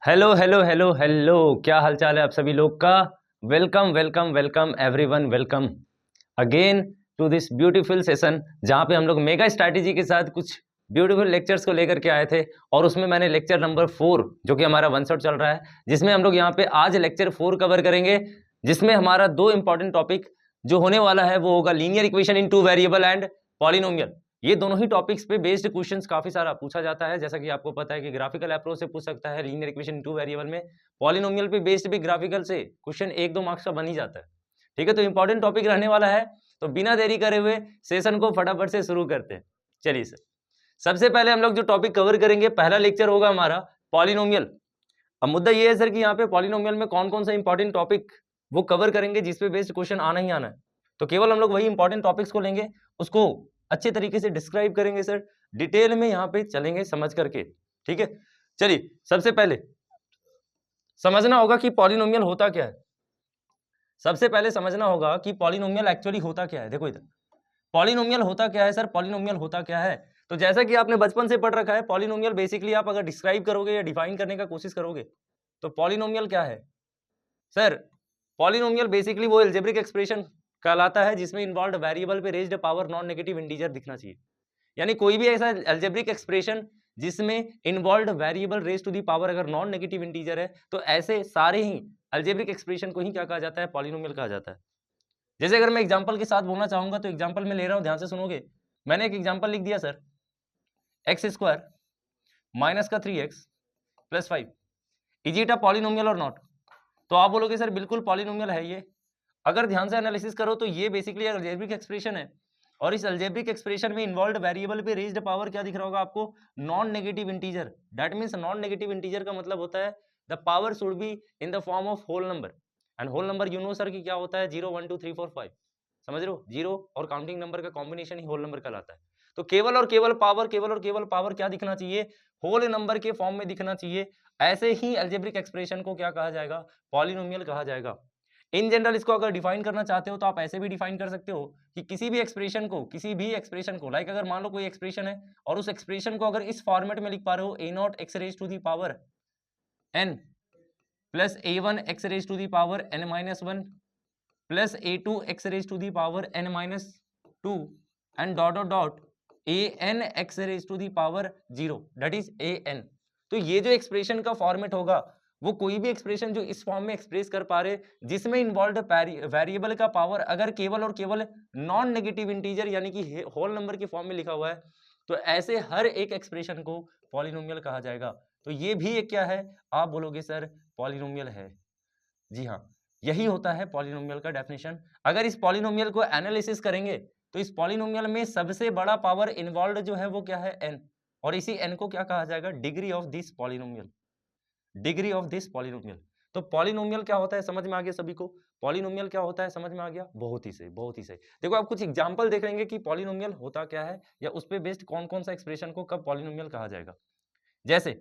Hello hello hello hello, क्या हालचाल है आप सभी लोग का। Welcome welcome welcome everyone, welcome again to this beautiful session, जहाँ पे हम लोग मेगा स्ट्रैटेजी के साथ कुछ ब्यूटीफुल लेक्चर्स को लेकर के आए थे। और उसमें मैंने लेक्चर नंबर 4 जो कि हमारा वन शॉट चल रहा है, जिसमें हम लोग यहाँ पे आज लेक्चर 4 कवर करेंगे, जिसमें हमारा दो इंपॉर्टेंट टॉपिक जो होने वाला है वो होगा linear equation in two variable and polynomial. ये दोनों ही टॉपिक्स पे बेस्ड क्वेश्चंस काफी सारा पूछा जाता है, जैसा कि आपको पता है कि ग्राफिकल अप्रोच से पूछ सकता है linear equation in two variable में, पॉलिनोमियल पे बेस्ड भी ग्राफिकल से क्वेश्चन 1-2 मार्क्स का बन ही जाता है। ठीक है, तो इंपॉर्टेंट टॉपिक रहने वाला है, तो बिना देरी करे हुए सेशन को फटाफट से शुरू करते हैं। चलिए सर, सबसे पहले हम लोग जो टॉपिक कवर करेंगे, पहला लेक्चर होगा हमारा पॉलिनोमियल। अब मुद्दा ये है सर कि यहाँ पे पॉलिनोमियल में कौन कौन सा इंपॉर्टेंट टॉपिक वो कवर करेंगे जिसपे बेस्ड क्वेश्चन आना ही आना है। तो केवल हम लोग वही इंपॉर्टेंट टॉपिक्स को लेंगे, उसको अच्छे तरीके से डिस्क्राइब करेंगे सर, डिटेल में यहाँ पे चलेंगे समझ करके। ठीक है, चलिए सबसे पहले समझना होगा कि पॉलिनोमियल होता क्या है। सबसे पहले समझना होगा कि पॉलिनोमियल एक्चुअली होता क्या है। देखो इधर, पॉलिनोमियल होता क्या है सर, पॉलिनोमियल होता क्या है। तो जैसा कि आपने बचपन से पढ़ रखा है, पॉलिनोमियल बेसिकली आप अगर डिस्क्राइब करोगे या डिफाइन करने का कोशिश करोगे तो पॉलिनोमियल क्या है सर। पॉलिनोमियल बेसिकली वो अलजेब्रिक एक्सप्रेशन कहलाता है जिसमें इन्वॉल्व वेरिएबल पे raised power non negative integer दिखना चाहिए। यानी कोई भी ऐसा अलजेब्रिक एक्सप्रेशन जिसमें involve variable raise to the power अगर नॉन नेगेटिव इंटीजर है, तो ऐसे सारे ही अलजेब्रिक एक्सप्रेशन को ही क्या कहा जाता है, पॉलिनोमियल कहा जाता है। जैसे अगर मैं एग्जांपल के साथ बोलना चाहूंगा, तो एग्जांपल में ले रहा हूं, ध्यान से सुनोगे। मैंने एक एग्जांपल लिख दिया सर, एक्स स्क्वायर माइनस का 3x plus 5, is it a polynomial और नॉट। तो आप बोलोगे सर बिल्कुल पॉलिनोमियल है ये। अगर ध्यान से एनालिसिस करो तो ये बेसिकली अलजेब्रिक एक्सप्रेशन है, और इस अलजेब्रिक एक्सप्रेशन में इन्वॉल्व वेरिएबल पे रेज्ड पावर क्या दिख रहा होगा आपको, non negative integer. That means non negative integer का मतलब होता है the power should be in the form of whole number, and whole number you know sir कि क्या होता है, 0 1 2 3 4 5। समझ रहे हो, जीरो और काउंटिंग नंबर का कॉम्बिनेशन ही होल नंबर कहलाता है। तो केवल और केवल पावर, केवल और केवल पावर क्या दिखना चाहिए, होल नंबर के फॉर्म में दिखना चाहिए। ऐसे ही अलजेब्रिक एक्सप्रेशन को क्या कहा जाएगा, पॉलिनोमियल कहा जाएगा। इन जनरल इसको अगर डिफाइन करना चाहते हो तो आप ऐसे भी डिफाइन कर सकते हो कि किसी भी एक्सप्रेशन को लाइक अगर मान लो कोई एक्सप्रेशन है और उस एक्सप्रेशन को अगर इस फॉर्मेट में लिख पा रहे हो, a naught x raise to the power n plus a one x raise to the power n minus one plus a two x raise to the power n minus two and dot dot dot a n x raise to the power 0, that is a n. तो ये जो expression का format होगा, वो कोई भी expression जो इस फॉर्म में एक्सप्रेस कर पा रहे, जिसमें इन्वॉल्व वेरिएबल का पावर अगर केवल और केवल नॉन नेगेटिव इंटीजर यानी कि होल नंबर के फॉर्म में लिखा हुआ है, तो ऐसे हर एक एक्सप्रेशन को पॉलिनोमियल कहा जाएगा। तो ये भी एक क्या है, आप बोलोगे सर पॉलिनोमियल है। जी हाँ, यही होता है पॉलिनोमियल का डेफिनेशन। अगर इस पॉलिनोमियल को एनालिसिस करेंगे तो इस पॉलिनोमियल में सबसे बड़ा पावर इन्वॉल्व जो है वो क्या है, n, और इसी n को क्या कहा जाएगा, degree of this polynomial, degree of this polynomial. तो पॉलिनोमियल क्या होता है समझ में आ गया सभी को, पॉलिनोमियल क्या होता है समझ में आ गया, बहुत ही सही बहुत ही सही। देखो आप कुछ एग्जांपल देख लेंगे कि पॉलिनोमियल होता क्या है, या उस पे बेस्ड कौन कौन सा एक्सप्रेशन को कब पॉलिनोमियल कहा जाएगा। जैसे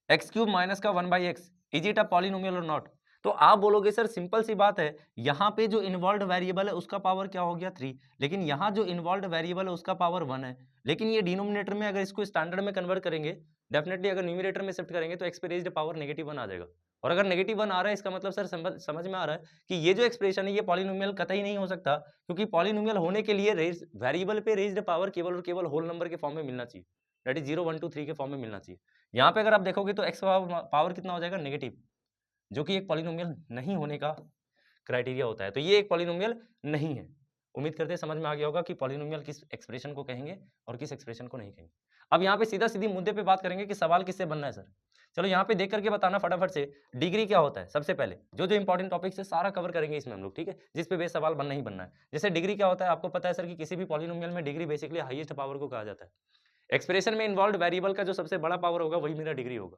एक्स क्यूब माइनस का 1/x, is it a polynomial और नॉट। तो आप बोलोगे सर सिंपल सी बात है, यहाँ पे जो इन्वॉल्व वेरिएबल है उसका पावर क्या हो गया 3, लेकिन यहाँ जो इन्वॉल्व वेरिएबल है उसका पावर 1 है। लेकिन ये डिनोमिनेटर में अगर इसको स्टैंडर्ड में कन्वर्ट करेंगे, डेफिनेटली अगर न्यूमरेटर में शिफ्ट करेंगे तो एक्स पे रेज्ड पावर -1 आ जाएगा। और अगर -1 आ रहा है, इसका मतलब सर समझ में आ रहा है कि ये जो एक्सप्रेशन है ये पॉलिनोमियल कतई नहीं हो सकता, क्योंकि पॉलिनोमियल होने के लिए वेरिएबल पे रेज्ड पावर केवल और केवल होल नंबर के फॉर्म में मिलना चाहिए, दैट इज 0 1 2 3 के फॉर्म में मिलना चाहिए। यहाँ पे अगर आप देखोगे तो एक्स पावर कितना हो जाएगा, नेगेटिव, जो कि एक पॉलिनोमियल नहीं होने का क्राइटेरिया होता है। तो ये एक पॉलिनोमियल नहीं है। उम्मीद करते हैं समझ में आ गया होगा कि पॉलिनोमियल किस एक्सप्रेशन को कहेंगे और किस एक्सप्रेशन को नहीं कहेंगे। अब यहाँ पे सीधा सीधी मुद्दे पे बात करेंगे कि सवाल किससे बनना है सर। चलो यहाँ पे देख करके बताना फटाफट से, डिग्री क्या होता है। सबसे पहले जो जो इंपॉर्टेंट टॉपिक्स है सारा कवर करेंगे इसमें हम लोग, ठीक है, जिस पे बेस सवाल बनना ही बनना है। जैसे डिग्री क्या होता है, आपको पता है सर कि किसी भी पॉलिनोमियल में डिग्री बेसिकली हाईएस्ट पावर को कहा जाता है। एक्सप्रेशन में इन्वॉल्व वेरिएबल का जो सबसे बड़ा पावर होगा वही मेरा डिग्री होगा।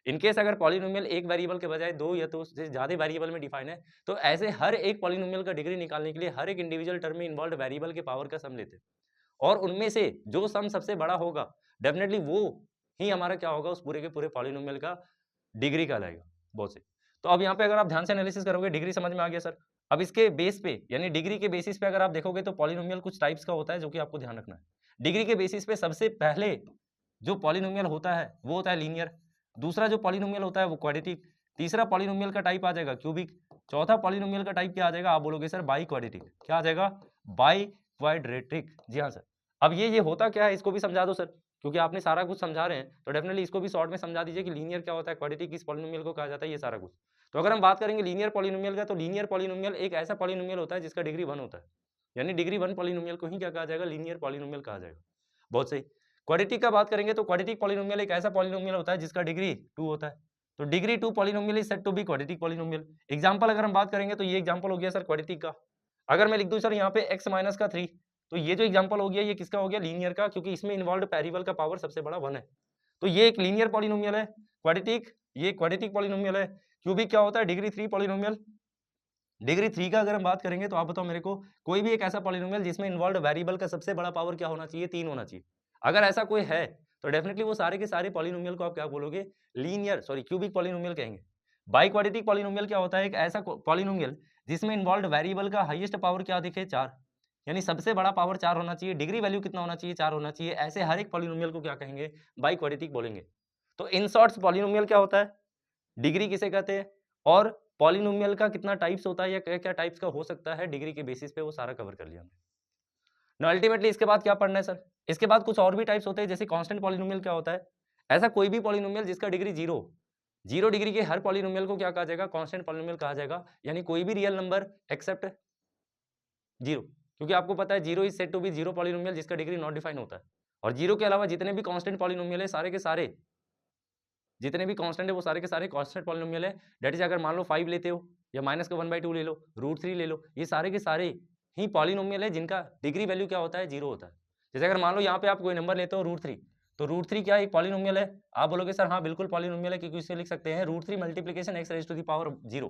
इनकेस अगर पॉलिनोमियल एक वेरिएबल के बजाय 2 या तो उससे ज्यादा वेरिएबल में डिफाइन है, तो ऐसे हर एक पॉलिनोमियल का डिग्री निकालने के लिए हर एक इंडिविजुअल टर्म में इन्वॉल्व वेरिएबल के पावर का सम लेते हैं, और उनमें से जो सम सबसे बड़ा होगा डेफिनेटली वो ही हमारा क्या होगा, उस पूरे के पूरे पॉलिनोमियल का डिग्री कहलाएगा। बहुत से तो अब यहाँ पे अगर आप ध्यान से एनालिसिस करोगे, डिग्री समझ में आ गया सर। अब इसके बेस पे यानी डिग्री के बेसिस पे अगर आप देखोगे तो पॉलिनोमियल कुछ टाइप्स का होता है जो कि आपको ध्यान रखना है। डिग्री के बेसिस पे सबसे पहले जो पॉलिनोमियल होता है वो होता है लीनियर। दूसरा जो पॉलिनोमियल होता है वो क्वाड्रेटिक, तीसरा पॉलिनोमियल का टाइप आ जाएगा क्यूबिक, चौथा पॉलिनोमियल का टाइप क्या आ जाएगा, आप बोलोगे सर बाई क्वाड्रेटिक। क्या आ जाएगा, बाई क्वाड्रेटिक। जी हाँ सर। अब ये होता क्या है इसको भी समझा दो सर, क्योंकि आपने सारा कुछ समझा रहे हैं तो डेफिनेटली इसको भी शॉर्ट में समझा दीजिए कि लीनियर क्या होता है, क्वाड्रेटिक किस पॉलिनोमियल को कहा जाता है, ये सारा कुछ। तो अगर हम बात करेंगे लीनियर पॉलिनोमियल का, तो लीनियर पॉलिनोमियल एक ऐसा पॉलिनोमियल होता है जिसका डिग्री 1 होता है, यानी डिग्री 1 पॉलिनोमियल को ही क्या कहा जाएगा, लीनियर पॉलिनोमियल कहा जाएगा। बहुत सही। क्वाड्रेटिक का बात करेंगे तो क्वाड्रेटिक पॉलिनोमियल एक ऐसा पॉलिनोमियल होता है जिसका डिग्री 2 होता है, तो degree 2 polynomial is said to be quadratic polynomial. Example अगर हम बात करेंगे तो ये एग्जांपल हो गया सर क्वाड्रेटिक का। अगर मैं लिख दूं सर यहाँ पे x माइनस का 3, तो ये जो एग्जांपल हो गया ये किसका हो गया, लीनियर का, क्योंकि इसमें इन्वॉल्व वेरिएबल का पावर सबसे बड़ा 1 है। तो ये एक लीनियर पॉलिनोमियल है क्वाड्रेटिक, ये क्वाड्रेटिक पॉलिनोमियल है। क्यूबिक क्या होता है, डिग्री 3 पॉलिनोमियल। डिग्री 3 का अगर हम बात करेंगे तो आप बताओ मेरे को कोई भी एक ऐसा पॉलिनोमियल जिसमें इन्वॉल्व वेरिएबल का सबसे बड़ा पावर क्या होना चाहिए, 3 होना चाहिए। अगर ऐसा कोई है तो डेफिनेटली वो सारे के सारे पॉलिनोमियल को आप क्या बोलोगे, लीनियर क्यूबिक पॉलिनोमियल कहेंगे। बाई क्वाड्रेटिक पॉलिनोमियल क्या होता है, एक ऐसा पॉलिनोमियल जिसमें इन्वॉल्व वेरिएबल का हाईएस्ट पावर क्या दिखे, 4, यानी सबसे बड़ा पावर 4 होना चाहिए, डिग्री वैल्यू कितना होना चाहिए, 4 होना चाहिए। ऐसे हर एक पॉलिनोमियल को क्या कहेंगे, बाई क्वाड्रेटिक बोलेंगे। तो इन शॉर्ट्स पॉलिनोमियल क्या होता है, डिग्री किसे कहते हैं, और पॉलिनोमियल का कितना टाइप्स होता है या क्या क्या टाइप्स का हो सकता है डिग्री के बेसिस पे, वो सारा कवर कर लिया हमने। ना अल्टीमेटली इसके बाद क्या पढ़ना है सर, इसके बाद कुछ और भी टाइप्स होते हैं, जैसे कांस्टेंट पॉलिनोमियल क्या होता है, ऐसा कोई भी पॉलिनोमियल जिसका डिग्री 0 डिग्री के हर पॉलिनोमियल को क्या कहा जाएगा, कांस्टेंट पॉलिनोमियल कहा जाएगा, यानी कोई भी रियल नंबर एक्सेप्ट 0, क्योंकि आपको पता है 0 is said to be 0 polynomial जिसका डिग्री नॉट डिफाइन होता है। और 0 के अलावा जितने भी कांस्टेंट पॉलिनोमियल है सारे के सारे, जितने भी कांस्टेंट है वो सारे के सारे कांस्टेंट पॉलिनोमियल है। दैट इज अगर मान लो 5 लेते हो या माइनस का 1/2 ले लो, √3 ले लो, ये सारे के सारे ही पॉलिनोमियल है जिनका डिग्री वैल्यू क्या होता है, 0 होता है। जैसे अगर मान लो यहाँ पे आप कोई नंबर लेते हो √3, तो √3 क्या एक पॉलिनोमियल है, आप बोलोगे सर हाँ बिल्कुल पॉलिनोमियल है, क्योंकि इसे लिख सकते हैं √3 multiplication x raise to the power 0।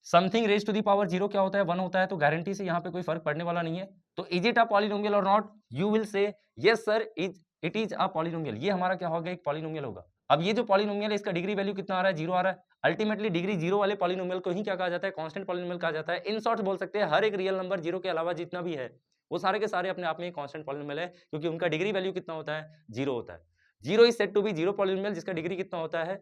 Something raise to the power 0 क्या होता है, 1 होता है, तो गारंटी से यहाँ पे कोई फर्क पड़ने वाला नहीं है। तो इज इट अ पॉलिनोमियल और not, you will say yes sir it is a polynomial, ये हमारा क्या होगा, एक पॉलिनोमियल होगा। अब ये जो पॉलिनोमियल है इसका डिग्री वैल्यू कितना आ रहा है, 0 आ रहा है। अल्टीमेटली डिग्री 0 वाले पॉलिनोमियल को ही क्या कहा जाता है, कांस्टेंट पॉलिनोमियल कहा जाता है। इन शॉर्ट बोल सकते हैं हर एक रियल नंबर 0 के अलावा जितना भी है वो सारे के सारे अपने आप में कांस्टेंट पॉलिनोमियल है, क्योंकि उनका डिग्री वैल्यू कितना होता है, 0 होता है। 0 is said to be 0 polynomial जिसका डिग्री कितना होता है,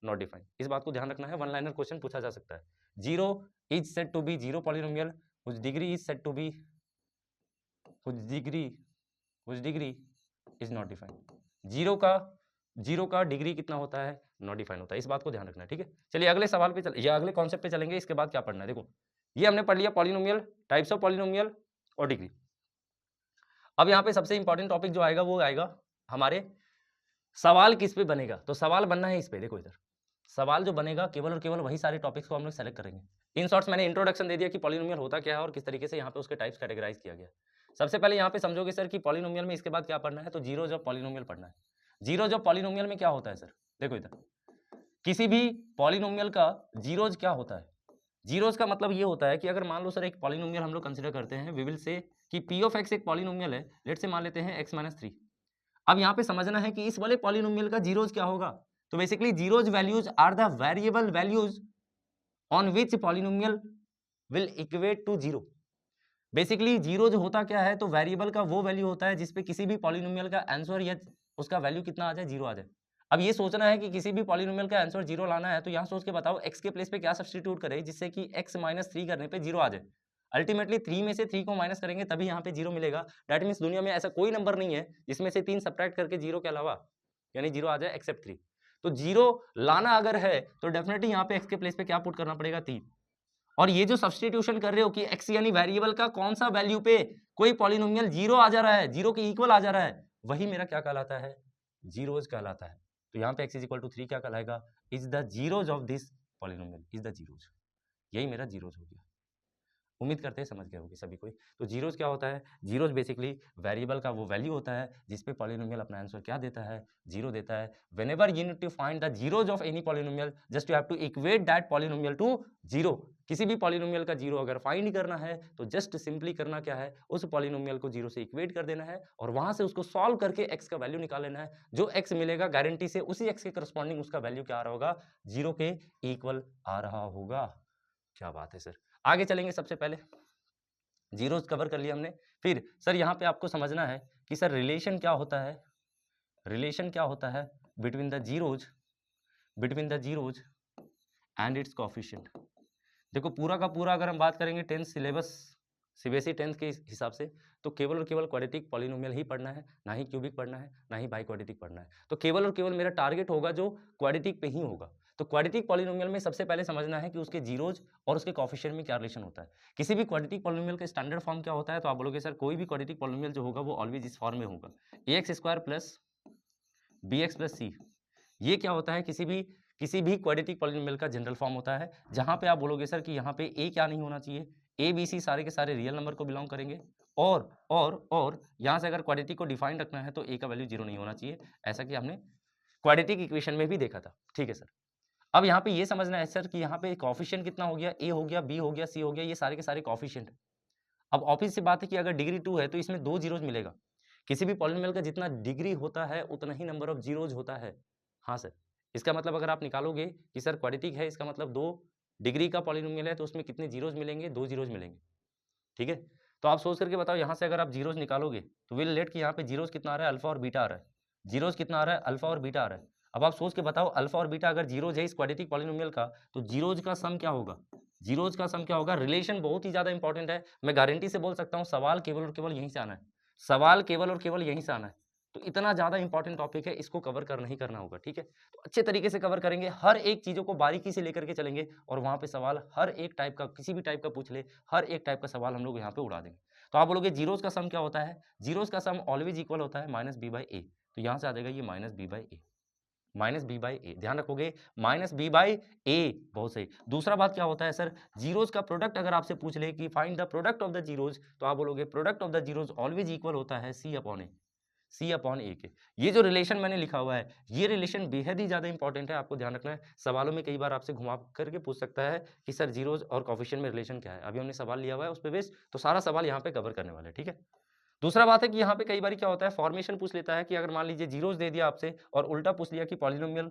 नॉट डिफाइंड। इस बात को ध्यान रखना है, वन लाइनर क्वेश्चन पूछा जा सकता है। 0 is said to be 0 polynomial whose degree is said to be whose degree is not defined। 0 का डिग्री कितना होता है, नॉट डिफाइन होता है। इस बात को ध्यान रखना है, ठीक है। चलिए अगले सवाल पे या अगले कॉन्सेप्ट पे चलेंगे। इसके बाद क्या पढ़ना है, देखो ये हमने पढ़ लिया पॉलिनोमियल, टाइप्स ऑफ पॉलिनोमियल और डिग्री। अब यहाँ पे सबसे इंपॉर्टेंट टॉपिक जो आएगा वो आएगा हमारे सवाल किस पे बनेगा। तो सवाल बनना है इस पे, देखो इधर सवाल जो बनेगा केवल और केवल वही सारे टॉपिक्स को हम लोग सेलेक्ट करेंगे। इन शॉर्ट्स मैंने इंट्रोडक्शन दे दिया कि पॉलिनोमियल होता क्या है और किस तरीके से यहाँ पे उसके टाइप्स कैटेगराइज किया गया। सबसे पहले यहाँ पे समझोगे सर कि पॉलिनोमियल में इसके बाद क्या पढ़ना है, तो जीरो जॉब पॉलिनोमियल पढ़ना है। जीरो जॉब पॉलिनोमियल में क्या होता है सर, देखो इधर किसी भी पॉलिनोमियल का जीरोज क्या होता है। जीरोज का मतलब ये होता है कि अगर मान लो सर एक पॉलिनोमियल हम लोग कंसिडर करते हैं, वी विल से कि पी ऑफ एक्स एक पॉलिनोमियल है, लेट से मान लेते हैं x-3। अब यहाँ पे समझना है कि इस वाले पॉलिनोमियल का जीरोज क्या होगा। तो basically zeros values are the variable values on which polynomial will equate to 0। Basically zeros होता क्या है, तो वेरिएबल का वो वैल्यू होता है जिसपे किसी भी पॉलिनोमियल का आंसर या उसका वैल्यू कितना आ जाए, 0 आ जाए। अब ये सोचना है कि किसी भी पॉलिनोमियल का आंसर 0 लाना है, तो यहाँ सोच के बताओ x के प्लेस पे क्या सब्स्टिट्यूट करें जिससे कि x-3 करने पे 0 आ जाए। अल्टीमेटली 3 में से 3 को माइनस करेंगे तभी यहाँ पे 0 मिलेगा। दैट मीन्स दुनिया में ऐसा कोई नंबर नहीं है जिसमें से 3 सब्ट्रैक्ट करके 0 के अलावा यानी 0 आ जाए एक्सेप्ट 3। तो 0 लाना अगर है तो डेफिनेटली यहाँ पे x के प्लेस पे क्या पुट करना पड़ेगा, 3। और ये जो सब्स्टिट्यूशन कर रहे हो कि x यानी वेरिएबल का कौन सा वैल्यू पे कोई पॉलिनोमियल 0 आ जा रहा है, 0 के इक्वल आ जा रहा है, वही मेरा क्या कहलाता है, जीरोज कहलाता है। तो यहाँ पे x = 3 क्या कहलाएगा, is the zeros of this polynomial, is the zeros. यही मेरा जीरोज हो गया। उम्मीद करते हैं समझ गए होंगे सभी कोई। तो जीरोज क्या होता है, जीरोज बेसिकली वेरिएबल का वो वैल्यू होता है जिस पे पॉलिनोमियल अपना आंसर क्या देता है, 0 देता है। Whenever you need to find the zeros of any polynomial, just you have to equate that polynomial to 0। किसी भी पॉलिनोमियल का 0 अगर फाइंड करना है तो जस्ट सिंपली करना क्या है, उस पॉलिनोमियल को 0 से इक्वेट कर देना है और वहां से उसको सॉल्व करके x का वैल्यू निकाल लेना है। जो x मिलेगा गारंटी से उसी x के करस्पॉन्डिंग उसका वैल्यू क्या आ रहा होगा, 0 के इक्वल आ रहा होगा। क्या बात है सर। आगे चलेंगे, सबसे पहले जीरोज कवर कर लिया हमने। फिर सर यहाँ पे आपको समझना है कि सर रिलेशन क्या होता है, रिलेशन क्या होता है between the zeros between the zeros and it's coefficient. देखो पूरा का पूरा अगर हम बात करेंगे 10th सिलेबस सीबीएसई 10th के हिसाब से, तो केवल और केवल क्वाड्रेटिक पॉलिनोमियल ही पढ़ना है, ना ही क्यूबिक पढ़ना है, ना ही बाई क्वाड्रेटिक पढ़ना है। तो केवल और केवल मेरा टारगेट होगा जो क्वाड्रेटिक पे ही होगा। तो क्वाड्रेटिक पॉलिनोमियल में सबसे पहले समझना है कि उसके जीरोज और उसके कोफिशिएंट में क्या रिलेशन होता है। किसी भी क्वाड्रेटिक पॉलिनोमियल का स्टैंडर्ड फॉर्म क्या होता है, तो आप बोलोगे सर कोई भी क्वाड्रेटिक पॉलिनोमियल जो होगा वो ऑलवेज इस फॉर्म में होगा, ax² plus bx plus c। ये क्या होता है, किसी भी क्वाड्रेटिक पॉलिनोमियल का जनरल फॉर्म होता है, जहां पे आप बोलोगे सर कि यहाँ पे a क्या नहीं होना चाहिए, a b c सारे के सारे रियल नंबर को बिलोंग करेंगे, और यहाँ से अगर क्वाड्रेटिक को डिफाइन रखना है तो a का वैल्यू 0 नहीं होना चाहिए, ऐसा कि हमने क्वाड्रेटिक इक्वेशन में भी देखा था। ठीक है सर, अब यहाँ पे ये समझना है सर कि यहाँ पे कोफिशिएंट कितना हो गया, a हो गया, b हो गया, c हो गया, ये सारे के सारे कोफिशिएंट। अब ऑब्वियस सी बात है कि अगर डिग्री 2 है तो इसमें 2 जीरोज मिलेगा। किसी भी पॉलिनोमियल का जितना डिग्री होता है उतना ही नंबर ऑफ जीरोज होता है। हाँ सर, इसका मतलब अगर आप निकालोगे कि सर क्वाड्रेटिक है, इसका मतलब 2 डिग्री का पॉलिनोमियल है, तो उसमें कितने जीरोज मिलेंगे, 2 जीरोज मिलेंगे। ठीक है, तो आप सोच करके बताओ, यहाँ से अगर आप जीरोज निकालोगे तो विल लेट कि यहाँ पे जीरोज कितना आ रहा है, अल्फा और बीटा आ रहा है। जीरोज कितना आ रहा है, अल्फा और बीटा आ रहा है। अब आप सोच के बताओ, अल्फा और बीटा अगर जीरोज है इस क्वाड्रेटिक पॉलिनोमियल का, तो जीरोज का सम क्या होगा, जीरोज का सम क्या होगा। रिलेशन बहुत ही ज्यादा इंपॉर्टेंट है, मैं गारंटी से बोल सकता हूँ सवाल केवल और केवल यहीं से आना है, सवाल केवल और केवल यहीं से आना है। तो इतना ज्यादा इंपॉर्टेंट टॉपिक है, इसको कवर करना ही करना होगा। ठीक है, तो अच्छे तरीके से कवर करेंगे, हर एक चीजों को बारीकी से लेकर के चलेंगे, और वहां पे सवाल हर एक टाइप का, किसी भी टाइप का पूछ ले, हर एक टाइप का सवाल हम लोग यहाँ पे उड़ा देंगे। तो आप बोलोगे जीरोज का सम क्या होता है, जीरोज का सम ऑलवेज इक्वल होता है माइनस बी बाई ए। तो यहाँ से आ जाएगा ये minus b by a, minus b by a, ध्यान रखोगे माइनस बी बाई ए, बहुत सही। दूसरा बात क्या होता है सर, जीरोज का प्रोडक्ट अगर आपसे पूछ ले कि find the product of the zeros, तो आप बोलोगे product of the zeros always equal होता है सी अपॉन ए, सी अपॉन ए के। ये जो रिलेशन मैंने लिखा हुआ है, ये रिलेशन बेहद ही ज्यादा इंपॉर्टेंट है, आपको ध्यान रखना है। सवालों में कई बार आपसे घुमा करके पूछ सकता है कि सर जीरोज और कोफिशिएंट में रिलेशन क्या है। अभी हमने सवाल लिया हुआ है उस पर बेस, तो सारा सवाल यहाँ पे कवर करने वाले हैं। ठीक है, दूसरा बात है कि यहाँ पे कई बार क्या होता है, फॉर्मेशन पूछ लेता है कि अगर मान लीजिए जीरोज दे दिया आपसे और उल्टा पूछ लिया कि पॉलिनोमियल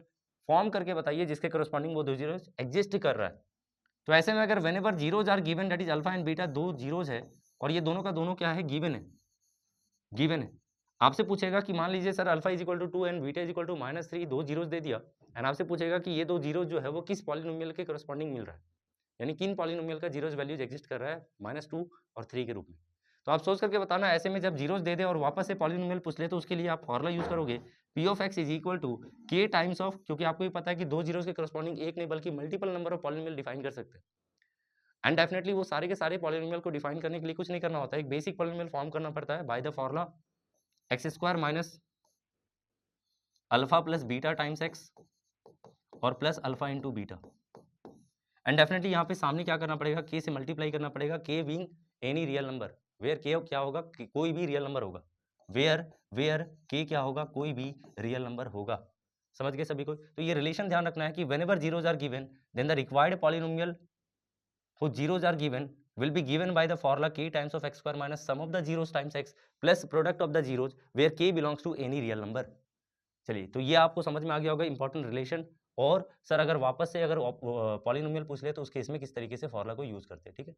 फॉर्म करके बताइए जिसके करस्पॉन्डिंग वो दो जीरोज एग्जिस्ट कर रहा है। तो ऐसे में अगर whenever zeros are given, that is alpha and beta, दो जीरोज है और ये दोनों का दोनों क्या है, गिवन है, गिवन है। आपसे पूछेगा कि मान लीजिए sir alpha is equal to 2 and beta is equal to -3, दो जीरोज दे दिया, एंड आपसे पूछेगा कि ये दो जीरोज जो है वो किस पॉलिनोमियल के करस्पॉन्डिंग मिल रहा है, यानी किन पॉलिनोमियल का जीरोज वैल्यूज एग्जिस्ट कर रहा है -2 और 3 के रूप में। तो आप सोच करके बताना, ऐसे में जब जीरोज दे दे और वापस से पॉलिनोमियल पूछ ले, तो उसके लिए आप फॉर्मूला यूज करोगे p of x is equal to k times of, क्योंकि आपको भी पता है कि दो जीरोज के करस्पॉन्डिंग एक नहीं बल्कि multiple number of polynomial define कर सकते हैं। एंड डेफिनेटली वो सारे के सारे पॉलिनोमियल को डिफाइन करने के लिए कुछ नहीं करना होता है, एक बेसिक पॉलिनोमियल फॉर्म करना पड़ता है by the formula x square minus alpha plus beta times x और plus alpha into beta. And definitely यहाँ पे सामने क्या करना पड़ेगा, के से मल्टीप्लाई करना पड़ेगा, k being any real number, where k क्या होगा, कोई भी रियल नंबर होगा, वेयर वेयर के क्या होगा, कोई भी रियल नंबर होगा। समझ गए सभी को। तो ये रिलेशन ध्यान रखना है कि whenever zeros are given, then the required polynomial for zeros are given will be given by the formula k times of x square minus sum of the zeros times x plus product of the zeros where k belongs to any real number। चलिए, तो ये आपको समझ में आ गया होगा important relation. और sir अगर वापस से अगर पॉलिनोमियल पूछ ले तो उस केस में किस तरीके से फॉर्मूला को यूज करते हैं। ठीक है,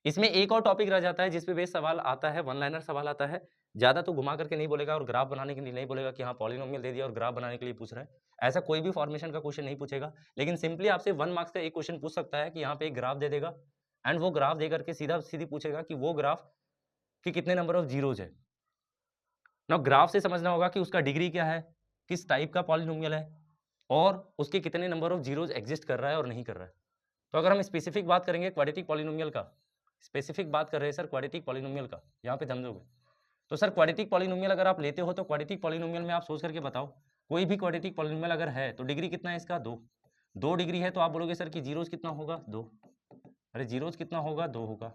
इसमें एक और टॉपिक रह जाता है जिसपे बेस सवाल आता है, वन लाइनर सवाल आता है, ज्यादा तो घुमा करके नहीं बोलेगा और ग्राफ बनाने के लिए नहीं बोलेगा कि हाँ पॉलिनोमियल दे दिया और ग्राफ बनाने के लिए पूछ रहा है, ऐसा कोई भी फॉर्मेशन का क्वेश्चन नहीं पूछेगा। लेकिन सिंपली आपसे 1 मार्क्स का एक क्वेश्चन पूछ सकता है कि यहाँ पे एक ग्राफ दे देगा, एंड वो ग्राफ दे करके सीधा सीधी पूछेगा कि वो ग्राफ कि कितने नंबर ऑफ जीरोज है। ना ग्राफ से समझना होगा कि उसका डिग्री क्या है, किस टाइप का पॉलिनोमियल है, और उसके कितने नंबर ऑफ जीरोज एग्जिस्ट कर रहा है और नहीं कर रहा है। तो अगर हम स्पेसिफिक बात करेंगे क्वाड्रेटिक पॉलिनोमियल का, स्पेसिफिक बात कर रहे हैं सर क्वाड्रेटिक पॉलिनोमियल का, यहाँ पे समझोगे तो सर क्वाड्रेटिक पॉलिनोमियल अगर आप लेते हो तो क्वाड्रेटिक पॉलिनोमियल में आप सोच करके बताओ, कोई भी क्वाड्रेटिक पॉलिनोमियल अगर है तो डिग्री कितना है इसका, 2 डिग्री है, तो आप बोलोगे सर कि जीरोज कितना होगा, 2। अरे जीरोज कितना होगा, 2 होगा।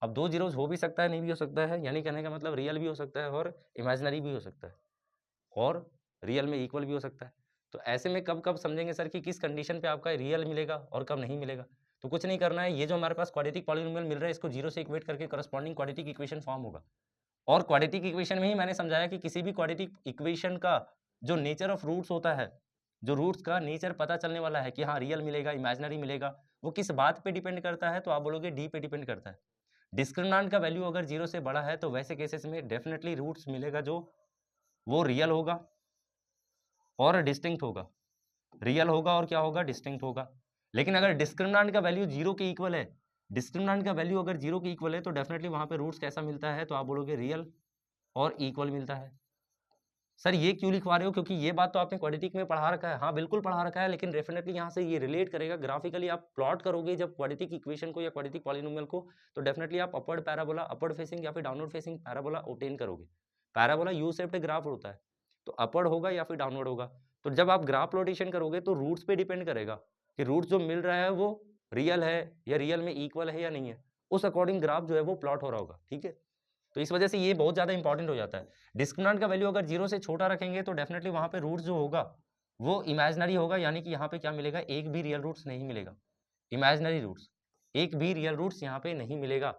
अब 2 जीरोज हो भी सकता है, नहीं भी हो सकता है, यानी कहने का मतलब रियल भी हो सकता है और इमेजिनरी भी हो सकता है और रियल में इक्वल भी हो सकता है। तो ऐसे में कब कब समझेंगे सर कि किस कंडीशन पे आपका रियल मिलेगा और कब नहीं मिलेगा। तो कुछ नहीं करना है, ये जो हमारे पास क्वाड्रेटिक पॉलिनोमियल मिल रहा है इसको जीरो से इक्वेट करके करस्पॉन्डिंग क्वाड्रेटिक इक्वेशन फॉर्म होगा। और क्वाड्रेटिक इक्वेशन में ही मैंने समझाया कि किसी भी क्वाड्रेटिक इक्वेशन का जो नेचर ऑफ रूट्स होता है, जो रूट्स का नेचर पता चलने वाला है कि हाँ रियल मिलेगा इमेजिनरी मिलेगा, वो किस बात पे डिपेंड करता है, तो आप बोलोगे डी पे डिपेंड करता है। डिस्क्रिमिनेंट का वैल्यू अगर 0 से बड़ा है तो वैसे केसेस में डेफिनेटली रूट्स मिलेगा जो वो रियल होगा और डिस्टिंक्ट होगा। रियल होगा और क्या होगा, डिस्टिंक्ट होगा। लेकिन अगर डिस्क्रिमिनेंट का वैल्यू 0 के इक्वल है, डिस्क्रिमिनेंट का वैल्यू अगर 0 के इक्वल है तो डेफिनेटली वहां पे रूट्स कैसा मिलता है, तो आप बोलोगे रियल और इक्वल मिलता है। सर ये क्यों लिखवा रहे हो, क्योंकि ये बात तो आपने क्वाड्रेटिक में पढ़ा रखा है। हाँ बिल्कुल पढ़ा रखा है, लेकिन डेफिनेटली यहाँ से ये रिलेट करेगा ग्राफिकली। आप प्लॉट करोगे जब क्वाड्रेटिक इक्वेशन को या क्वाड्रेटिक पॉलिनोमियल को, तो डेफिनेटली आप अपवर्ड पैराबोला, अपवर्ड फेसिंग या फिर डाउनवर्ड फेसिंग पैराबोला ऑब्टेन करोगे। पैराबोला यू शेप्ड ग्राफ होता है, तो अपवर्ड होगा या फिर डाउनवर्ड होगा। तो जब आप ग्राफ प्लॉटेशन करोगे तो रूट्स पे डिपेंड करेगा कि रूट्स जो मिल रहा है वो रियल है या रियल में इक्वल है या नहीं है, उस अकॉर्डिंग ग्राफ जो है वो प्लॉट हो रहा होगा, ठीक है। तो इस वजह से ये बहुत ज्यादा इंपॉर्टेंट हो जाता है। डिस्क्रिमिनेंट का वैल्यू अगर 0 से छोटा रखेंगे तो डेफिनेटली वहां पे रूट्स जो होगा वो इमेजिनरी होगा, यानी कि यहाँ पे क्या मिलेगा, एक भी रियल रूट्स नहीं मिलेगा, इमेजिनरी रूट्स, एक भी रियल रूट्स यहाँ पे नहीं मिलेगा।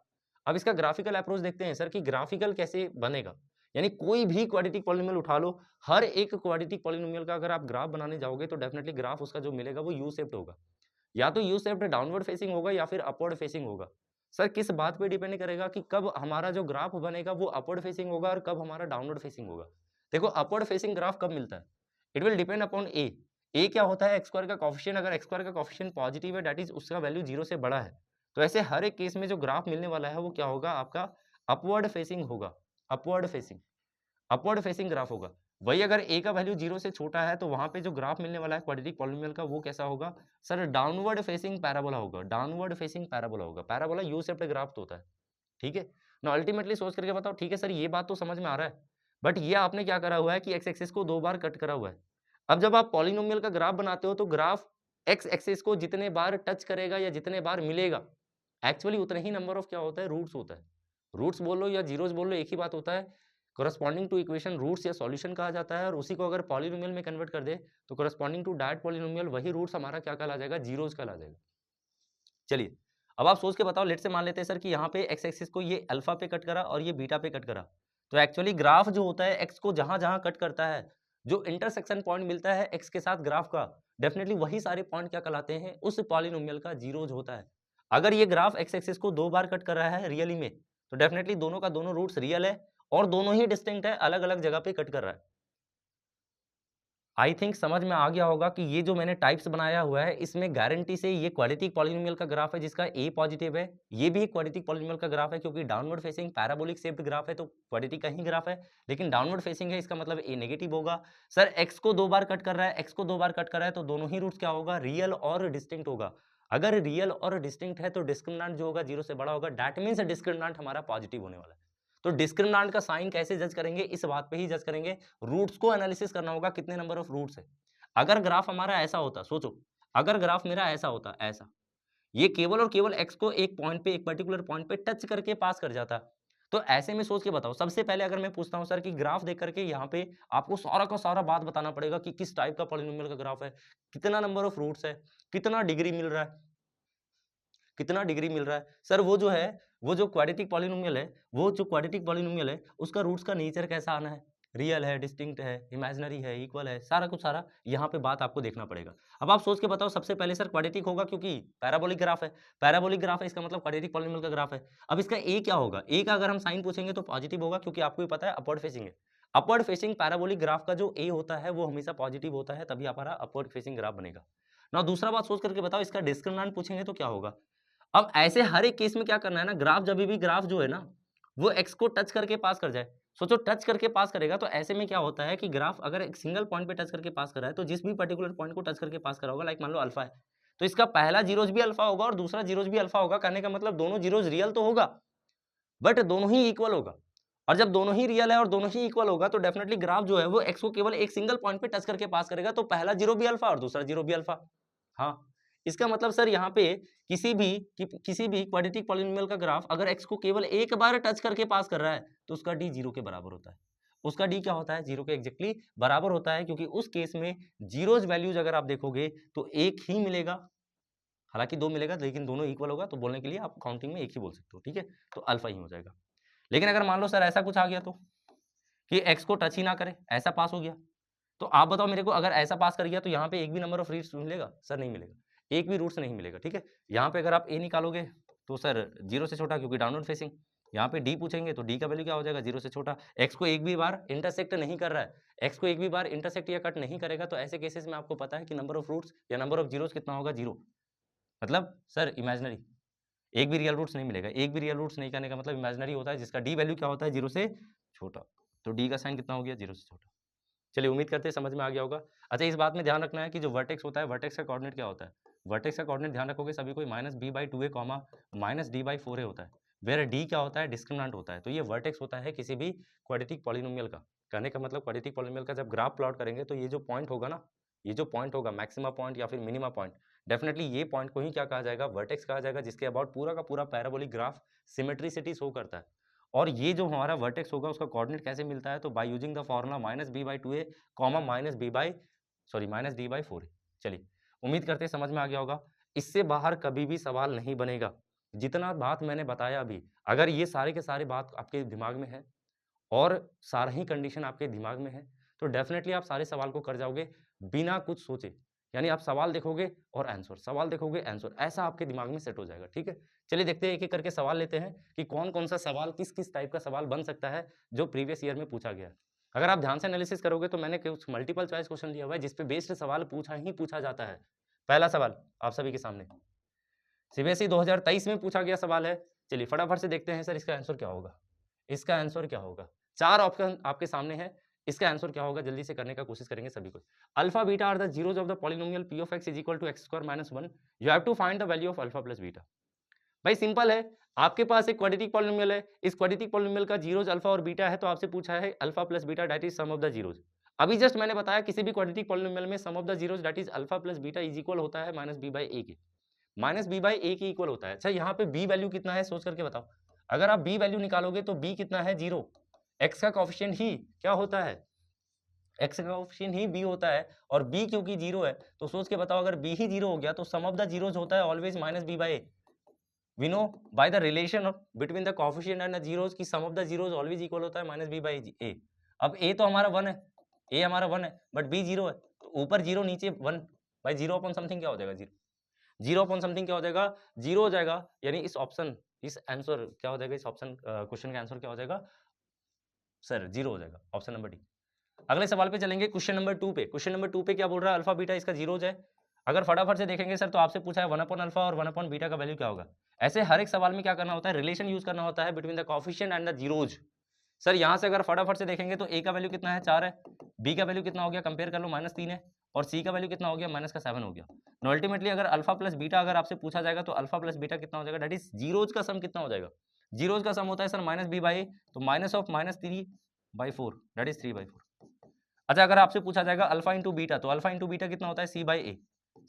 अब इसका ग्राफिकल अप्रोच देखते हैं सर कि ग्राफिकल कैसे बनेगा। यानी कोई भी क्वाड्रेटिक पॉलिनोमियल उठा लो, हर एक क्वाड्रेटिक पॉलिनोमियल का अगर आप ग्राफ बनाने जाओगे तो डेफिनेटली ग्राफ उसका जो मिलेगा वो यू शेप्ड होगा, या तो यू शेप्ड डाउनवर्ड फेसिंग होगा या फिर अपवर्ड फेसिंग होगा। सर किस बात पे डिपेंड करेगा कि कब हमारा जो ग्राफ बनेगा वो अपवर्ड फेसिंग होगा और कब हमारा डाउनवर्ड फेसिंग होगा। देखो अपवर्ड फेसिंग ग्राफ कब मिलता है, इट विल डिपेंड अपॉन ए क्या होता है, एक्स स्क्वायर का कोफिशिएंट। अगर एक्स स्क्वायर का कोफिशिएंट पॉजिटिव है, दैट इज उसका वैल्यू 0 से बड़ा है, तो ऐसे हर एक केस में जो ग्राफ मिलने वाला है वो क्या होगा, आपका अपवर्ड फेसिंग होगा, upward facing, upward facing graph होगा। वही अगर ए का वैल्यू 0 से छोटा है तो वहां पे जो ग्राफ मिलने वाला है क्वाड्रेटिक पॉलिनोमियल का वो कैसा होगा, सर डाउनवर्ड फेसिंग पैराबोला होगा, डाउनवर्ड फेसिंग पैराबोला होगा। पैराबोला यू शेप्ड ग्राफ तो होता है, ठीक है ना। अल्टीमेटली सोच करके बताओ, ठीक है सर ये बात तो समझ में आ रहा है, बट ये आपने क्या करा हुआ है कि एक्स एक्सिस को 2 बार कट करा हुआ है। अब जब आप पॉलिनोमियल का ग्राफ बनाते हो तो ग्राफ एक्स एक्सिस को जितने बार टच करेगा या जितने बार मिलेगा, एक्चुअली उतने ही नंबर ऑफ क्या होता है, रूट्स होता है। रूट्स बोल लो या जीरोस बोल लो, एक ही बात होता है। करस्पॉन्डिंग टू इक्वेशन रूट्स या सॉल्यूशन कहा जाता है, और उसी को अगर पॉलिनोमियल में कन्वर्ट कर दे तो करस्पॉन्डिंग टू दैट पॉलिनोमियल वही रूट्स हमारा क्या कहला जाएगा, जीरोस कहला जाएगा। चलिए अब आप सोच के बताओ, लेट से मान लेते हैं सर कि यहाँ पे एक्स एक्सिस को ये अल्फा पे कट करा और ये बीटा पे कट करा, तो एक्चुअली ग्राफ जो होता है एक्स को जहां जहां कट करता है, जो इंटरसेक्शन पॉइंट मिलता है एक्स के साथ ग्राफ का, डेफिनेटली वही सारे पॉइंट क्या कहलाते हैं, उस पॉलिनोमियल का जीरोज होता है। अगर ये ग्राफ एक्स एक्सिस को 2 बार कट कर रहा है रियली में, तो डेफिनेटली दोनों का दोनों रूट्स रियल है और दोनों ही डिस्टिंक्ट है, अलग अलग जगह पे कट कर रहा है। आई थिंक समझ में आ गया होगा कि ये जो मैंने टाइप्स बनाया हुआ है इसमें गारंटी से ये क्वाड्रेटिक पॉलिनोमियल का ग्राफ है जिसका ए पॉजिटिव है, ये भी एक क्वाड्रेटिक पॉलिनोमियल का ग्राफ है क्योंकि downward facing parabolic shaped graph है तो क्वाड्रेटिक का ही ग्राफ है, लेकिन डाउनवर्ड फेसिंग है इसका मतलब ए नेगेटिव होगा। सर एक्स को 2 बार कट कर रहा है, एक्स को 2 बार कट कर रहा है तो दोनों ही रूट्स क्या होगा, रियल और डिस्टिंक्ट होगा। अगर रियल और डिस्टिंक्ट है तो डिस्क्रिमिनेंट जो होगा 0 से बड़ा होगा, दैट मींस डिस्क्रिमिनेंट हमारा पॉजिटिव होने वाला है। तो डिस्क्रिमिनेंट का साइन कैसे जज करेंगे, इस बात पे ही जज करेंगे, रूट्स को एनालिसिस करना होगा कितने नंबर ऑफ रूट्स है। अगर ग्राफ हमारा ऐसा होता, सोचो अगर ग्राफ मेरा ऐसा होता, ऐसा, ये केवल और केवल एक्स को एक पॉइंट पे, एक पर्टिकुलर पॉइंट पे टच करके पास कर जाता, तो ऐसे में सोच के बताओ, सबसे पहले अगर मैं पूछता हूं सर कि ग्राफ देख करके यहाँ पे आपको सारा का सारा बात बताना पड़ेगा कि किस टाइप का पॉलिनोमियल का ग्राफ है, कितना नंबर ऑफ रूट्स है, कितना डिग्री मिल रहा है, कितना डिग्री मिल रहा है। सर वो जो है, वो जो क्वाड्रेटिक पॉलिनोमियल है, वो जो क्वाड्रेटिक पॉलिनोमियल है उसका रूट्स का नेचर कैसा आना है, रियल है, डिस्टिंक्ट है, इमेजिनरी है, इक्वल है, सारा कुछ सारा यहाँ पे बात आपको देखना पड़ेगा। अब आप सोच के बताओ, सबसे पहले सर क्वाड्रेटिक होगा क्योंकि पैराबोलिक ग्राफ है, पैराबोलिक ग्राफ है इसका मतलब क्वाड्रेटिक पॉलिनोमियल का ग्राफ है। अब इसका ए क्या होगा, ए का अगर हम साइन पूछेंगे तो पॉजिटिव होगा क्योंकि आपको भी पता है अपवर्ड फेसिंग है। अपवर्ड फेसिंग पैराबोलिक ग्राफ का जो ए होता है वो हमेशा पॉजिटिव होता है, तभी हमारा अपवर्ड फेसिंग ग्राफ बनेगा ना। दूसरा बात सोच करके बताओ, इसका डिस्क्रिमिनेंट पूछेंगे तो क्या होगा। अब ऐसे हर एक केस में क्या करना है ना, ग्राफ जब भी ग्राफ जो है ना वो एक्स को टच करके पास कर जाए, सोचो टच करके पास करेगा तो ऐसे में क्या होता है कि ग्राफ अगर एक सिंगल पॉइंट पे टच करके पास कर रहा है तो जिस भी पर्टिकुलर पॉइंट को टच करके पास करा होगा, लाइक मान लो अल्फा है, तो इसका पहला जीरोज भी अल्फा होगा और दूसरा जीरोज भी अल्फा होगा। कहने का मतलब दोनों जीरोज रियल तो होगा बट दोनों ही इक्वल होगा, और जब दोनों ही रियल है और दोनों ही इक्वल होगा तो डेफिनेटली ग्राफ जो है वो एक्स को केवल एक सिंगल पॉइंट पे टच करके पास करेगा, तो पहला जीरो भी अल्फा और दूसरा जीरो भी अल्फा। हाँ, इसका मतलब सर यहाँ पे किसी भी क्वाड्रेटिक पॉलिनोमियल का ग्राफ अगर एक्स को केवल एक बार टच करके पास कर रहा है तो उसका डी 0 के बराबर होता है। उसका डी क्या होता है, 0 के एग्जैक्टली बराबर होता है, क्योंकि उस केस में जीरोज वैल्यूज अगर आप देखोगे तो एक ही मिलेगा, हालांकि 2 मिलेगा लेकिन दोनों इक्वल होगा, तो बोलने के लिए आप काउंटिंग में एक ही बोल सकते हो, ठीक है, तो अल्फा ही हो जाएगा। लेकिन अगर मान लो सर ऐसा कुछ आ गया तो कि एक्स को टच ही ना करे, ऐसा पास हो गया, तो आप बताओ मेरे को, अगर ऐसा पास कर गया तो यहाँ पे एक भी नंबर ऑफ रूट्स मिलेगा, सर नहीं मिलेगा, एक भी रूट्स नहीं मिलेगा, ठीक है। यहाँ पे अगर आप ए निकालोगे तो सर 0 से छोटा क्योंकि डाउनवर्ड फेसिंग, यहाँ पे डी पूछेंगे तो डी का वैल्यू क्या हो जाएगा, 0 से छोटा। एक्स को एक भी बार इंटरसेक्ट नहीं कर रहा है, एक्स को एक भी बार इंटरसेक्ट या कट नहीं करेगा, तो ऐसे केसेस में आपको पता है कि नंबर ऑफ रूट्स या नंबर ऑफ जीरोस कितना होगा, 0। मतलब सर इमेजिनरी, एक भी रियल रूट्स नहीं मिलेगा। एक भी रियल रूट्स नहीं करने का मतलब इमेजिनरी होता है, जिसका डी वैल्यू क्या होता है, 0 से छोटा। तो डी का साइन कितना हो गया, 0 से छोटा। चलिए उम्मीद करते हैं समझ में आ गया होगा। अच्छा इस बात में ध्यान रखना है कि जो वर्टेक्स होता है, वर्टेक्स का कोऑर्डिनेट क्या होता है, वर्टेक्स का कोऑर्डिनेट ध्यान रखोगे सभी को, -b/2a, -d/4a होता है। वेयर डी क्या होता है, डिस्क्रिमिनेंट होता है। तो ये वर्टेक्स होता है किसी भी क्वाड्रेटिक पॉलिनोमियल का। कहने का मतलब क्वाड्रेटिक पॉलिनोमियल का जब ग्राफ प्लॉट करेंगे तो ये जो पॉइंट होगा ना, ये जो पॉइंट होगा मैक्सिमा पॉइंट या फिर मिनिमा पॉइंट, डेफिनेटली ये पॉइंट को ही क्या कहा जाएगा, वर्टेक्स कहा जाएगा, जिसके अबाउट पूरा का पूरा पैराबोलिक ग्राफ सिमेट्रिसिटी शो करता है। और ये जो हमारा वर्टेक्स होगा उसका कोऑर्डिनेट कैसे मिलता है, तो bye using the formula -b/2a, -d/4a। चलिए उम्मीद करते हैं समझ में आ गया होगा। इससे बाहर कभी भी सवाल नहीं बनेगा। जितना बात मैंने बताया अभी, अगर ये सारे के सारे बात आपके दिमाग में है और सारा ही कंडीशन आपके दिमाग में है, तो डेफिनेटली आप सारे सवाल को कर जाओगे बिना कुछ सोचे। यानी आप सवाल देखोगे और आंसर, सवाल देखोगे आंसर, ऐसा आपके दिमाग में सेट हो जाएगा। ठीक है, चलिए देखते हैं, एक एक करके सवाल लेते हैं कि कौन कौन सा सवाल किस किस टाइप का सवाल बन सकता है जो प्रीवियस ईयर में पूछा गया है। अगर आप ध्यान से एनालिसिस करोगे तो मैंने कुछ मल्टीपल चॉइस क्वेश्चन लिया हुआ है जिसपे बेस्ड सवाल पूछा जाता है। पहला सवाल आप सभी के सामने सीबीएसई 2023 में पूछा गया सवाल है। चलिए फटाफट से देखते हैं सर इसका आंसर क्या होगा। इसका आंसर क्या होगा, 4 ऑप्शन आपके सामने है, इसका आंसर क्या होगा जल्दी से करने का कोशिश करेंगे सभी को। Alpha beta are the zeros of the polynomial p of x is equal to x square minus 1, you have to find the value of alpha plus beta। भाई सिंपल है, आपके पास एक क्वाड्रेटिक पॉलिनोमियल है, इस क्वाड्रेटिक पॉलिनोमियल का zeros alpha और beta है, तो आपसे पूछा है alpha plus beta that is sum of the zeros. अभी जस्ट मैंने बताया किसी भी क्वाड्रेटिक पॉलिनोमियल में sum of the zeros that is alpha plus beta is equal होता है -b/a के, -b/a के इक्वल होता है। अच्छा यहाँ पे b वैल्यू कितना है सोच करके बताओ। अगर आप b वैल्यू निकालोगे तो b कितना है, 0। x का कोएफिशिएंट ही क्या होता है, x का कोएफिशिएंट ही b होता है, और b क्योंकि 0 है तो सोच के बताओ अगर b ही 0 हो गया तो सम ऑफ द जीरोस होता है always -b/a। We know by the relation between the coefficient and the zeros की sum of the zeros always equal होता है -b/a। अब a तो हमारा 1 है, a हमारा 1 है बट b 0 है, तो ऊपर 0 नीचे 1, भाई 0 अपॉन समथिंग क्या हो जाएगा, 0 0 अपॉन समथिंग क्या हो जाएगा, 0 हो जाएगा। यानी इस ऑप्शन, इस आंसर क्या हो जाएगा, इस ऑप्शन क्वेश्चन का आंसर क्या हो जाएगा सर, 0 हो जाएगा, ऑप्शन नंबर डी। अगले सवाल पे चलेंगे, क्वेश्चन नंबर 2 पे। क्वेश्चन नंबर 2 पे क्या बोल रहा है, अल्फा बीटा इसका 0 है। अगर फटाफट से देखेंगे सर तो आपसे पूछा है 1 अपॉन अल्फा और 1 अपॉन बीटा का वैल्यू क्या होगा। ऐसे हर एक सवाल में क्या करना होता है, रिलेशन यूज करना होता है between the coefficient and the zeros. Sir यहाँ से अगर फटाफट से देखेंगे तो a का वैल्यू कितना है, 4 है, b का वैल्यू कितना हो गया, कंपेयर कर लो, -3 है, और c का वैल्यू कितना हो गया, -7 हो गया। नो अल्टीमेटली अगर अल्फा प्लस बीटा अगर आपसे पूछा जाएगा तो अल्फा प्लस बीटा कितना हो जाएगा, दैट इज जीरोस का सम कितना हो जाएगा। जीरोस का सम होता है सर -b/a, तो माइनस ऑफ -3/4 दैट इज 3/4। अच्छा अगर आपसे पूछा जाएगा अल्फा इंटू बीटा, तो अल्फा इंटू बीटा कितना होता है, c/a,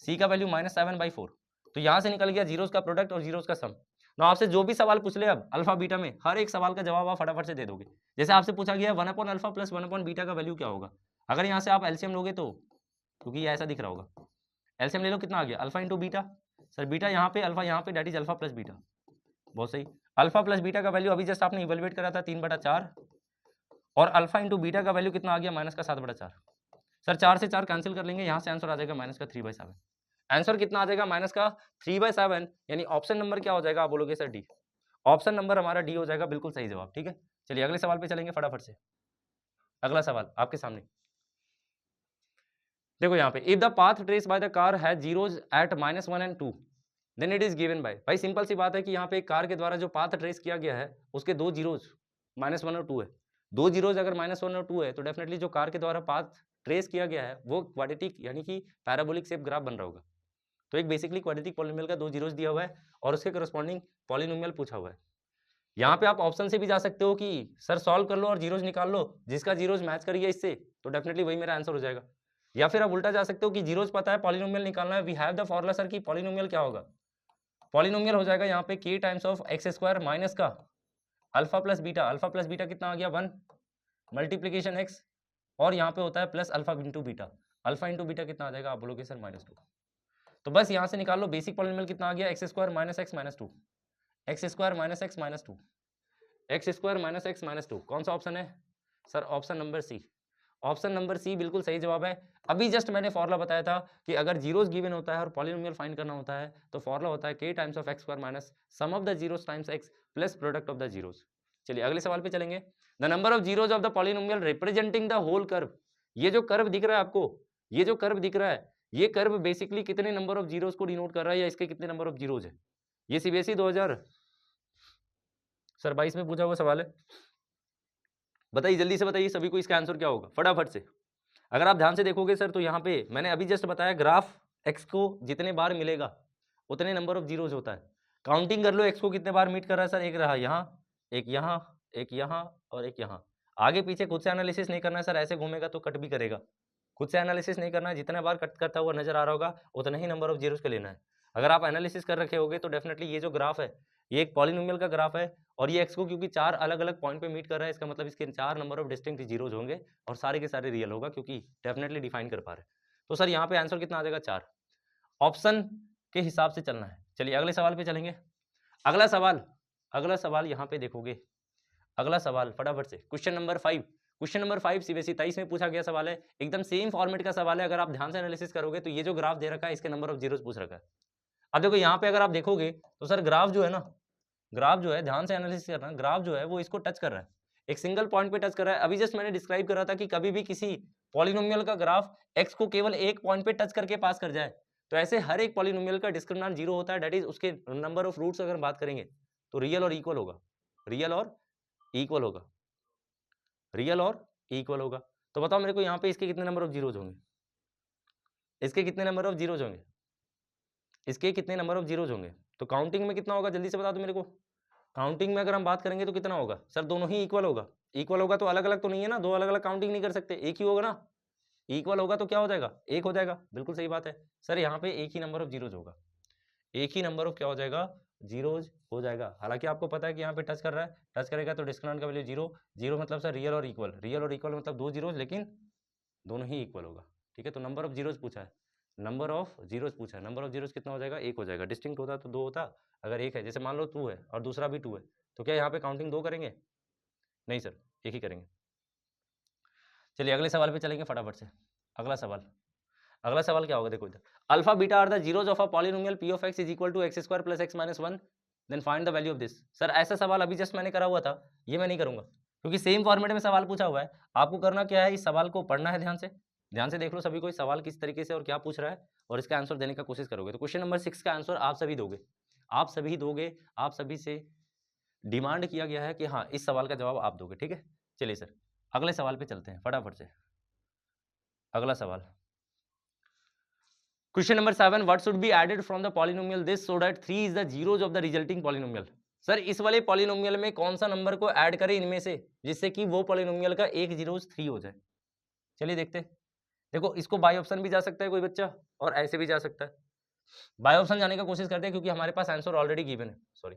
c का वैल्यू -7/4। तो यहाँ से निकल गया जीरोस का प्रोडक्ट और जीरोस का सम। ना आपसे जो भी सवाल पूछ ले अब अल्फा बीटा में, हर एक सवाल का जवाब आप फटाफट से दे दोगे। जैसे आपसे पूछा गया 1 upon alpha plus 1 upon beta का वैल्यू क्या होगा। अगर यहाँ से आप एलसीएम लोगे तो, क्योंकि ये ऐसा दिख रहा होगा, एलसीएम ले लो, कितना आ गया, alpha into beta, sir beta यहाँ पे, अल्फा यहाँ पे, that is alpha plus beta. बहुत सही, अल्फा प्लस बीटा का वैल्यू अभी जस्ट आपने इवेलुएट करा था 3/4, और अल्फा इंटू बीटा का वैल्यू कितना आ गया, -7/4। सर 4 से 4 कैंसिल कर लेंगे, यहाँ से आंसर आ जाएगा -3/7। आंसर कितना आ जाएगा, -3/7। यानी ऑप्शन नंबर क्या हो जाएगा, आप बोलोगे सर डी। ऑप्शन नंबर हमारा डी हो जाएगा, बिल्कुल सही जवाब। ठीक है, चलिए अगले सवाल पे चलेंगे फटाफट से। अगला सवाल आपके सामने देखो यहाँ पे, if the path trace by the car है zeros at -1 and 2 then it is given by. भाई सिंपल सी बात है कि यहाँ पे कार के द्वारा जो पाथ ट्रेस किया गया है उसके दो जीरोज -1 और 2 है। दो जीरोज अगर -1 और 2 है तो डेफिनेटली जो कार के द्वारा पाथ ट्रेस किया गया है वो क्वाड्रेटिक यानी कि पैराबोलिक शेप ग्राफ बन रहा होगा। तो एक बेसिकली क्वाड्रेटिक पॉलिनोमियल का दो जीरोस दिया हुआ है और उसके करस्पॉन्डिंग पॉलिनोमियल पूछा हुआ है। यहाँ पे आप ऑप्शन से भी जा सकते हो कि सर सॉल्व कर लो और जीरोस निकाल लो, जिसका जीरोस मैच करिए इससे, तो डेफिनेटली वही मेरा आंसर हो जाएगा। या फिर आप उल्टा जा सकते हो कि जीरोस पता है, पॉलिनोमियल निकालना है, we have the formula sir कि पॉलिनोमियल क्या होगा। पॉलिनोमियल हो जाएगा यहाँ पे k times of x square minus का alpha plus beta. Alpha plus beta कितना आ गया, 1 मल्टीप्लीकेशन x, और यहाँ पे होता है plus alpha into beta. Alpha into beta कितना आ जाएगा, आप बोलोगे सर -2। तो बस यहाँ से निकाल लो, बेसिक पॉलिनोमियल कितना आ गया, x square minus x minus 2, x square minus x minus 2, x square minus x minus 2। कौन सा ऑप्शन है sir, option number C. Option number C बिल्कुल सही जवाब है। अभी जस्ट मैंने फॉर्मूला बताया था कि अगर जीरोस गिवन होता है और पॉलिनोमियल फाइंड करना होता है तो फॉर्मूला होता है k times of x square minus sum of the zeros times x plus product of the zeros. चलिए अगले सवाल पे चलेंगे। The number of zeros of the polynomial representing the whole curve. ये जो कर्व दिख रहा है आपको, ये जो कर्व दिख रहा है, ये कर्व बेसिकली कितने नंबर ऑफ जीरोज को डिनोट कर रहा है या इसके कितने नंबर ऑफ जीरोज है? ये सीबीएसई 2022 में पूछा हुआ सवाल है। बताइए जल्दी से बताइए सभी को, इसका आंसर क्या होगा फटाफट से। अगर आप ध्यान से देखोगे सर तो यहाँ पे मैंने अभी जस्ट बताया, ग्राफ एक्स को जितने बार मिलेगा उतने नंबर ऑफ जीरोज होता है। काउंटिंग कर लो एक्स को कितने बार मीट कर रहा है सर, एक रहा यहाँ, एक यहाँ, एक यहाँ और एक यहाँ। आगे पीछे खुद से एनालिसिस नहीं करना है सर, ऐसे घूमेगा तो कट भी करेगा। खुद से एनालिसिस नहीं करना है, जितने बार कट करता हुआ नजर आ रहा होगा उतना ही नंबर ऑफ जीरोज का लेना है। अगर आप एनालिसिस कर रखे होगे तो डेफिनेटली ये जो ग्राफ है ये एक पॉलिनोमियल का ग्राफ है, और ये एक्स को क्योंकि 4 अलग अलग पॉइंट पे मीट कर रहा है, इसका मतलब इसके 4 नंबर ऑफ डिस्टिंक्ट जीरोज होंगे और सारे के सारे रियल होगा, क्योंकि डेफिनेटली डिफाइन कर पा रहे हैं। तो सर यहाँ पे आंसर कितना आ जाएगा? 4। ऑप्शन के हिसाब से चलना है। चलिए अगले सवाल पे चलेंगे। अगला सवाल यहाँ पे देखोगे, अगला सवाल फटाफट से question number 5। Question number 5 CBSE 23 में पूछा गया सवाल है, एकदम सेम फॉर्मेट का सवाल है। अगर आप ध्यान से एनालिसिस करोगे तो ये जो ग्राफ दे रखा है इसके नंबर ऑफ जीरोज पूछ रखा है। अब देखो यहाँ पे अगर आप देखोगे तो सर ग्राफ जो है ना, ग्राफ जो है ध्यान से एनालिसिस करना, ग्राफ जो है वो इसको टच कर रहा है, एक सिंगल पॉइंट पे टच कर रहा है। अभी जस्ट मैंने डिस्क्राइब करा था कि कभी भी किसी पॉलिनोमियल का ग्राफ एक्स को केवल एक पॉइंट पे टच करके पास कर जाए तो ऐसे हर एक पॉलिनोमियल का डिस्क्रिमिनेंट 0 होता है। दैट इज उसके नंबर ऑफ रूट्स अगर बात करेंगे तो रियल और इक्वल होगा, रियल और इक्वल होगा, रियल और इक्वल होगा। तो बताओ मेरे को यहाँ पे इसके कितने नंबर ऑफ जीरोज होंगे? इसके कितने नंबर ऑफ जीरोज होंगे? इसके कितने नंबर ऑफ जीरोज होंगे? तो काउंटिंग में कितना होगा जल्दी से बता दो मेरे को। काउंटिंग में अगर हम बात करेंगे तो कितना होगा सर? दोनों ही इक्वल होगा। इक्वल होगा तो अलग अलग तो नहीं है ना, दो अलग अलग काउंटिंग नहीं कर सकते, एक ही होगा ना। इक्वल होगा तो क्या हो जाएगा? एक हो जाएगा। बिल्कुल सही बात है सर, यहाँ पे एक ही नंबर ऑफ जीरोज होगा, एक ही नंबर ऑफ क्या हो जाएगा? जीरोज हो जाएगा। हालांकि आपको पता है कि यहाँ पे टच कर रहा है, टच करेगा तो डिस्क्रिमिनेंट का वैल्यू 0, 0 मतलब सर रियल और इक्वल, रियल और इक्वल मतलब दो जीरोज लेकिन दोनों ही इक्वल होगा। ठीक है, तो नंबर ऑफ जीरोज पूछा है, नंबर ऑफ जीरोज पूछा है, नंबर ऑफ जीरोज कितना हो जाएगा? एक हो जाएगा। डिस्टिंक्ट होता तो 2 होता, अगर एक है, जैसे मान लो 2 है और दूसरा भी 2 है, तो क्या यहाँ पे काउंटिंग 2 करेंगे? नहीं सर, एक ही करेंगे। चलिए अगले सवाल पे चलेंगे फटाफट से। अगला सवाल क्या होगा? देखो इधर, alpha beta are the zeros of a polynomial p of x is equal to x square plus x minus 1, then find the value of this. Sir ऐसा सवाल अभी जस्ट मैंने करा हुआ था, ये मैं नहीं करूंगा क्योंकि सेम फॉर्मेट में सवाल पूछा हुआ है। आपको करना क्या है, इस सवाल को पढ़ना है, ध्यान से देख लो सभी को इस सवाल किस तरीके से और क्या पूछ रहा है, और इसका आंसर देने का कोशिश करोगे। तो क्वेश्चन नंबर 6 का आंसर आप सभी दोगे, आप सभी से डिमांड किया गया है कि हाँ इस सवाल का जवाब आप दोगे। ठीक है, चलिए सर अगले सवाल पे चलते हैं फटाफट से। अगला सवाल question number 7, what should be added from the polynomial this so that 3 is the zeros of the resulting polynomial. Sir इस वाले पॉलिनोमियल में कौन सा नंबर को ऐड करें इनमें से जिससे कि वो पॉलिनोमियल का एक जीरोज 3 हो जाए। चलिए देखते हैं। देखो इसको बाय ऑप्शन भी जा सकता है कोई बच्चा और ऐसे भी जा सकता है। बाय ऑप्शन जाने का कोशिश करते हैं क्योंकि हमारे पास आंसर ऑलरेडी गिवन है, सॉरी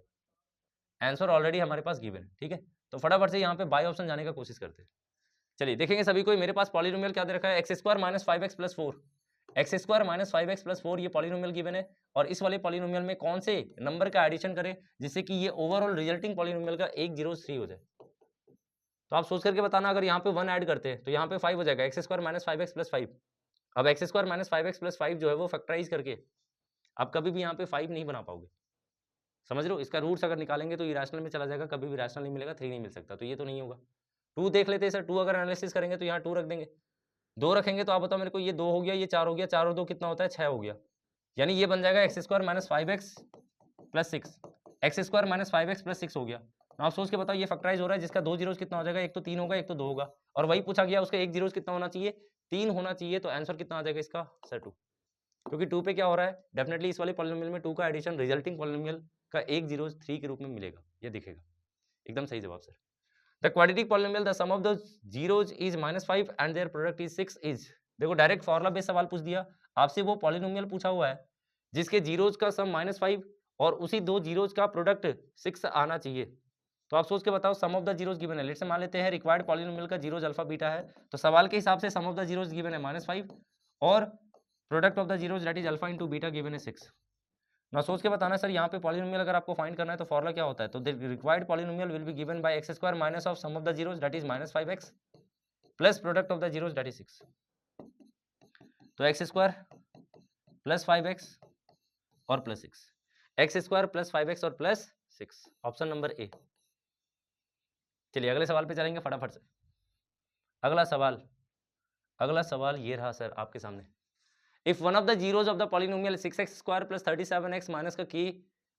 आंसर ऑलरेडी हमारे पास गिवन है। ठीक है, तो फटाफट से यहाँ पे बाय ऑप्शन जाने का कोशिश करते हैं। चलिए देखेंगे सभी को, मेरे पास पॉलिनोमियल क्या दे रखा है, x² - 5x + 4, x² - 5x + 4 ये पॉलिनोमियल गिवन है। और इस वाले पॉलिनोमियल में कौन से नंबर का एडिशन करें जिससे कि ये ओवरऑल रिजल्टिंग पॉलिनोमियल का एक जीरो 3 हो जाए। तो आप सोच करके बताना, अगर यहाँ पे 1 ऐड करते हैं तो यहाँ पे 5 हो जाएगा, x² - 5x + 5। अब x² - 5x + 5 जो है वो फैक्टराइज करके आप कभी भी यहाँ पे 5 नहीं बना पाओगे, समझ लो। इसका रूट्स अगर निकालेंगे तो इरेशनल में चला जाएगा, कभी भी रैशनल नहीं मिलेगा, 3 नहीं मिल सकता, तो ये तो नहीं होगा। 2 देख लेते हैं सर, 2 अगर एनालिसिस करेंगे तो यहाँ 2 रख देंगे, 2 रखेंगे तो आप बताओ मेरे को, ये 2 हो गया, ये 4 हो गया, 4 और 2 कितना होता है? 6 हो गया। यानी ये बन जाएगा x² - 5x + 6, x² - 5x + 6 हो गया। आप सोच के बताओ, ये फैक्टराइज हो रहा है जिसका 2 जीरोस कितना हो जाएगा? एक तो 3 होगा, एक तो 2 होगा, और वही पूछा गया उसका एक जीरोस कितना होना चाहिए? 3 होना चाहिए। तो आंसर कितना आ जाएगा इसका? सर 2, क्योंकि 2 पे क्या हो रहा है, डेफिनेटली इस वाले पॉलिनोमियल में 2 का एडिशन रिजल्टिंग पॉलिनोमियल का एक जीरोस 3 के रूप में मिलेगा, ये दिखेगा। एकदम सही जवाब sir. The quadratic polynomial the sum of the zeros is -5 and their product is 6 is. देखो डायरेक्ट फॉर्मूला बेस्ड सवाल पूछ दिया आपसे, वो पॉलिनोमियल पूछा हुआ है जिसके जीरोज का सम -5 और उसी दो जीरोज का प्रोडक्ट 6 आना चाहिए। तो आप सोच के बताओ, सम ऑफ द जीरोज गिवन है, लेट्स से मान लेते हैं रिक्वायर्ड पॉलिनोमियल का जीरोज अल्फा बीटा है, तो सवाल के हिसाब से सम ऑफ द जीरोज गिवन है -5 और product of the zeros that is alpha into beta given है 6। ना सोच के बताना सर, यहाँ पे पॉलिनोमियल अगर आपको फाइंड करना है तो फॉर्मूला क्या होता है? तो the required polynomial will be given by x² minus of sum of the zeros that is -5x plus product of the zeros that is 6। तो x² + 5x और +6, x² + 5x और +6, ऑप्शन नंबर ए। चलिए अगले सवाल पे चलेंगे फटाफट से। अगला सवाल ये रहा सर आपके सामने। If one of the zeros of the polynomial 6x² + 37x minus का k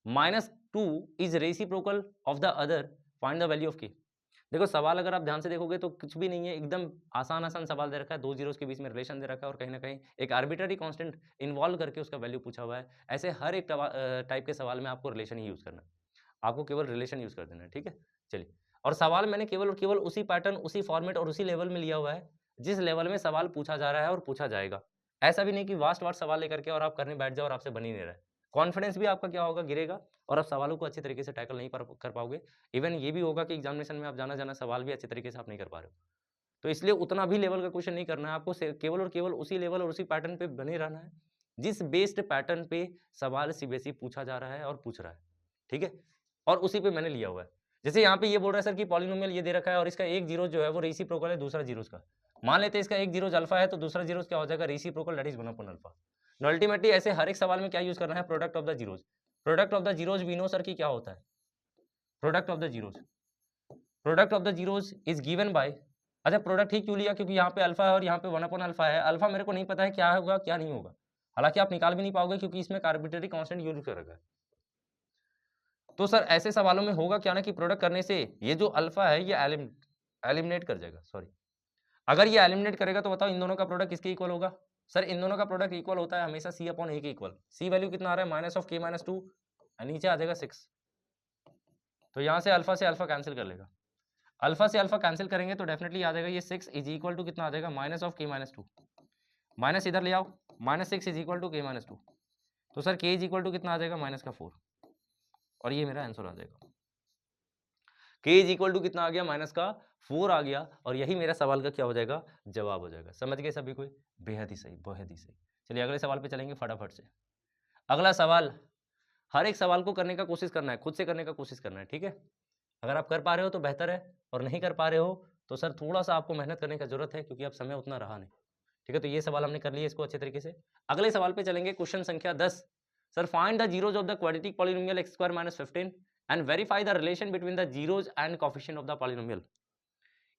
-2 is reciprocal of the other, find the value of k। देखो सवाल अगर आप ध्यान से देखोगे तो कुछ भी नहीं है, एकदम आसान सवाल दे रखा है, दो जीरोस के बीच में रिलेशन दे रखा है और कहीं ना कहीं एक आर्बिट्ररी कांस्टेंट इन्वॉल्व करके उसका वैल्यू पूछा हुआ है। ऐसे हर एक टाइप के सवाल में आपको रिलेशन ही यूज करना है, आपको केवल रिलेशन यूज कर देना है, ठीक है। चलिए, और सवाल मैंने केवल और केवल उसी पैटर्न, उसी फॉर्मेट और उसी लेवल में लिया हुआ है जिस लेवल में सवाल पूछा जा रहा है और पूछा जाएगा। ऐसा भी नहीं कि वास्ट सवाल लेकर के और आप करने बैठ जाओ और आपसे बन ही नहीं रहा है। कॉन्फिडेंस भी आपका क्या होगा, गिरेगा और आप सवालों को अच्छे तरीके से टैकल नहीं कर पाओगे। इवन ये भी होगा कि एग्जामिनेशन में आप जाना सवाल भी अच्छे तरीके से आप नहीं कर पा रहे हो। तो इसलिए उतना भी लेवल का क्वेश्चन नहीं करना है आपको, केवल और केवल उसी लेवल और उसी पैटर्न पे बने रहना है जिस बेस्ड पैटर्न पे सवाल सीबीएसई पूछा जा रहा है और पूछ रहा है, ठीक है। और उसी पे मैंने लिया हुआ है। जैसे यहाँ पे ये बोल रहा है सर कि पॉलिनोमियल ये दे रखा है और इसका एक जीरो जो है वो रेसिप्रोकल है दूसरा जीरोस का। मान लेते हैं इसका एक जीरोस अल्फा है तो दूसरा जीरोस क्या हो जाएगा, रेसिप्रोकल, दैट इज 1/अल्फा। नो अल्टीमेटली ऐसे हर एक सवाल में क्या यूज करना है, product of the zeros. Product of the zeros we know sir की क्या होता है, product of the zeros is given by, अच्छा प्रोडक्ट ही क्यों लिया, क्योंकि यहाँ पे अल्फा है और यहाँ पे 1/अल्फा है। अल्फा मेरे को नहीं पता है क्या होगा क्या नहीं होगा, हालांकि आप निकाल भी नहीं पाओगे क्योंकि इसमें आर्बिट्ररी कांस्टेंट यूज कर रखा है। तो सर ऐसे सवालों में होगा क्या ना कि प्रोडक्ट करने से ये जो अल्फा है ये एलिमिनेट कर जाएगा, सॉरी। अगर ये एलिमिनेट करेगा तो बताओ इन दोनों का प्रोडक्ट किसके इक्वल होगा, सर इन दोनों का प्रोडक्ट इक्वल होता है हमेशा c/a के इक्वल। c वैल्यू कितना आ रहा है, -k-2, नीचे आ जाएगा 6। तो यहाँ से अल्फा कैंसिल कर लेगा, अल्फा से अल्फा कैंसिल करेंगे तो डेफिनेटली आ जाएगा ये 6 इज इक्वल टू कितना आ जाएगा, -k-2, माइनस इधर ले आओ, -6 इज इक्वल टू k-2, तो sir k is equal to कितना आ जाएगा, -4, और ये मेरा आंसर आ जाएगा। k इज इक्वल टू कितना आ गया, -4 आ गया, और यही मेरा सवाल का क्या हो जाएगा, जवाब हो जाएगा। समझ गए सभी कोई, बेहद ही सही, बेहद ही सही। चलिए अगले सवाल पे चलेंगे फटाफट से। अगला सवाल, हर एक सवाल को करने का कोशिश करना है, खुद से करने का कोशिश करना है, ठीक है। अगर आप कर पा रहे हो तो बेहतर है, और नहीं कर पा रहे हो तो सर थोड़ा सा आपको मेहनत करने का जरूरत है क्योंकि अब समय उतना रहा नहीं, ठीक है। तो ये सवाल हमने कर लिया इसको अच्छे तरीके से। अगले सवाल पे चलेंगे, क्वेश्चन संख्या 10। Sir find the zeros of the quadratic polynomial x² - 15 and verify the relation between the zeros and coefficient of the polynomial.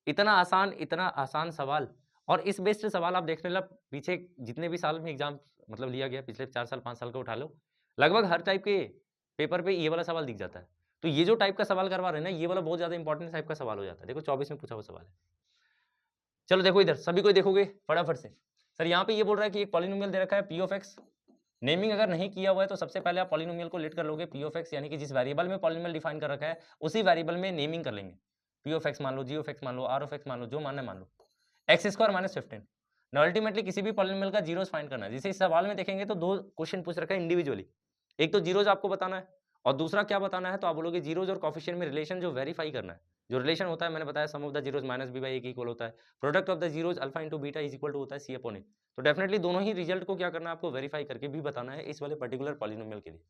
इतना आसान सवाल, और इस बेस्ड सवाल आप देखने लग पीछे जितने भी साल में एग्जाम मतलब लिया गया, पिछले 4 साल 5 साल का उठा लो, लगभग हर टाइप के पेपर पे ये वाला सवाल दिख जाता है। तो ये जो टाइप का सवाल करवा रहे हैं ना, ये वाला बहुत ज्यादा इंपॉर्टेंट टाइप का सवाल हो जाता है। देखो 24 में पूछा हुआ सवाल है। चलो देखो इधर, सभी को देखोगे फटाफट से। सर यहाँ पे ये बोल रहा है कि एक पॉलिनोमियल दे रखा है p ऑफ x, नेमिंग अगर नहीं किया हुआ है तो सबसे पहले आप पॉलिनोमियल को लेट कर लोगे p ऑफ x, यानी कि जिस वेरिएबल में पॉलिनोमियल डिफाइन कर रखा है उसी वेरिएबल में नेमिंग कर लेंगे। p ऑफ x मान लो, g ऑफ x मान लो, r ऑफ x मान लो, जो मानना है मान लो। x² - 15, ना अल्टीमेटली किसी भी पॉलिनोमियल का जीरोस फाइंड करना है। जैसे इस सवाल में देखेंगे तो दो क्वेश्चन पूछ रखा है इंडिविजुअली, एक तो जीरोस आपको बताना है और दूसरा क्या बताना है, तो आप बोलोगे जीरोस और कोएफिशिएंट में रिलेशन जो वेरीफाई करना है। जो रिलेशन होता है मैंने बताया, sum of the zeros minus b by a के इक्वल होता है, product of the zeros alpha into beta is equal to होता है c/a। तो डेफिनेटली दोनों ही रिजल्ट को क्या करना है, आपको वेरीफाई करके भी बताना है इस वाले पर्टिकुलर पॉलिनोमियल के लिए।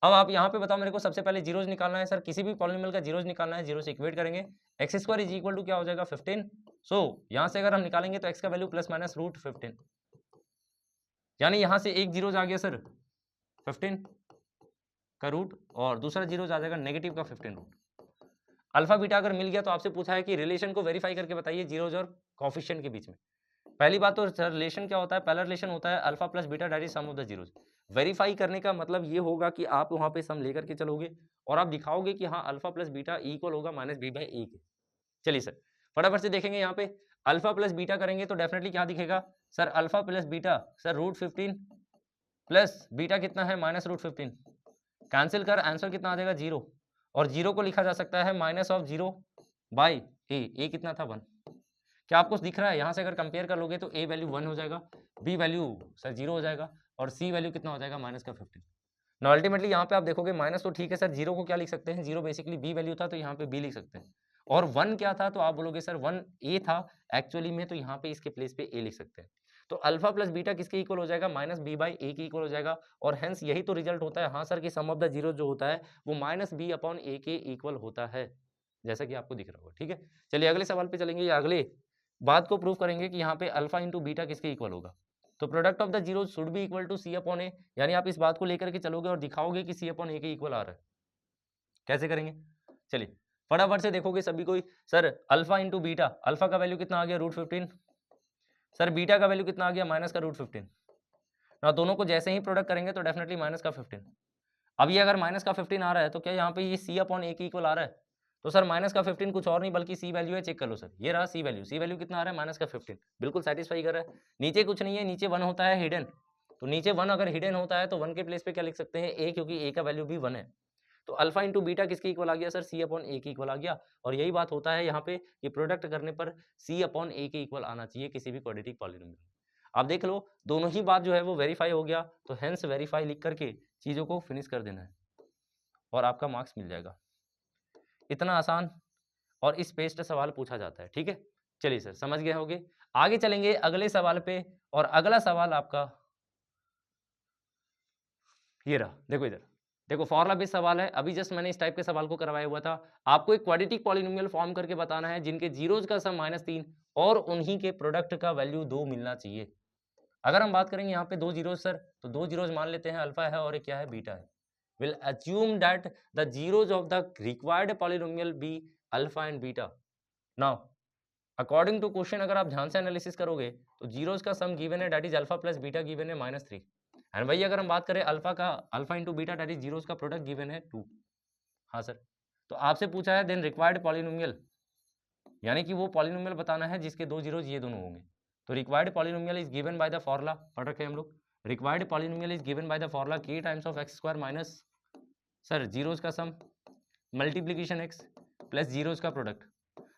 अब आप यहाँ पे बताओ मेरे को, सबसे पहले जीरोस निकालना है सर, किसी भी पॉलिनोमियल का जीरोस निकालना है, जीरो से इक्वेट करेंगे, x² इज इक्वल टू क्या हो जाएगा 15। सो यहाँ से अगर हम निकालेंगे तो x का वैल्यू ±√15, यानी यहाँ से एक जीरोस आ गया सर 15 का रूट, और दूसरा जीरोस आ जाएगा नेगेटिव का 15 रूट। अल्फा बीटा अगर मिल गया तो आपसे पूछा है कि रिलेशन को वेरीफाई करके बताइए जीरोस और कोएफिशिएंट के बीच में। पहली बात तो रिलेशन क्या होता है, पहला रिलेशन होता है alpha plus beta that is sum of the zeros. Verify करने का मतलब ये होगा कि आप वहां पे सम लेकर के चलोगे और आप दिखाओगे कि हाँ अल्फा प्लस बीटा इक्वल होगा -b बाई a के। चलिए सर फटाफट से देखेंगे, यहाँ पे अल्फा प्लस बीटा करेंगे तो डेफिनेटली क्या दिखेगा sir, alpha plus beta sir √15 plus beta कितना है -√15, कैंसिल कर आंसर कितना आ जाएगा 0, और 0 को लिखा जा सकता है -0 बाई a कितना था 1। क्या आपको दिख रहा है, यहाँ से अगर कंपेयर कर लोगे तो a वैल्यू 1 हो जाएगा, b वैल्यू सर 0 हो जाएगा, और c वैल्यू कितना हो जाएगा -15। ना अल्टीमेटली यहाँ पे आप देखोगे माइनस तो ठीक है सर, 0 को क्या लिख सकते हैं, 0 बेसिकली b वैल्यू था तो यहाँ पे b लिख सकते हैं, और 1 क्या था तो आप बोलोगे सर 1 a था एक्चुअली में, तो यहाँ पे इसके प्लेस पे a लिख सकते हैं। तो अल्फा प्लस बीटा किसके इक्वल हो जाएगा, -b बाई a के इक्वल हो जाएगा, और हेंस यही तो रिजल्ट होता है हाँ सर कि सम ऑफ द जीरो जो होता है वो -b/a के इक्वल होता है, जैसा कि आपको दिख रहा होगा, ठीक है। चलिए अगले सवाल पे चलेंगे, या अगले बात को प्रूव करेंगे कि यहाँ पे अल्फा इंटू बीटा किसके इक्वल होगा। तो product of the zero should be equal to c/a, यानी आप इस बात को लेकर के चलोगे और दिखाओगे कि c/a के इक्वल आ रहा है। कैसे करेंगे, चलिए फटाफट से देखोगे सभी कोई, sir alpha into beta, alpha का वैल्यू कितना आ गया √15, सर बीटा का वैल्यू कितना आ गया माइनस का √15 ना, दोनों को जैसे ही प्रोडक्ट करेंगे तो डेफिनेटली माइनस का 15। अब ये अगर माइनस का 15 आ रहा है तो क्या यहाँ पे ये c अपॉन a के इक्वल आ रहा है, तो सर माइनस का 15 कुछ और नहीं बल्कि c वैल्यू है, चेक कर लो सर, ये रहा c वैल्यू, c वैल्यू कितना आ रहा है माइनस का 15, बिल्कुल सेटिस्फाई कर रहा है। नीचे कुछ नहीं है, नीचे 1 होता है हिडन, तो नीचे 1 अगर हिडन होता है तो 1 के प्लेस पे क्या लिख सकते हैं a, क्योंकि a का वैल्यू भी 1 है, तो अल्फा इंटू बीटा किसके इक्वल आ गया सर, c अपॉन a के इक्वल आ गया। और यही बात होता है यहाँ पे कि प्रोडक्ट करने पर c अपॉन a के इक्वल आना चाहिए किसी भी क्वाड्रेटिक पॉलिनोमियल। आप देख लो दोनों ही बात जो है वो वेरीफाई हो गया, तो हेंस वेरीफाई लिख करके चीजों को फिनिश कर देना है और आपका मार्क्स मिल जाएगा। इतना आसान और इस पेज पे सवाल पूछा जाता है, ठीक है। चलिए सर समझ गए होंगे, आगे चलेंगे अगले सवाल पे, और अगला सवाल आपका ये रहा, देखो इधर, देखो फॉर्मूला बेस्ड सवाल है, अभी जस्ट मैंने इस टाइप के सवाल को करवाया हुआ था। आपको एक क्वाड्रेटिक पॉलिनोमियल फॉर्म करके बताना है जिनके जीरोज का सम -3 और उन्हीं के प्रोडक्ट का वैल्यू 2 मिलना चाहिए। अगर हम बात करेंगे यहाँ पे 2 जीरोज सर, तो 2 जीरोज मान लेते हैं, अल्फा है और एक क्या है बीटा है। We'll assume that the zeros of the required polynomial be alpha and beta. Now, according to question अगर आप ध्यान से एनालिसिस करोगे तो जीरोस का सम गिवन है, that is alpha plus beta given है -3, एंड वही अगर हम बात करें अल्फा का, alpha into beta that is zeros का प्रोडक्ट गिवन है 2। हाँ सर, तो आपसे पूछा है देन रिक्वायर्ड पॉलिनोमियल, यानी कि वो पॉलिनोमियल बताना है जिसके 2 जीरोस ये दोनों होंगे। तो required polynomial is given bye the formula, पढ़ रखे हम लोग, required polynomial is given bye the formula k times of x square minus sir zeros का सम मल्टीप्लीकेशन x प्लस जीरोस का प्रोडक्ट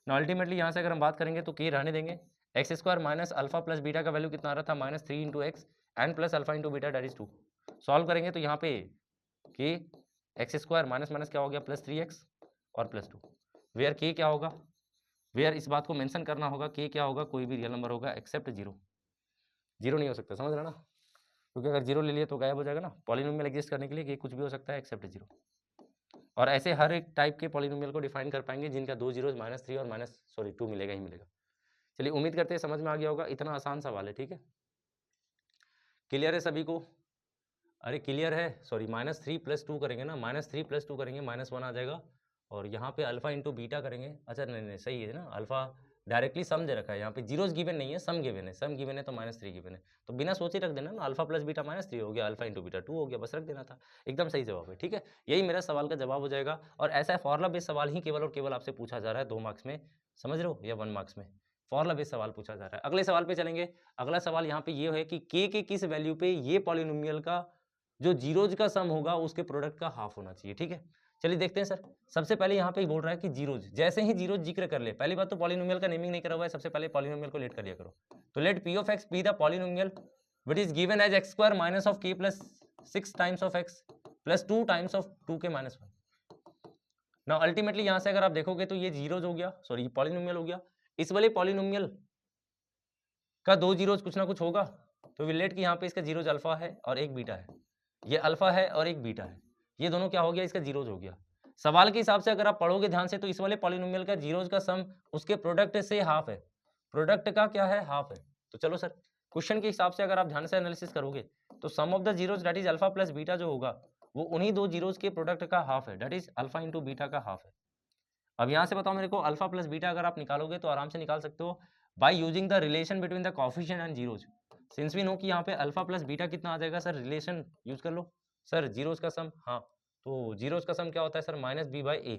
ना। अल्टीमेटली यहाँ से अगर हम बात करेंगे तो k रहने देंगे, x square minus alpha plus beta का वैल्यू कितना आ रहा था -3 into x and plus alpha into beta that is 2। Solve करेंगे तो यहाँ पे k x square minus minus क्या हो गया +3x और +2, वेयर k क्या होगा, वेयर इस बात को मेंशन करना होगा, k क्या होगा, कोई भी रियल नंबर होगा एक्सेप्ट 0, 0 नहीं हो सकता, समझ रहे ना, क्योंकि अगर 0 ले लिए तो गायब हो जाएगा ना, पॉलिनोमियल एग्जिस्ट करने के लिए k कुछ भी हो सकता है एक्सेप्ट 0। और ऐसे हर एक टाइप के पॉलिनोमियल को डिफाइन कर पाएंगे जिनका 2 जीरोज -3 और 2 मिलेगा ही मिलेगा। चलिए उम्मीद करते हैं समझ में आ गया होगा, इतना आसान सवाल है, ठीक है, क्लियर है सभी को, अरे क्लियर है, सॉरी -3 + 2 करेंगे ना, -3 + 2 करेंगे -1 आ जाएगा, और यहाँ पे अल्फा इंटू बीटा करेंगे, अच्छा नहीं नहीं सही है ना, अल्फा डायरेक्टली सम दे रखा है, यहाँ पे जीरोज गिवन नहीं है, सम गिवन है, सम गिवन है तो -3 गिवन है, तो बिना सोचे रख देना ना, अल्फा प्लस बीटा -3 हो गया, अल्फा इंटू बीटा 2 हो गया, बस रख देना था, एकदम सही जवाब है, ठीक है, यही मेरा सवाल का जवाब हो जाएगा। और ऐसा फॉर्मुला बेस्ड सवाल ही केवल और केवल आपसे पूछा जा रहा है 2 मार्क्स में, समझ रहे हो, या 1 मार्क्स में फॉर्मुला बेस्ड सवाल पूछा जा रहा है। अगले सवाल पे चलेंगे, अगला सवाल यहाँ पे ये है कि के किस वैल्यू पे ये पॉलिनोमियल का जो जीरोज का सम होगा उसके प्रोडक्ट का हाफ होना चाहिए, ठीक है। चलिए देखते हैं सर, सबसे पहले यहाँ पे बोल रहा है कि जीरोज, जैसे ही जीरोज जिक्र कर ले, पहली बात तो पॉलिनोमियल का नेमिंग नहीं करा हुआ है, सबसे पहले पॉलिनोमियल को लेट कर लिया करो, तो let p of x be the polynomial which is given as x square minus of k plus 6 times of x plus 2 times of 2k minus 1। Now ultimately यहाँ से अगर आप देखोगे तो ये जीरोज हो गया, सॉरी पॉलिनोमियल हो गया, इस वाले पॉलिनोमियल का 2 जीरोज कुछ ना कुछ होगा, तो विल लेट कि यहाँ पे इसका जीरोज अल्फा है और एक बीटा है, ये अल्फा है और एक बीटा है, ये दोनों क्या हो गया, इसका जीरोज हो गया। सवाल के हिसाब से अगर आप पढ़ोगे ध्यान से तो इस वाले पॉलिनोमियल का जीरोज का सम उसके प्रोडक्ट से हाफ है, प्रोडक्ट का क्या है, हाफ है। तो चलो सर क्वेश्चन के हिसाब से अगर आप ध्यान से एनालिसिस करोगे तो sum of the zeros that is alpha plus beta जो होगा वो उन्हीं 2 जीरोज के प्रोडक्ट का हाफ है, that is alpha into beta का हाफ है। अब यहाँ से बताओ मेरे को, अल्फा प्लस बीटा अगर आप निकालोगे तो आराम से निकाल सकते हो by using the relation between the coefficient and zeros, since we know कि यहाँ पे अल्फा प्लस बीटा कितना आ जाएगा सर, रिलेशन यूज कर लो सर, जीरोज का सम, हाँ तो जीरोज का सम क्या होता है सर -b/a,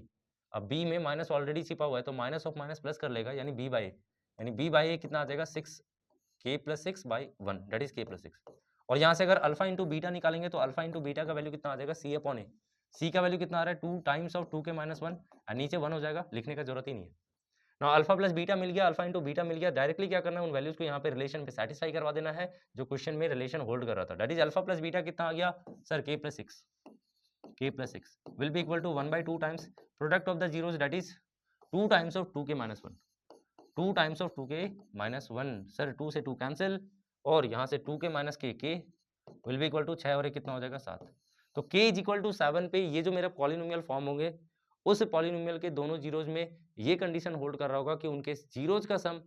अब b में माइनस ऑलरेडी छिपा हुआ है तो माइनस ऑफ माइनस प्लस कर लेगा, यानी b/a, यानी b/a कितना आ जाएगा 6k + 6/1 दैट इज k + 6। और यहाँ से अगर अल्फा इंटू बीटा निकालेंगे तो अल्फा इंटू बीटा का वैल्यू कितना आ जाएगा c/a, c का वैल्यू कितना आ रहा है 2 टाइम्स ऑफ 2k - 1 और नीचे 1 हो जाएगा, लिखने का जरूरत ही नहीं है। नाउ अल्फा प्लस बीटा मिल गया, अल्फा इंटू बीटा मिल गया, डायरेक्टली क्या करना है उन वैल्यूज को यहाँ पे रिलेशन पे सेटिस्फाई करवा देना है जो क्वेश्चन में रिलेशन होल्ड कर रहा था, that is alpha plus beta कितना आ गया sir k + 6, k + 6 will be equal to 1/2 times product of the zeros that is 2 times of 2k - 1, 2 times of 2k - 1 sir, 2 से 2 कैंसिल और यहाँ से 2k - k will be equal to 6 और 1 कितना हो जाएगा 7, तो k इज इक्वल टू 7 पे ये जो मेरा पॉलिनोमियल फॉर्म होंगे उस पॉलिनोमियल के दोनों जीरोज में ये कंडीशन होल्ड कर रहा होगा कि उनके जीरोज का सम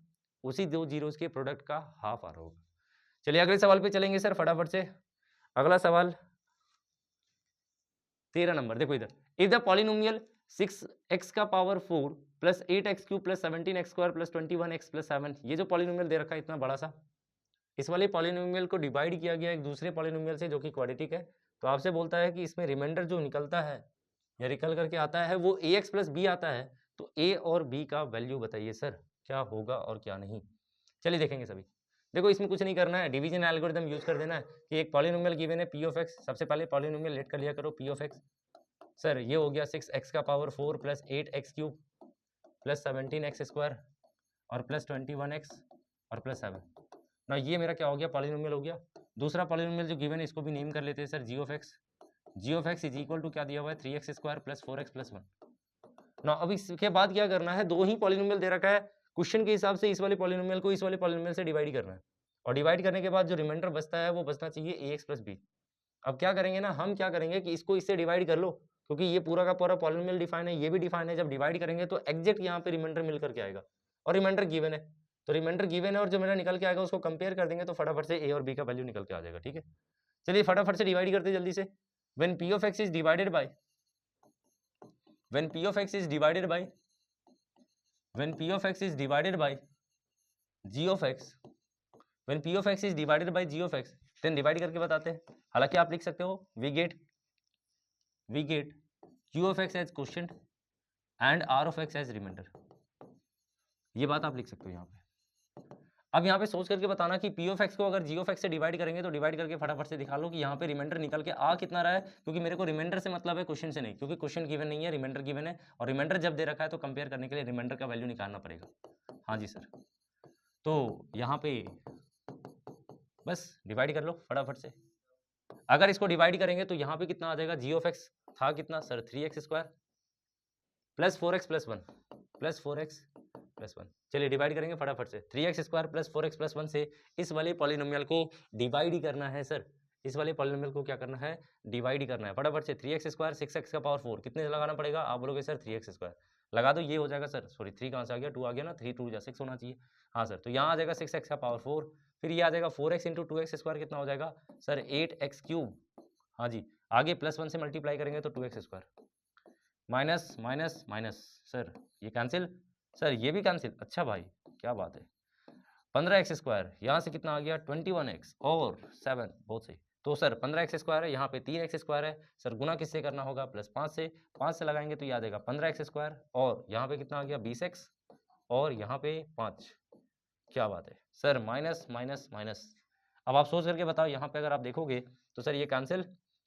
उसी 2 जीरोज के प्रोडक्ट का हाफ आ रहा होगा। चलिए अगले सवाल पे चलेंगे सर फटाफट से, अगला सवाल 13 नंबर, देखो इधर, इफ द पॉलिनोमियल 6x का power 4 plus 8x cube plus 17x square plus 21x plus 7, ये जो पॉलिनोमियल दे रखा है इतना बड़ा सा, इस वाले पॉलिनोमियल को डिवाइड किया गया एक दूसरे पॉलिनोमियल से जो कि क्वाड्रेटिक है, तो आपसे बोलता है कि इसमें रिमाइंडर जो निकलता है या निकल करके आता है वो ax प्लस बी आता है, तो a और b का वैल्यू बताइए सर क्या होगा और क्या नहीं। चलिए देखेंगे सभी। देखो इसमें कुछ नहीं करना है, डिवीजन एल्गोरिथम यूज कर देना है कि एक पॉलिनोमियल गिवन है p ऑफ x, सबसे पहले पॉलिनोमियल लेट कर लिया करो p ऑफ x। सर ये हो गया 6x का power 4 plus 8x cube plus 17x square और प्लस 21x और प्लस 7 ना, ये मेरा क्या हो गया पॉलिनोमियल हो गया। दूसरा पॉलिनोमियल जो गिवन है इसको भी नेम कर लेते हैं sir g of x is equal to क्या दिया हुआ है 3x square plus 4x plus 1 ना। अब इसके बाद क्या करना है, दो ही पॉलिनोमियल दे रखा है, क्वेश्चन के हिसाब से इस वाले पॉलिनोमियल को इस वाले पॉलिनोमियल से डिवाइड करना है और डिवाइड करने के बाद जो रिमाइंडर बचता है वो बचना चाहिए ax प्लस बी। अब क्या करेंगे ना, हम क्या करेंगे कि इसको इससे डिवाइड कर लो, क्योंकि ये पूरा का पूरा पॉलिनोमियल डिफाइन है, ये भी डिफाइन है। जब डिवाइड करेंगे तो एग्जैक्ट यहाँ पे रिमाइंडर मिल करके आएगा और रिमाइंडर गिवन है, तो रिमाइंडर गिवन है और जो मेरा निकल के आएगा उसको कंपेयर कर देंगे तो फटाफट से a और b का वैल्यू निकल के आ जाएगा। ठीक है, चलिए फटाफट से डिवाइड करते जल्दी से। when p of x is divided by when p of x is divided by when p of x is divided by g of x when p of x is divided by g of x then divide करके बताते हैं। हालांकि आप लिख सकते हो we get q of x as quotient and r of x as remainder, ये बात आप लिख सकते हो यहाँ पे। अब यहाँ पे सोच करके बताना कि p of x को अगर g of x से डिवाइड करेंगे तो डिवाइड करके फटाफट से दिखा लो कि यहाँ पे रिमाइंडर निकल के आ कितना रहा है, क्योंकि मेरे को रिमाइंडर से मतलब है क्वेश्चन से नहीं, क्योंकि क्वेश्चन गिवन नहीं है, रिमाइंडर गिवन है और रिमाइंडर जब दे रखा है तो कंपेयर करने के लिए रिमाइंडर का वैल्यू निकालना पड़ेगा। हाँ जी सर, तो यहाँ पे बस डिवाइड कर लो फटाफट से। अगर इसको डिवाइड करेंगे तो यहाँ पे कितना आ जाएगा, g of x था कितना sir 3x square plus 4x plus 1 plus 4x plus 1। चलिए डिवाइड करेंगे फटाफट से, 3x square plus 4x plus 1 से इस वाले पॉलिनोमियल को डिवाइड ही करना है सर, इस वाले पॉलिनोमियल को क्या करना है, डिवाइड ही करना है फटाफट से। 3x स्क्वायर 6x का पावर 4 कितने लगाना पड़ेगा, आप बोलोगे सर 3x स्क्वायर लगा दो, ये हो जाएगा सर, सॉरी 3 कहाँ से आ गया, 2 आ गया ना, 3 2 जा 6 होना चाहिए। हाँ सर, तो यहाँ आ जाएगा 6x का पावर 4, फिर ये आ जाएगा 4x इंटू 2x स्क्वायर कितना हो जाएगा सर 8x क्यूब। हाँ जी, आगे प्लस 1 से मल्टीप्लाई करेंगे तो 2x square minus minus minus, sir ये कैंसिल, सर ये भी कैंसिल, अच्छा भाई क्या बात है। 15x स्क्वायर यहाँ से कितना आ गया 21x और 7, बहुत सही। तो सर 15x स्क्वायर है, यहाँ पे 3x स्क्वायर है, सर गुना किससे करना होगा प्लस 5 से, 5 से लगाएंगे तो याद आएगा 15x स्क्वायर और यहाँ पे कितना आ गया 20x और यहाँ पे 5, क्या बात है सर माइनस माइनस माइनस। अब आप सोच करके बताओ, यहाँ पे अगर आप देखोगे तो सर ये कैंसिल,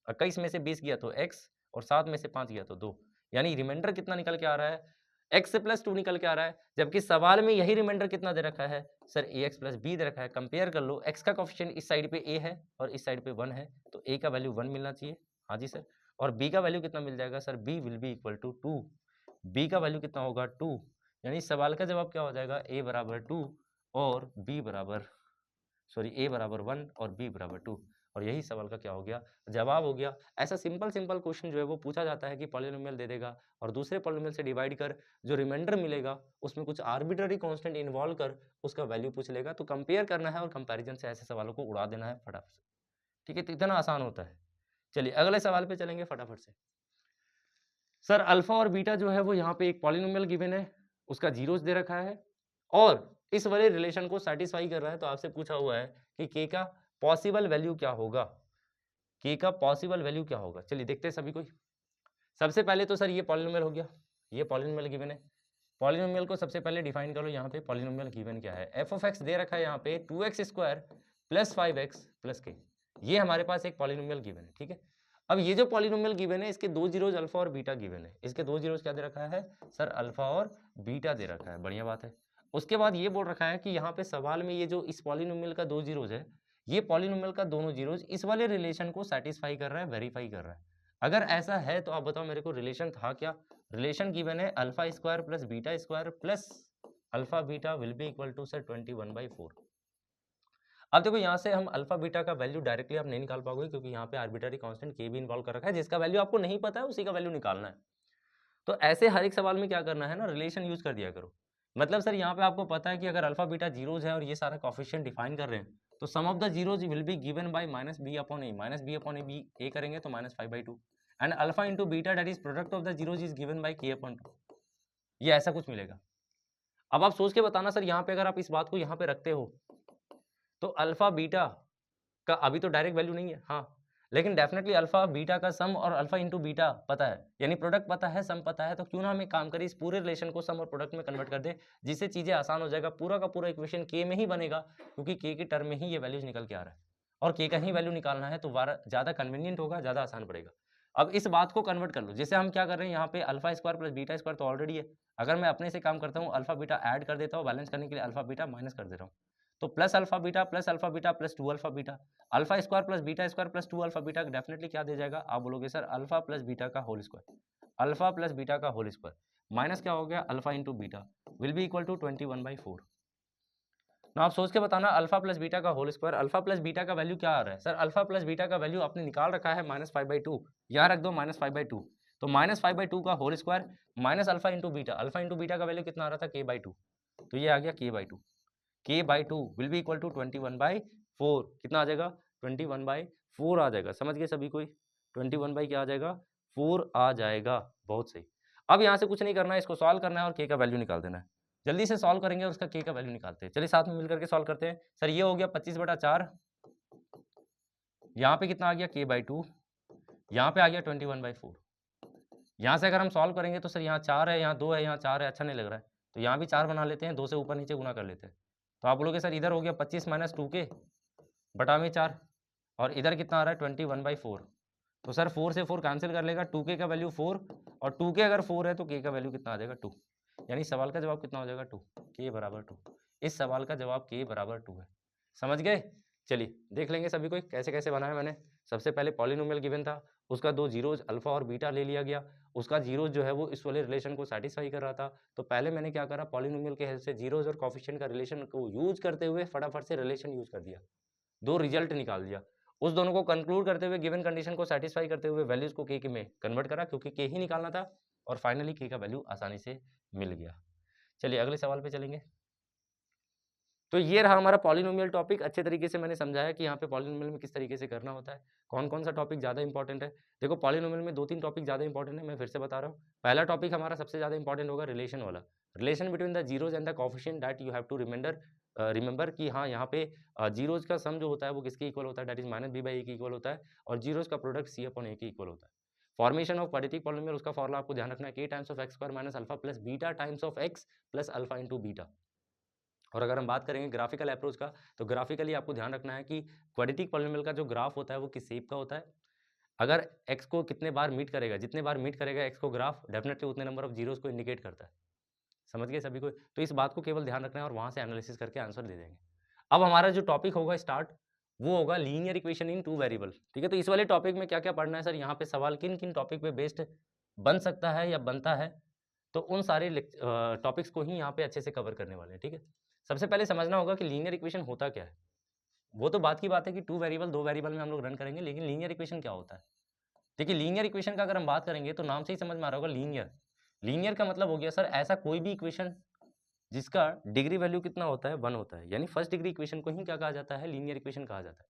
21 में से 20 गया तो x और 7 में से 5 गया तो 2, यानी रिमाइंडर कितना निकल के आ रहा है x से प्लस 2 निकल के आ रहा है, जबकि सवाल में यही रिमाइंडर कितना दे रखा है सर ax प्लस b दे रखा है। कंपेयर कर लो, x का कोफिशिएंट इस साइड पे a है और इस साइड पे 1 है, तो a का वैल्यू 1 मिलना चाहिए। हाँ जी सर, और b का वैल्यू कितना मिल जाएगा sir, b will be equal to 2, b का वैल्यू कितना होगा 2, यानी सवाल का जवाब क्या हो जाएगा a बराबर 2 और b बराबर a बराबर 1 और b बराबर 2, और यही सवाल का क्या हो गया जवाब हो गया। ऐसा सिंपल क्वेश्चन जो है वो पूछा जाता है कि पॉलिनोमियल दे देगा और दूसरे पॉलिनोमियल से डिवाइड कर जो रिमाइंडर मिलेगा उसमें कुछ आर्बिट्ररी कांस्टेंट इन्वॉल्व कर उसका वैल्यू पूछ लेगा, तो कंपेयर करना है और कंपैरिजन से ऐसे सवालों को उड़ा देना है फटाफट से। ठीक है, तो इतना आसान होता है। चलिए अगले सवाल पे चलेंगे फटाफट से। सर अल्फा और बीटा जो है वो यहाँ पे एक पॉलिनोमियल गिवन है, उसका जीरोस दे रखा है और इस वाले रिलेशन को सेटिस्फाई कर रहा है, तो आपसे पूछा हुआ है कि k का पॉसिबल वैल्यू क्या होगा, k का पॉसिबल वैल्यू क्या होगा। चलिए देखते हैं सभी कोई। सबसे पहले तो सर ये पॉलिनोमियल हो गया, ये पॉलिनोमियल गिवन है, पॉलिनोमियल को सबसे पहले डिफाइन करो। यहाँ पे पॉलिनोमियल गिवन क्या है, f ऑफ x दे रखा है यहाँ पे 2x square plus 5x plus k, ये हमारे पास एक पॉलिनोमियल गिवन है। ठीक है, अब ये जो पॉलिनोमियल गिवन है इसके दो जीरोज अल्फा और बीटा गिवन है, इसके दो जीरोज क्या दे रखा है सर, अल्फा और बीटा दे रखा है, बढ़िया बात है। उसके बाद ये बोल रखा है कि यहाँ पे सवाल में ये जो इस पॉलिनोमियल का दो जीरोज है, ये पॉलिनोमियल का दोनों जीरोज इस वाले रिलेशन को सेटिस्फाई कर रहा है, वेरीफाई कर रहा है। अगर ऐसा है तो आप बताओ मेरे को रिलेशन था क्या, रिलेशन गिवन है alpha square plus beta square plus alpha beta will be equal to sir 21/4। अब देखो यहाँ से हम अल्फा बीटा का वैल्यू डायरेक्टली आप नहीं निकाल पाओगे, क्योंकि यहाँ पे आर्बिट्ररी कांस्टेंट के भी इन्वॉल्व कर रखा है, जिसका वैल्यू आपको नहीं पता है उसी का वैल्यू निकालना है। तो ऐसे हर एक सवाल में क्या करना है ना, रिलेशन यूज कर दिया करो। मतलब सर यहाँ पे आपको पता है कि अगर अल्फा बीटा जीरोज है और ये सारा कोफिशिएंट डिफाइन कर रहे हैं, तो sum of the zeros will be given by minus b upon a, minus b upon a b a करेंगे तो -5/2, and alpha into beta that is product of the zeros is given by k upon 2। ये ऐसा कुछ मिलेगा। अब आप सोच के बताना सर, यहाँ पे अगर आप इस बात को यहाँ पे रखते हो तो अल्फा बीटा का अभी तो डायरेक्ट वैल्यू नहीं है, हाँ, लेकिन डेफिनेटली अल्फा बीटा का सम और अल्फा इंटू बीटा पता है, यानी प्रोडक्ट पता है, सम पता है, तो क्यों ना हम एक काम करें, इस पूरे रिलेशन को सम और प्रोडक्ट में कन्वर्ट कर दे, जिससे चीजें आसान हो जाएगा। पूरा का पूरा इक्वेशन के में ही बनेगा, क्योंकि के के टर्म में ही ये वैल्यूज निकल के आ रहा है, और के का ही वैल्यू निकालना है, तो ज्यादा कन्वीनियंट होगा, ज्यादा आसान पड़ेगा। अब इस बात को कन्वर्ट कर लो, जैसे हम क्या कर रहे हैं यहाँ पे, alpha square plus beta square तो ऑलरेडी है, अगर मैं अपने से काम करता हूँ, अल्फा बीटा ऐड कर देता हूँ, बैलेंस करने के लिए अल्फा बीटा माइनस कर दे रहा हूँ, तो plus alpha beta plus 2 alpha beta, alpha square plus two alpha beta definitely क्या दे जाएगा, आप बोलोगे सर अल्फा प्लस बीटा का whole square, alpha plus beta का होल स्क्वायर माइनस क्या हो गया, alpha into beta will be equal to 21/4। ना आप सोच के बताना, अल्फा प्लस बीटा का whole square, alpha plus beta का वैल्यू क्या आ रहा है सर, अल्फा प्लस बीटा का वैल्यू आपने निकाल रखा है -5/2, यहाँ रख दो -5/2, तो -5/2 का whole square minus alpha into beta का वैल्यू कितना आ रहा था, k/2, तो ये आ गया k/2, k/2 will be equal to 21/4, कितना आ जाएगा, 21/4 आ जाएगा। समझ गए सभी कोई, 21 क्या आ जाएगा, 4 आ जाएगा। बहुत सही। अब यहाँ से कुछ नहीं करना है, इसको सॉल्व करना है और k का वैल्यू निकाल देना है। जल्दी से सॉल्व करेंगे और उसका k का वैल्यू निकालते हैं। चलिए साथ में मिलकर के सॉल्व करते हैं। सर ये हो गया 25/4, यहाँ पे कितना आ गया, k/2, यहाँ पे आ गया 21/4। यहाँ से अगर हम सॉल्व करेंगे तो सर यहाँ 4 है, यहाँ 2 है, यहाँ 4 है, अच्छा नहीं लग रहा है, तो यहाँ भी 4 बना लेते हैं, 2 से ऊपर नीचे गुना कर लेते हैं। तो आप बोलोगे सर इधर हो गया 25 माइनस 2k बटा में 4, और इधर कितना आ रहा है 21/4, तो सर 4 से 4 कैंसिल कर लेगा, 2k का वैल्यू 4, और 2k अगर 4 है तो k का वैल्यू कितना आ जाएगा 2, यानी सवाल का जवाब कितना हो जाएगा 2, k बराबर 2। इस सवाल का जवाब k बराबर 2 है। समझ गए। चलिए देख लेंगे सभी को कैसे कैसे बनाया मैंने। सबसे पहले पॉलिनोमियल गिवन था, उसका 2 जीरोज अल्फा और बीटा ले लिया गया, उसका जीरोज जो है वो इस वाले रिलेशन को सेटिस्फाई कर रहा था, तो पहले मैंने क्या करा, पॉलिनोमियल के हेल्प से जीरोज और कोफिशिएंट का रिलेशन को यूज करते हुए फटाफट से रिलेशन यूज कर दिया, 2 रिजल्ट निकाल दिया, उस दोनों को कंक्लूड करते हुए गिवन कंडीशन को सेटिस्फाई करते हुए वैल्यूज को के में कन्वर्ट करा, क्योंकि के ही निकालना था, और फाइनली के का वैल्यू आसानी से मिल गया। चलिए अगले सवाल पे चलेंगे। तो ये रहा हमारा पॉलिनोमियल टॉपिक। अच्छे तरीके से मैंने समझाया कि यहाँ पे पॉलिनोमियल में किस तरीके से करना होता है, कौन कौन सा टॉपिक ज़्यादा इंपॉर्टेंट है। देखो पॉलिनोमियल में 2-3 टॉपिक ज़्यादा इंपॉर्टेंट है, मैं फिर से बता रहा हूँ। पहला टॉपिक हमारा सबसे ज़्यादा इंपॉर्टेंट होगा रिलेशन वाला, relation between the zeros and the coefficient that you have to remember कि हाँ यहाँ पे जीरोज का सम जो होता है वो किसके इक्वल होता है, दैट इज -b/a के इक्वल होता है, और जीरोज का प्रोडक्ट c/a के इक्वल होता है। फॉर्मेशन ऑफ क्वाड्रेटिक पॉलिनोमियल, उसका फॉर्मूला आपको ध्यान रखना है, k times of x square minus alpha plus beta times of x plus alpha into beta. और अगर हम बात करेंगे ग्राफिकल अप्रोच का, तो ग्राफिकली आपको ध्यान रखना है कि क्वाड्रेटिक पॉलिनोमियल का जो ग्राफ होता है वो किस शेप का होता है, अगर x को कितने बार मीट करेगा, जितने बार मीट करेगा x को ग्राफ, डेफिनेटली उतने नंबर ऑफ जीरोस को इंडिकेट करता है। समझ गए सभी को। तो इस बात को केवल ध्यान रखना है और वहां से एनालिसिस करके आंसर दे देंगे। अब हमारा जो टॉपिक होगा स्टार्ट, वो होगा लीनियर इक्वेशन इन 2 वेरिएबल। ठीक है, तो इस वाले टॉपिक में क्या क्या पढ़ना है सर, यहाँ पे सवाल किन किन टॉपिक पे बेस्ड बन सकता है या बनता है, तो उन सारे टॉपिक्स को ही यहाँ पे अच्छे से कवर करने वाले हैं। ठीक है, सबसे पहले समझना होगा कि लीनियर इक्वेशन होता क्या है। वो तो बात की बात है कि 2 वेरिएबल 2 वेरिएबल में हम लोग रन करेंगे, लेकिन लीनियर इक्वेशन क्या होता है। देखिए लीनियर इक्वेशन का अगर हम बात करेंगे तो नाम से ही समझ में आ रहा होगा लीनियर। लीनियर का मतलब हो गया सर ऐसा कोई भी इक्वेशन जिसका डिग्री वैल्यू कितना होता है, 1 होता है, यानी फर्स्ट डिग्री इक्वेशन को ही क्या कहा जाता है, लीनियर इक्वेशन कहा जाता है।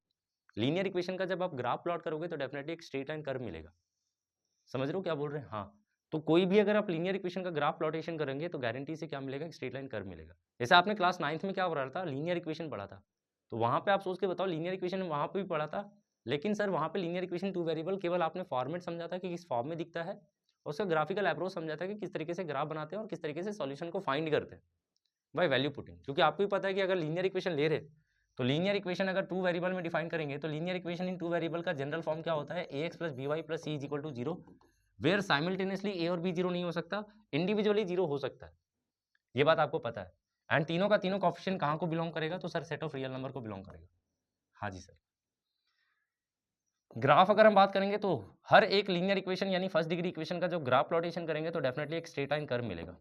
लीनियर इक्वेशन का जब आप ग्राफ प्लॉट करोगे तो डेफिनेटली एक स्ट्रेट लाइन कर्व मिलेगा। समझ रहे हो क्या बोल रहे हैं, हाँ। तो कोई भी अगर आप लीनियर इक्वेशन का ग्राफ प्लॉटेशन करेंगे तो गारंटी से क्या मिलेगा, स्ट्रेट लाइन कर्व मिलेगा। जैसे आपने क्लास 9th में क्या पढ़ा था, लीनियर इक्वेशन पढ़ा था, तो वहां पे आप सोच के बताओ लीनियर इक्वेशन वहां पे भी पढ़ा था, लेकिन सर वहां पे लीनियर इक्वेशन 2 वेरिएबल केवल आपने फॉर्मेट समझा था कि किस फॉर्म में दिखता है, और उसका ग्राफिकल अप्रोच समझा था कि किस तरीके से ग्राफ बनाते हैं और किस तरीके से सॉल्यूशन को फाइंड करते हैं बाय वैल्यू पुटिंग। क्योंकि आपको भी पता है कि अगर लीनियर इक्वेशन ले रहे तो लीनियर इक्वेशन अगर 2 वेरिएबल में डिफाइन करेंगे तो लीनियर इक्वेशन इन 2 वेरिएबल का जनरल फॉर्म क्या होता है, ax + by + c = 0, where simultaneously a और b 0 नहीं हो सकता, इंडिविजुअली 0 हो सकता है, ये बात आपको पता है। एंड तीनों का तीनों कोएफिशिएंट कहाँ को बिलोंग करेगा, तो sir set of real number को बिलोंग करेगा। हाँ जी सर। ग्राफ अगर हम बात करेंगे तो हर एक लीनियर इक्वेशन यानी फर्स्ट डिग्री इक्वेशन का जो ग्राफ प्लॉटेशन करेंगे तो डेफिनेटली एक स्ट्रेट लाइन कर्व मिलेगा।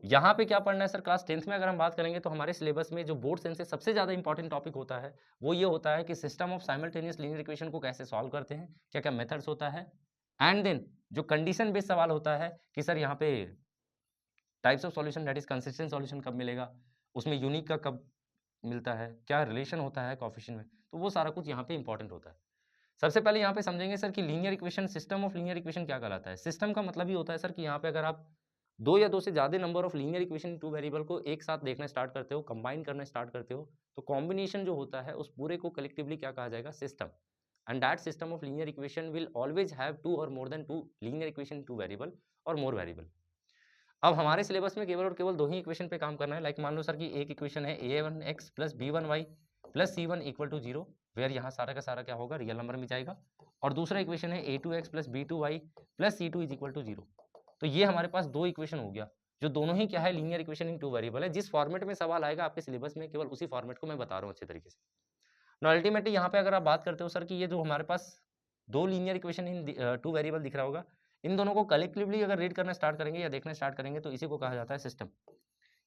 यहाँ पे क्या पढ़ना है सर, क्लास 10th में अगर हम बात करेंगे तो हमारे सिलेबस में जो बोर्ड सेंस से सबसे ज्यादा इंपॉर्टेंट टॉपिक होता है वो ये होता है कि system of simultaneous linear equation को कैसे सॉल्व करते हैं, क्या क्या मेथड्स होता है, एंड देन जो कंडीशन बेस्ड सवाल होता है कि सर यहाँ पे types of solution that is consistent solution कब मिलेगा, उसमें यूनिक का कब मिलता है, क्या रिलेशन होता है कोएफिशिएंट में, तो वो सारा कुछ यहाँ पे इंपॉर्टेंट होता है। सबसे पहले यहाँ पे समझेंगे सर कि linear equation, system of linear equation क्या कहलाता है। सिस्टम का मतलब ही होता है सर कि यहाँ पे अगर आप दो या दो से ज्यादा number of linear equation two variable को एक साथ देखना स्टार्ट करते हो, कंबाइन करना स्टार्ट करते हो, तो कॉम्बिनेशन जो होता है उस पूरे को कलेक्टिवली क्या कहा जाएगा, system. And that system of linear equation will always have two और more than two linear equation two variable और मोर वेरिएबल। अब हमारे सिलेबस में केवल और केवल दो ही इक्वेशन पे काम करना है। लाइक मान लो सर कि एक इक्वेशन है a1x plus b1y plus c1 equal to 0, where यहाँ सारा का सारा क्या होगा, रियल नंबर में जाएगा। और दूसरा इक्वेशन है a2x plus b2y plus c2 is equal to 0। तो ये हमारे पास दो इक्वेशन हो गया, जो दोनों ही क्या है, linear equation in two variable है। जिस फॉर्मेट में सवाल आएगा आपके सिलेबस में, केवल उसी फॉर्मेट को मैं बता रहा हूँ अच्छे तरीके से। नो अल्टीमेटली यहाँ पे अगर आप बात करते हो सर कि ये जो हमारे पास दो linear equation in two variable दिख रहा होगा, इन दोनों को कलेक्टिवली अगर रीड करना स्टार्ट करेंगे या देखना स्टार्ट करेंगे तो इसी को कहा जाता है सिस्टम।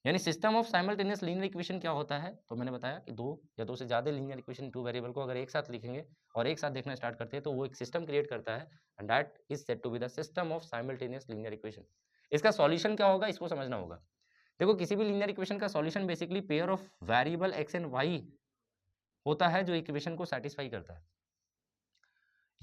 यानी system of simultaneous linear equation क्या होता है, तो मैंने बताया कि दो या दो से ज्यादा लीनियर इक्वेशन टू वेरिएबल को अगर एक साथ लिखेंगे और एक साथ देखना स्टार्ट करते हैं तो वो एक सिस्टम क्रिएट करता है, and that is said to be the system of simultaneous linear equation. इसका सॉल्यूशन क्या होगा, इसको समझना होगा। देखो, किसी भी लीनियर इक्वेशन का solution basically pair of variable x and y होता है जो इक्वेशन को सेटिस्फाई करता है।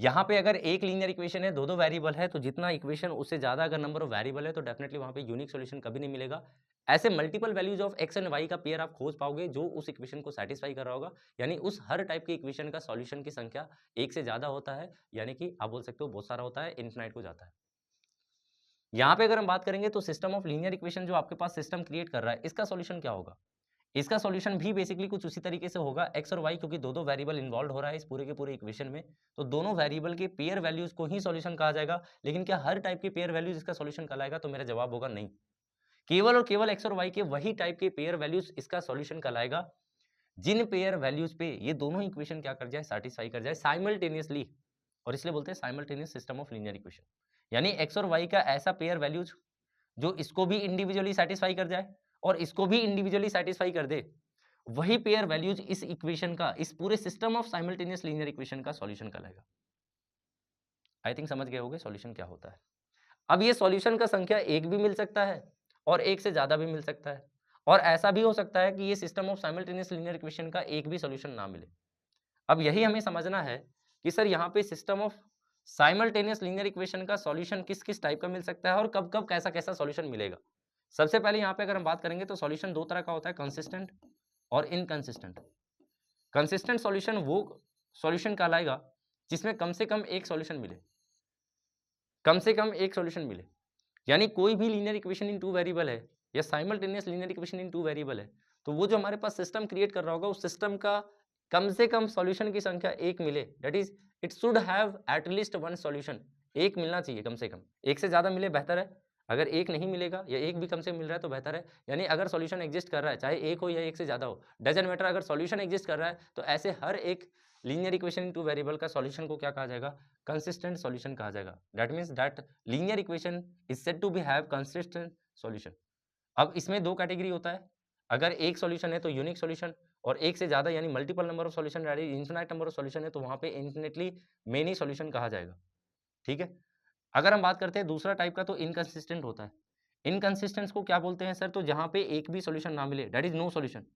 यहाँ पे अगर एक लीनियर इक्वेशन है, दो वेरिएबल है, तो जितना इक्वेशन उससे ज्यादा अगर नंबर ऑफ वेरिएबल है तो डेफिनेटली वहां पे यूनिक सॉल्यूशन कभी नहीं मिलेगा। ऐसे multiple values of x and y का पेयर आप खोज पाओगे जो उस इक्वेशन को सेटिस्फाई कर रहा होगा। यानी उस हर टाइप के इक्वेशन का सॉल्यूशन की संख्या एक से ज्यादा होता है, यानी कि आप बोल सकते हो बहुत सारा होता है, इनफिनाइट को जाता है। यहाँ पे अगर हम बात करेंगे तो सिस्टम ऑफ लीनियर इक्वेशन जो आपके पास सिस्टम क्रिएट कर रहा है, इसका सॉल्यूशन क्या होगा। इसका सॉल्यूशन भी बेसिकली कुछ उसी तरीके से होगा, एक्स और वाई, क्योंकि दो दो वेरिएबल इन्वॉल्व हो रहा है इस पूरे के पूरे इक्वेशन में, तो दोनों वेरिएबल के पेयर वैल्यूज को ही सॉल्यूशन कहा जाएगा। लेकिन क्या हर टाइप के पेयर वैल्यूज इसका सॉल्यूशन कहलाएगा, तो मेरा जवाब होगा नहीं। केवल और केवल एक्स और वाई के वही टाइप के पेयर वैल्यूज इसका सॉल्यूशन कहलाएगा जिन पेयर वैल्यूज पे ये दोनों इक्वेशन क्या कर जाए, सेटिस्फाई कर जाए साइमल्टेनियसली। और इसलिए बोलते हैं simultaneous system of linear equation. यानी एक्स और वाई का ऐसा पेयर वैल्यूज जो इसको भी इंडिविजुअली सेटिस्फाई कर जाए और इसको भी इंडिविजुअली सेटिस्फाई कर दे, वही पेयर वैल्यूज इस इक्वेशन का, इस पूरे system of simultaneous linear equation का सॉल्यूशन कहलाएगा। आई थिंक समझ गए होंगे सॉल्यूशन क्या होता है। अब ये सॉल्यूशन का संख्या एक भी मिल सकता है और एक से ज्यादा भी मिल सकता है, और ऐसा भी हो सकता है कि ये system of simultaneous linear equation का एक भी सॉल्यूशन ना मिले। अब यही हमें समझना है कि सर यहाँ पे system of simultaneous linear equation का सॉल्यूशन किस किस टाइप का मिल सकता है और कब कब कैसा कैसा सॉल्यूशन मिलेगा। सबसे पहले यहाँ पे अगर हम बात करेंगे तो सॉल्यूशन दो तरह का होता है, कंसिस्टेंट और इनकंसिस्टेंट। कंसिस्टेंट सॉल्यूशन वो सॉल्यूशन कहलाएगा जिसमें कम से कम एक सॉल्यूशन मिले, कम से कम एक सॉल्यूशन मिले। यानी कोई भी linear equation in two variable है या simultaneous linear equation in two variable है, तो वो जो हमारे पास सिस्टम क्रिएट कर रहा होगा उस सिस्टम का कम से कम सॉल्यूशन की संख्या एक मिले। That is it should have at least one solution. एक मिलना चाहिए कम से कम, एक से ज्यादा मिले बेहतर है। अगर एक नहीं मिलेगा या एक भी कम से मिल रहा है तो बेहतर है। यानी अगर सॉल्यूशन एग्जिस्ट कर रहा है, चाहे एक हो या एक से ज्यादा हो, डजंट मैटर, अगर सॉल्यूशन एग्जिस्ट कर रहा है तो ऐसे हर एक linear equation in two variable का सॉल्यूशन को क्या कहा जाएगा, कंसिस्टेंट सॉल्यूशन कहा जाएगा। That means that linear equation is said to be have consistent solution. अब इसमें दो कैटेगरी होता है, अगर एक सॉल्यूशन है तो यूनिक सॉल्यूशन, और एक से ज्यादा यानी multiple number of solution, infinite number of solution है तो वहां पे इन्फिनिटली मेनी सॉल्यूशन कहा जाएगा। ठीक है। अगर हम बात करते हैं दूसरा टाइप का, तो इनकंसिस्टेंट होता है। इनकंसिस्टेंस को क्या बोलते हैं सर, तो जहां पे एक भी सॉल्यूशन ना मिले, that is no solution.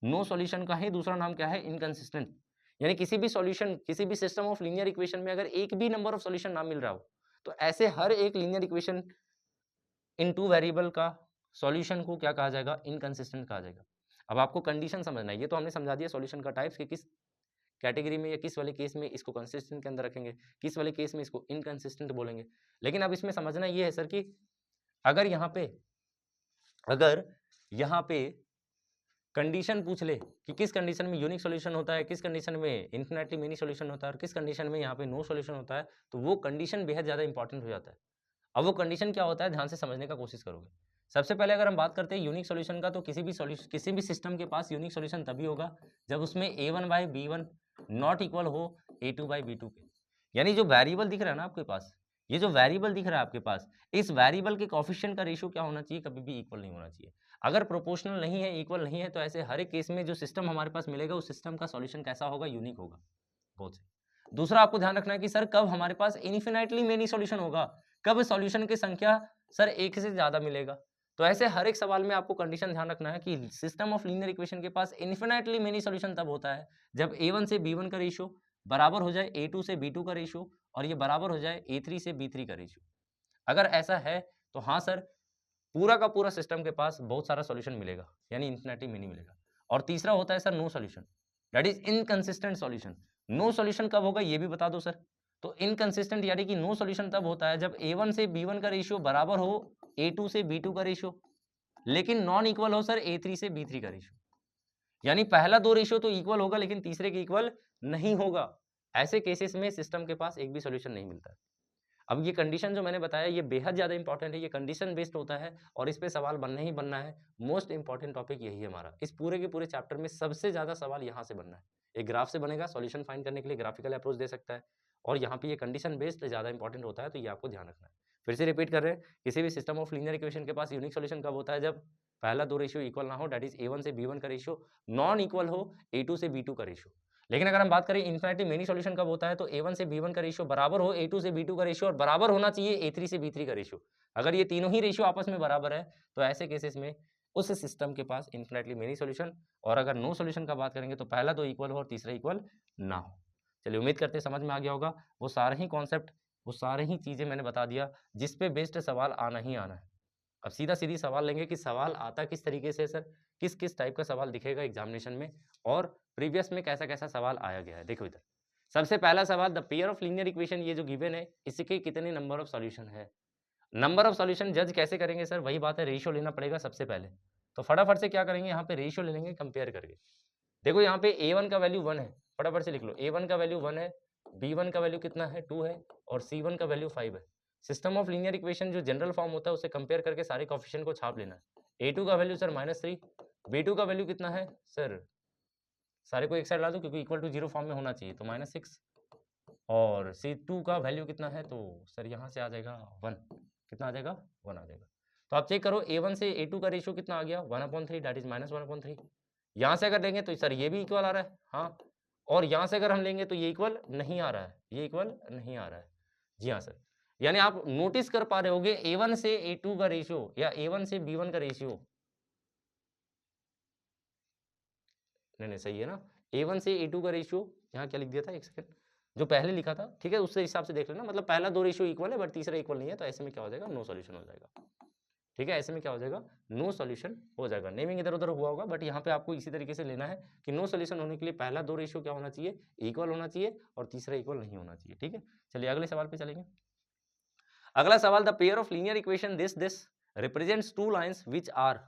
No solution का ही दूसरा नाम क्या है, इनकंसिस्टेंट। यानी किसी भी सॉल्यूशन, किसी भी सिस्टम ऑफ लीनियर इक्वेशन में अगर एक भी नंबर ऑफ सॉल्यूशन ना मिल रहा हो, तो ऐसे हर एक linear equation in two variable का सॉल्यूशन को क्या कहा जाएगा, इनकंसिस्टेंट कहा जाएगा। अब आपको कंडीशन समझना है, ये तो हमने समझा दिया सॉल्यूशन का टाइप्स कि किस कैटेगरी में या किस वाले केस में इसको कंसिस्टेंट के अंदर रखेंगे, किस वाले केस में इसको इनकंसिस्टेंट बोलेंगे। लेकिन अब इसमें समझना ये है सर कि अगर यहाँ पे कंडीशन पूछ ले कि किस कंडीशन में यूनिक सॉल्यूशन होता है, किस कंडीशन में इन्फिनिटली मेनी सॉल्यूशन होता है और किस कंडीशन में यहाँ पे नो सॉल्यूशन होता है, तो वो कंडीशन बेहद ज्यादा इंपॉर्टेंट हो जाता है। अब वो कंडीशन क्या होता है, ध्यान से समझने का कोशिश करोगे। सबसे पहले अगर हम बात करते हैं यूनिक सॉल्यूशन का, तो किसी भी सिस्टम के पास यूनिक सॉल्यूशन तभी होगा जब उसमें a1/b1 नॉट इक्वल हो a2/b2 के। यानी जो वेरिएबल दिख रहा है ना आपके पास, ये जो वेरिएबल दिख रहा है आपके पास, इस वेरिएबल के कोएफिशिएंट का रेशियो क्या होना चाहिए, कभी भी इक्वल नहीं होना चाहिए। अगर प्रोपोर्शनल नहीं है, इक्वल नहीं है, तो ऐसे हर एक केस में जो सिस्टम हमारे पास मिलेगा उस सिस्टम का सॉल्यूशन कैसा होगा, यूनिक होगा। बहुत सही। दूसरा आपको ध्यान रखना है कि सर कब हमारे पास इन्फिनिटली मेनी सॉल्यूशन होगा, कब सॉल्यूशन की संख्या सर एक से ज्यादा मिलेगा। तो ऐसे हर एक सवाल में आपको कंडीशन ध्यान रखना है कि सिस्टम ऑफ लीनियर इक्वेशन के पास इन्फिनिटली मेनी सॉल्यूशन तब होता है जब a1 से b1 का रेशियो बराबर हो जाए A2 से B2 का रेशियो और ये बराबर हो जाए A3 से B3 का रेशियो। अगर ऐसा है तो हाँ सर, पूरा का पूरा सिस्टम के पास बहुत सारा सॉल्यूशन मिलेगा, यानी इन्फिनिटी मिनी मिलेगा। और तीसरा होता है sir no solution, that is inconsistent solution. No solution कब होगा ये भी बता दो सर। तो इनकंसिस्टेंट यानी कि नो सॉल्यूशन तब होता है जब A1 से B1 का रेशियो बराबर हो A2 से B2 का रेशियो, लेकिन नॉन इक्वल हो सर A3 से B3 का रेशियो। यानी पहला दो रेशियो तो इक्वल होगा लेकिन तीसरे के इक्वल नहीं होगा। ऐसे केसेस में सिस्टम के पास एक भी सॉल्यूशन नहीं मिलता है। अब ये कंडीशन जो मैंने बताया ये बेहद ज़्यादा इंपॉर्टेंट है, ये कंडीशन बेस्ड होता है और इस पे सवाल बनना ही बनना है। मोस्ट इंपॉर्टेंट टॉपिक यही है हमारा, इस पूरे के पूरे चैप्टर में सबसे ज़्यादा सवाल यहाँ से बनना है। एक ग्राफ से बनेगा, सॉल्यूशन फाइंड करने के लिए ग्राफिकल अप्रोच दे सकता है और यहाँ पे ये कंडीशन बेस्ड ज़्यादा इंपॉर्टेंट होता है, तो ये आपको ध्यान रखना है। फिर से रिपीट कर रहे हैं, किसी भी सिस्टम ऑफ लीनियर इक्वेशन के पास यूनिक सॉल्यूशन कब होता है? जब पहला दो रेशियो इक्वल ना हो, दैट इज A1 से B1 का रेशियो नॉन इक्वल हो A2 से B2 का रेशियो। लेकिन अगर हम बात करें इन्फिनिटी मेनी सॉल्यूशन कब होता है, तो A1 से B1 का रेशियो बराबर हो A2 से B2 का रेशियो और बराबर होना चाहिए A3 से B3 का रेशियो। अगर ये तीनों ही रेशियो आपस में बराबर है तो ऐसे केसेस में उस सिस्टम के पास इन्फिनिटली मेनी सॉल्यूशन। और अगर नो सॉल्यूशन का बात करेंगे तो पहला दो इक्वल हो और तीसरा इक्वल ना हो। चलिए उम्मीद करते हैं समझ में आ गया होगा। वो सारे ही कॉन्सेप्ट, वो सारे ही चीजें मैंने बता दिया जिस पे बेस्ड सवाल आना ही आना है। अब सीधा सीधी सवाल लेंगे कि सवाल आता किस तरीके से सर, किस किस टाइप का सवाल दिखेगा एग्जामिनेशन में और प्रीवियस में कैसा कैसा सवाल आया गया है। देखो इधर सबसे पहला सवाल, the pair of linear equation, ये जो गिवन है इसके कितने नंबर ऑफ सॉल्यूशन है। नंबर ऑफ सॉल्यूशन जज कैसे करेंगे सर, वही बात है, रेशियो लेना पड़ेगा सबसे पहले। तो फटाफट से क्या करेंगे, यहाँ पे रेशियो ले लेंगे कंपेयर करके। देखो यहाँ पे A1 का वैल्यू 1 है, फटाफट से लिख लो, A1 का वैल्यू 1 है, B1 का वैल्यू कितना है 2 है और C1 का वैल्यू 5 है। सिस्टम ऑफ लीनियर इक्वेशन जो जनरल फॉर्म होता है उसे कंपेयर करके सारे कोएफिशिएंट को छाप लेना है। A2 का वैल्यू सर -3, B2 का वैल्यू कितना है सर, सारे को एक साइड ला दो क्योंकि इक्वल टू 0 फॉर्म में होना चाहिए, तो -6 और C2 का वैल्यू कितना है, तो सर यहाँ से आ जाएगा 1, कितना आ जाएगा 1 आ जाएगा। तो आप चेक करो A1 से A2 का रेशियो कितना आ गया 1/3, दैट इज -1/3। यहाँ से अगर लेंगे तो सर ये भी इक्वल आ रहा है, हाँ, और यहाँ से अगर हम लेंगे तो ये इक्वल नहीं आ रहा है, ये इक्वल नहीं आ रहा है। जी हाँ सर, यानी आप नोटिस कर पा रहे होगे A1 से A2 का रेशियो या A1 से B1 का रेशियो, नहीं सही है ना, A1 से A2 का रेशियो, यहाँ क्या लिख दिया था एक सेकंड, जो पहले लिखा था, ठीक है, उससे हिसाब से देख लेना, मतलब पहला दो रेशियो इक्वल है बट तीसरा इक्वल नहीं है, तो ऐसे में क्या हो जाएगा, नो सॉल्यूशन हो जाएगा। ठीक है, ऐसे में क्या हो जाएगा, नो सॉल्यूशन हो जाएगा। नेमिंग इधर उधर हुआ होगा बट यहाँ पे आपको इसी तरीके से लेना है कि नो सॉल्यूशन होने के लिए पहला दो रेशियो क्या होना चाहिए, इक्वल होना चाहिए और तीसरा इक्वल नहीं होना चाहिए। ठीक है, चलिए अगले सवाल पे चलेंगे। अगला सवाल, the pair of linear equation this represents two lines which are,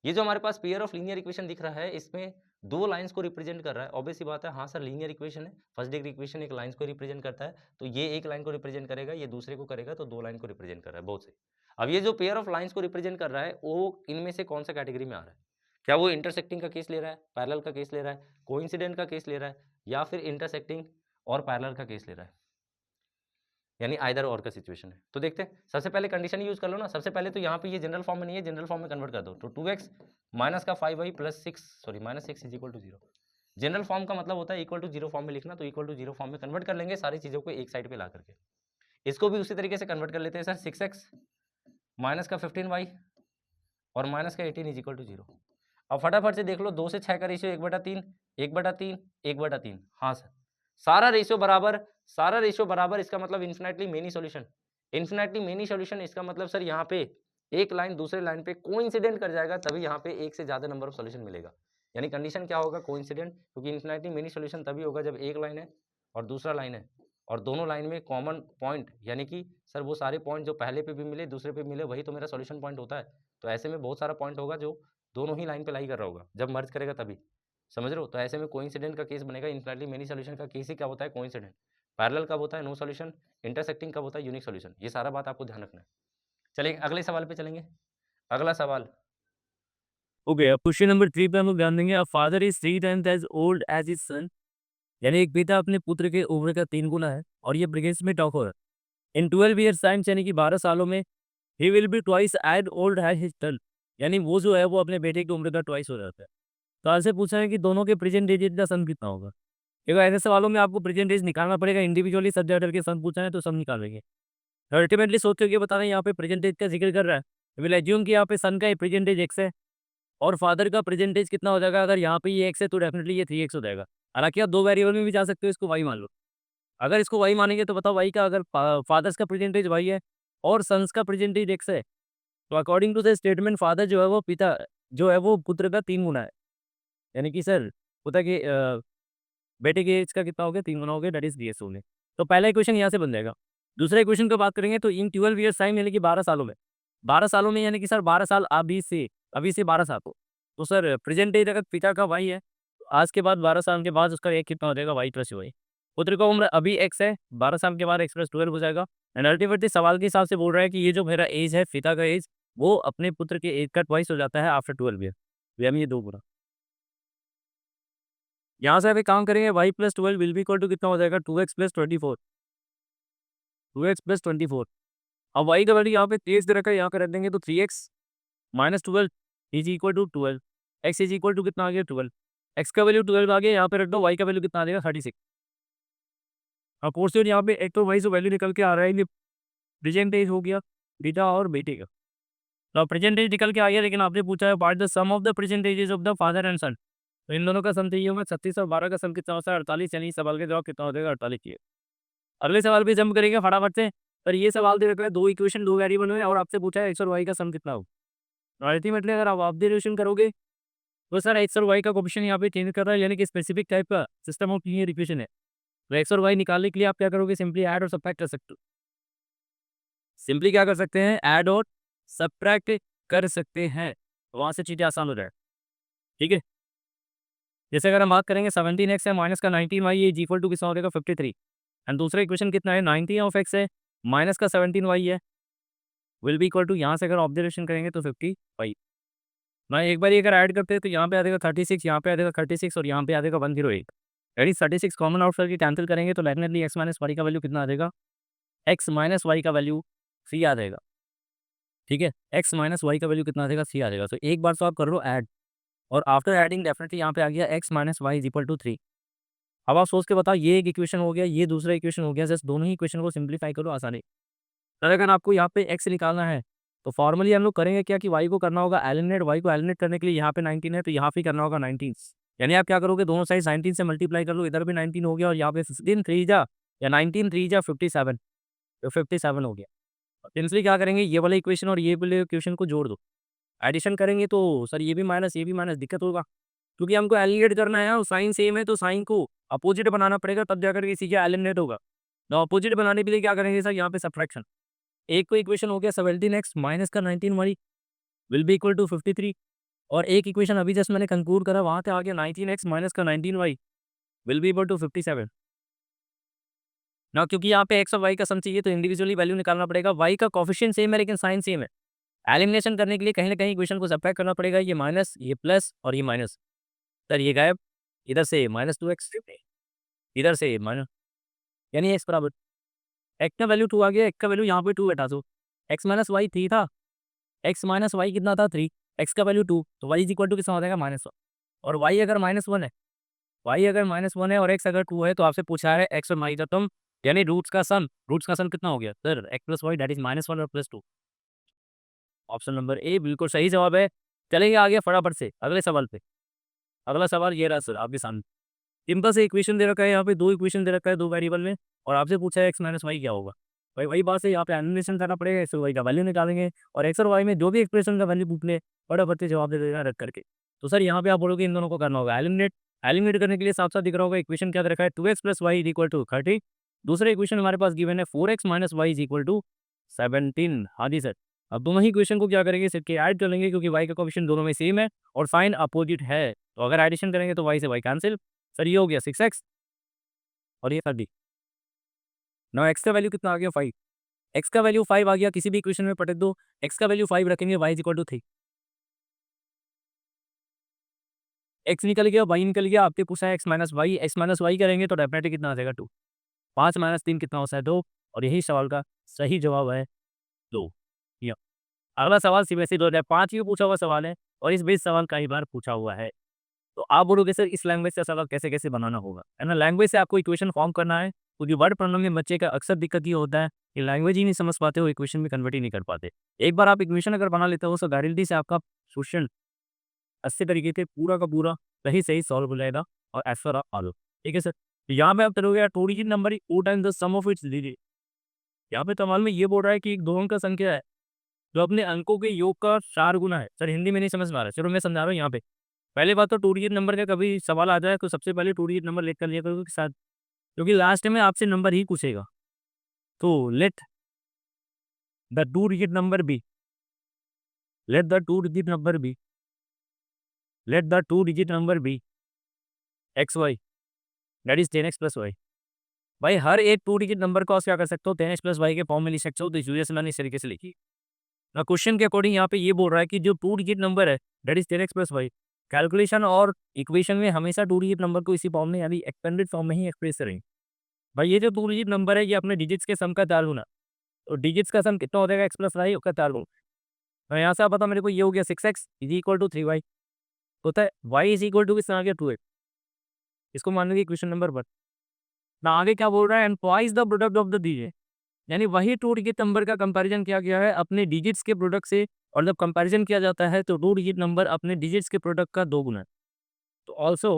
ये जो हमारे पास पेयर ऑफ लीनियर इक्वेशन दिख रहा है इसमें दो लाइंस को रिप्रेजेंट कर रहा है। ऑब्वियस सी बात है, हाँ सर लीनियर इक्वेशन है, फर्स्ट डिग्री इक्वेशन एक लाइंस को रिप्रेजेंट करता है, तो ये एक लाइन को रिप्रेजेंट करेगा, ये दूसरे को करेगा, तो दो लाइन को रिप्रेजेंट कर रहा है, बहुत से। अब ये जो पेयर ऑफ लाइंस को रिप्रेजेंट कर रहा है वो इनमें से कौन सा कैटेगरी में आ रहा है, क्या वो इंटरसेक्टिंग का केस ले रहा है, पैरेलल का केस ले रहा है, कोइंसिडेंट का केस ले रहा है, या फिर इंटरसेक्टिंग और पैरेलल का केस ले रहा है, यानी आइदर और का सिचुएशन है। तो देखते हैं, सबसे पहले कंडीशन यूज कर लो ना। सबसे पहले तो यहाँ पे ये जनरल फॉर्म में नहीं है, जनरल फॉर्म में कन्वर्ट कर दो, तो 2x माइनस का 5y plus 6 sorry -6 is equal to 0। General form का मतलब होता है इक्वल टू 0 फॉर्म में लिखना, तो इक्वल टू 0 फॉर्म में कन्वर्ट कर लेंगे सारी चीज़ों को एक साइड पे ला करके। इसको भी उसी तरीके से कन्वर्ट कर लेते हैं सर, 6x माइनस का 15y और माइनस का 18 इज इक्वल टू 0। अब फटाफट से देख लो, 2 से 6 का रेशियो 1/3, 1/3, 1/3, हाँ सर, सारा रेशियो बराबर, सारा रेशियो बराबर, इसका मतलब infinitely many solution. Infinitely many solution इसका मतलब सर यहाँ पे एक लाइन दूसरे लाइन पे कोइंसिडेंट कर जाएगा, तभी यहाँ पे एक से ज्यादा नंबर ऑफ सॉल्यूशन मिलेगा। यानी कंडीशन क्या होगा, कोइंसिडेंट, क्योंकि इन्फिनिटली मेनी सॉल्यूशन तभी होगा जब एक लाइन है और दूसरा लाइन है और दोनों लाइन में कॉमन पॉइंट, यानी कि सर वो सारे पॉइंट जो पहले पे भी मिले दूसरे पे मिले वही तो मेरा सॉल्यूशन पॉइंट होता है। तो ऐसे में बहुत सारा पॉइंट होगा जो दोनों ही लाइन पे लाई कर रहा होगा, जब मर्ज करेगा तभी, समझ रहे हो। तो ऐसे में कोइंसिडेंट का केस बनेगा। इन्फिनिटली मेनी सॉल्यूशन का केस ही क्या होता है, कोइंसिडेंट। पैरेलल कब होता है, नो सॉल्यूशन। इंटरसेक्टिंग कब होता है, यूनिक सॉल्यूशन। ये सारा बात आपको ध्यान रखना है। चलिए अगले सवाल पे चलेंगे। अगला सवाल, ओके, अब क्वेश्चन नंबर 3 पे हम लोग ध्यान देंगे। A father is 3 times as old as his son, यानी एक पिता अपने पुत्र के उम्र का 3 गुना है और ये ब्रिगेड्स में टॉपर है। इन 12 ईयर्स टाइम्स, यानी कि 12 सालों में ही will be twice as old as his son, यानी वो जो है वो अपने बेटे की उम्र का ट्वाइस हो जाता है। तो आपसे पूछा है कि दोनों के प्रेजेंट एज का सन कितना होगा। देखो ऐसे सवालों में आपको प्रेजेंट एज निकालना पड़ेगा, इंडिविजुअली सब्जेक्ट करके सन पूछा है तो सब निकालेंगे। अल्टीमेटली सोच के ये बताना है यहाँ पे प्रेजेंट एज का जिक्र कर रहा है, विल एज्यूम कि यहाँ पे सन का प्रेजेंट एज एक्स है और फादर का प्रेजेंट एज कितना हो जाएगा। अगर यहाँ पे ये एक्स है तो डेफिनेटली ये 3x हो जाएगा। हालाँकि आप 2 वेरिएबल में भी जा सकते हो, इसको y मान लो। अगर इसको y मानेंगे तो बताओ y का अगर फादर्स का परसेंटेज y है और सन्स का परसेंटेज x है, तो according to the statement father जो है वो पिता जो है वो पुत्र का 3 गुना है। यानी कि सर पुत्र के बेटे के एज का कितना हो गया 3 गुना हो गया, दैट इज़ ds ओनली। तो पहला इक्वेशन यहाँ से बन जाएगा। दूसरा इक्वेशन की बात करेंगे तो इन 12 ईयर्स टाइम यानी कि 12 सालों में। 12 सालों में यानी कि सर 12 साल अभी से 12 साल हो। तो सर प्रेजेंट एज अगर पिता का y है, तो आज के बाद 12 साल के बाद उसका एज कितना हो जाएगा y प्लस y। पुत्र का उम्र अभी x है, 12 साल के बाद x प्लस 12 हो जाएगा। एंड अल्टीमेटली सवाल के हिसाब से बोल रहा है कि ये जो मेरा एज है, पिता का एज, वो अपने पुत्र के एज का ट्वाइस हो जाता है आफ्टर 12 ईयर। यानी ये 2 गुना। यहाँ से अभी काम करेंगे y plus 12 will be equal to कितना हो जाएगा 2x प्लस 24। 2x plus 24। अब y का वैल्यू यहाँ पे 23 दे रखा है, यहाँ पे रख देंगे तो 3x minus 12 is equal to 12। x is equal to कितना आ गया 12। x का वैल्यू 12 आ गया, यहाँ पे रख दो, y का वैल्यू कितना आ जाएगा 36। अब पोर्शन यहाँ पे एक तो वही जो वैल्यू निकल के आ रहा है, ये प्रेजेंट एज हो गया बेटा और बेटे का। तो प्रेजेंट एज निकल के आ गया, लेकिन आपने पूछा है what the sum of the present ages of the father and son. तो इन दोनों का सम चाहिए होगा 36 और 12 का सम कितना होता है 48। यानी इस सवाल का जवाब कितना हो जाएगा 48 चाहिए। अगले सवाल पे जंप करेंगे फटाफट से। पर ये सवाल दे रखा है 2 इक्वेशन 2 वेरिएबल में और आपसे पूछा है एक्स और वाई का सम कितना हो। अल्टीमेटली अगर आप ऑब्जर्वेशन करोगे तो सर एक्स और वाई का कोएफिशिएंट यहाँ पे चेंज कर रहा है, यानी कि स्पेसिफिक टाइप का सिस्टम ऑफ लीनियर इक्वेशन है। तो एक्स और वाई निकालने के लिए आप क्या करोगे, सिंपली ऐड और सब्ट्रैक्ट कर सकते हो। सिंपली क्या कर सकते हैं, ऐड और सब्ट्रैक्ट कर सकते हैं, वहां से चीजें आसान हो जाए। ठीक है, जैसे अगर हम बात करेंगे 17x है माइनस का 19y इज इक्वल टू कितना हो जाएगा 53। एंड दूसरा इक्वेशन कितना है 19 ऑफ x है माइनस का 17y है विल बी इक्वल टू, यहाँ से अगर ऑब्जर्वेशन करेंगे तो 55। मैं एक बार अगर ऐड करते हैं तो यहाँ पे आ जाएगा 36, यहाँ पे आ जाएगा 36 और यहाँ पे आ जाएगा 108। यानी 36 कॉमन आउट करके कैंसिल करेंगे तो डेफिनेटली x माइनस वाई का वैल्यू कितना आ जाएगा, x माइनस वाई का वैल्यू 3 आ जाएगा। ठीक है, x माइनस वाई का वैल्यू कितना आ जाएगा 3 आ जाएगा। तो एक बार तो आप कर लो ऐड, और आफ्टर एडिंग डेफिनेटली यहाँ पे आ गया x minus y is equal to 3। अब आप सोच के बताओ, ये एक इक्वेशन हो गया, ये दूसरा इक्वेशन हो गया, जस्ट दोनों ही इक्वेशन को सिंप्लीफाई करो आसानी। तो अगर आपको यहाँ पे x निकालना है तो फॉर्मली हम लोग करेंगे क्या कि y को करना होगा एलिमिनेट। y को एलिमिनेट करने के लिए यहाँ पे 19 है तो यहाँ पे करना होगा 19। यानी आप क्या करोगे, दोनों साइड 19 से मल्टीप्लाई कर लो, इधर भी 19 हो गया और यहाँ पे 15 3 जा या 19 3 जा 57, तो 57 हो गया। सिंपली क्या करेंगे, ये वाला इक्वेशन और ये वाले इक्वेशन को जोड़ दो। एडिशन करेंगे तो सर ये भी माइनस दिक्कत होगा, क्योंकि हमको एलिमिनेट करना है और साइन सेम है तो साइन को अपोजिट बनाना पड़ेगा, तब जाकर के चीज़ें एलिमिनेट होगा। तो अपोजिट बनाने के लिए क्या करेंगे सर, यहाँ पे सब्ट्रैक्शन। एक को इक्वेशन हो गया 17x माइनस का 19y will be equal to 53, और एक इक्वेशन अभी जस्ट मैंने कंक्लूड करा, वहाँ से आ गया 19x माइनस का 19y will be equal to 57। ना क्योंकि यहाँ पे x और y का सम चाहिए तो इंडिविजुअली वैल्यू निकालना पड़ेगा। y का कोफिशिएंट सेम है लेकिन साइन सेम है। एलिमिनेशन करने के लिए कहीं ना कहीं इक्वेशन को सब्ट्रैक्ट करना पड़ेगा, ये माइनस ये प्लस और ये माइनस। सर ये गायब, इधर से -2x, इधर से माइनस, यानी x बराबर x का वैल्यू 2 आ गया, x का वैल्यू यहाँ पे 2 बैठा दो। x माइनस वाई 3 था, x माइनस वाई कितना था 3, x का वैल्यू 2, तो y इज इक्वल टू कितना हो जाएगा -1। और y अगर -1 है, y अगर -1 है और x अगर 2 है तो आपसे पूछा है x और y का तुम यानी रूट्स का सम कितना हो गया sir, x plus y that is -1 और +2। ऑप्शन नंबर ए बिल्कुल सही जवाब है। चलेंगे आगे फटाफट से अगले सवाल पे। अगला सवाल ये रहा सर आपके सामने। सिंपल से इक्वेशन दे रखा है, यहाँ पे 2 इक्वेशन दे रखा है 2 वेरिएबल में, और आपसे पूछा है x माइनस वाई क्या होगा। भाई वही बात है, यहाँ पे एलिमिनेशन करना पड़ेगा, x और y का वैल्यू निकालेंगे और x और y में जो भी एक्सप्रेशन का वैल्यू पूछ ले फटाफट से जवाब दे देना रख करके। तो सर यहाँ पे आप बोलोगे इन दोनों को करना होगा एलिमिनेट। एलिमिनेट करने के लिए साफ साफ दिख रहा होगा इक्वेशन क्या दे रखा है 2x plus y is equal to 30। दूसरा इक्वेशन हमारे पास गिवन है 4x minus y is equal to 17। हाँ जी सर, अब दोनों ही इक्वेशन को क्या करेंगे सिर्फ ऐड कर लेंगे, क्योंकि y का कोएफिशिएंट दोनों में सेम है और साइन अपोजिट है, तो अगर एडिशन करेंगे तो y से y कैंसिल। सर ये हो गया 6x और ये 30। नाउ x का वैल्यू कितना आ गया 5, x का वैल्यू 5 आ गया, किसी भी इक्वेशन में पटक दो, x का वैल्यू 5 रखेंगे, y is equal to 3। x निकल गया, y निकल गया, आपके पूछा है x माइनस वाई करेंगे तो डेफिनेटली कितना आ जाएगा 2। 5 माइनस 3 कितना होता है 2, और यही सवाल का सही जवाब है 2। या अगला सवाल सीबीएसई 2005 में पूछा हुआ सवाल है और इस बेस सवाल कई बार पूछा हुआ है। तो आप बोलोगे सर इस लैंग्वेज से सवाल कैसे कैसे बनाना होगा, है ना। लैंग्वेज से आपको इक्वेशन फॉर्म करना है, क्योंकि वर्ड प्रॉब्लम में बच्चे का अक्सर दिक्कत ये होता है कि लैंग्वेज ही नहीं समझ पाते हो, इक्वेशन में कन्वर्ट ही नहीं कर पाते। एक बार आप इक्वेशन अगर बना लेते हो तो गारंटी से आपका क्वेश्चन अच्छे तरीके से पूरा का पूरा सही सही सॉल्व हो जाएगा और एज पर आप आ लो। ठीक है सर। तो यहाँ पे आप करोगे 2 digit number 4 times the sum of its digit. यहाँ पे सवाल में ये बोल रहा है कि एक 2 अंक का संख्या है जो अपने अंकों के योग का 4 गुना है। सर हिंदी में नहीं समझ में आ रहा है, चलो मैं समझा रहा हूँ यहाँ पे। पहली बात तो 2 डिजिट नंबर का कभी सवाल आ जाए तो सबसे पहले 2 डिजिट नंबर लेकर लिया करो के साथ, क्योंकि लास्ट में आपसे नंबर ही पूछेगा। तो the 2 digit number be let the 2 digit number be let the 2 digit number be x y that is 10x plus y. भाई हर एक 2 डिजिट नंबर को आप क्या कर सकते हो, 10x प्लस वाई के फॉर्म में लिख सकते हो। तो इस वजह से मैंने इस तरीके से लिखी। ना क्वेश्चन के अकॉर्डिंग यहाँ पे ये बोल रहा है कि जो 2 डिजिट नंबर है that is 10x plus y, calculation और इक्वेशन में हमेशा 2 डिजिट नंबर को इसी फॉर्म में यानी एक्सपेंडेड फॉर्म में ही एक्सप्रेस करेंगे। भाई ये जो 2 डिजिट नंबर है ये अपने डिजिट्स के सम का 4 गुना, तो डिजिट्स का सम कितना हो जाएगा, x प्लस वाई का 4 गुना। तो यहाँ से आप पता मेरे को ये हो गया 6x is equal to 3y होता है, y इज इक्वल टू कितना आ गया 2x। इसको मान लीजिए क्वेश्चन नंबर 1। ना आगे क्या बोल रहा है, and twice the product of the digit, यानी वही 2 डिजिट नंबर का कंपैरिजन किया गया है अपने डिजिट्स के प्रोडक्ट से। और जब कंपैरिजन किया जाता है तो 2 डिजिट नंबर अपने डिजिट्स के प्रोडक्ट का 2 गुना है। तो also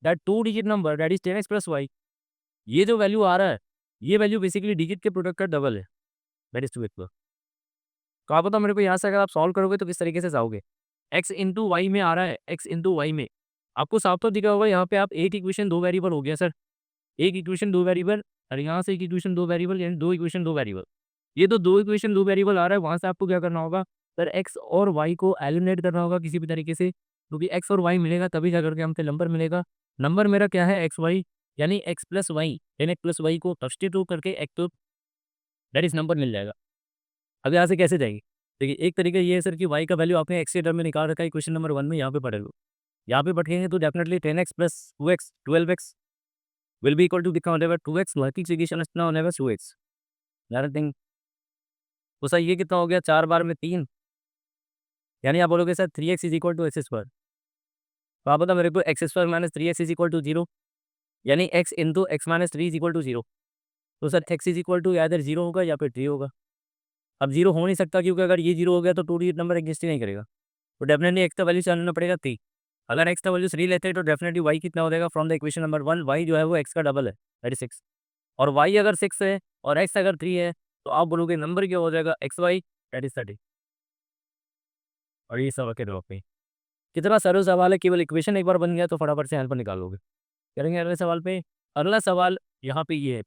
that 2 digit number that is 10x plus y, ये जो वैल्यू आ रहा है ये वैल्यू बेसिकली डिजिट के प्रोडक्ट का डबल है, दैट इज 2x। तो आप बताओ मेरे को यहाँ से अगर आप सॉल्व करोगे तो किस तरीके से जाओगे। x इंटू वाई में आ रहा है, x इंटू वाई में आपको साफ तो दिखा होगा यहाँ पे आप एक इक्वेशन 2 वेरिएबल हो गया सर, एक इक्वेशन 2 वेरिएबल और यहाँ से एक इक्वेशन 2 वेरिएबल, यानी 2 इक्वेशन 2 वेरिएबल। ये तो 2 इक्वेशन 2 वेरिएबल आ रहा है, वहाँ से आपको क्या करना होगा सर, एक्स और वाई को एलिमिनेट करना होगा किसी भी तरीके से, क्योंकि एक्स और वाई मिलेगा तभी जा करके हमसे नंबर मिलेगा। नंबर मेरा क्या है एक्स वाई, यानी एक्स प्लस वाई, यानी एक्स प्लस वाई को सब्स्टिट्यूट करके एक्स तो दैट इज नंबर मिल जाएगा। अब यहाँ से कैसे जाएगी, देखिए एक तरीका ये है सर कि वाई का वैल्यू आपने एक्स के टर्म में निकाल रखा है क्वेश्चन नंबर 1 में, यहाँ पे पढ़ेगा। यहाँ पे बैठेंगे तो definitely 10x plus 2x 12x will be equal to कितना हो जाएगा 2x, मल्टीप्लिकेशन कितना हो जाएगा 2x। थिंग तो सर ये कितना हो गया 4 बार में 3, यानी आप बोलोगे sir 3x is equal to x square. तो आप बताओ मेरे को x square minus 3x is equal to 0, यानी x into x minus 3 is equal to 0। तो sir x is equal to या इधर 0 होगा या फिर 3 होगा। अब 0 हो नहीं सकता क्योंकि अगर ये 0 हो गया तो 2 डिजिट नंबर एग्जिस्ट ही नहीं करेगा। तो डेफिनेटली एक्स का वैल्यू चलाना पड़ेगा 3। अगर एक्स का वैल्यू 3 लेते हैं तो डेफिनेटली वाई कितना हो जाएगा from the equation number 1, y जो है वो एक्स का डबल है दैट इज 6। और वाई अगर 6 है और एक्स अगर 3 है तो आप बोलोगे नंबर क्या हो जाएगा एक्स वाई दैट इज 30। और ये सब के जवाब पे कितना सरल सवाल है, केवल इक्वेशन एक बार बन गया तो फटाफट से आंसर निकालोगे। करेंगे अगले सवाल पे। अगला सवाल यहाँ पे ये है,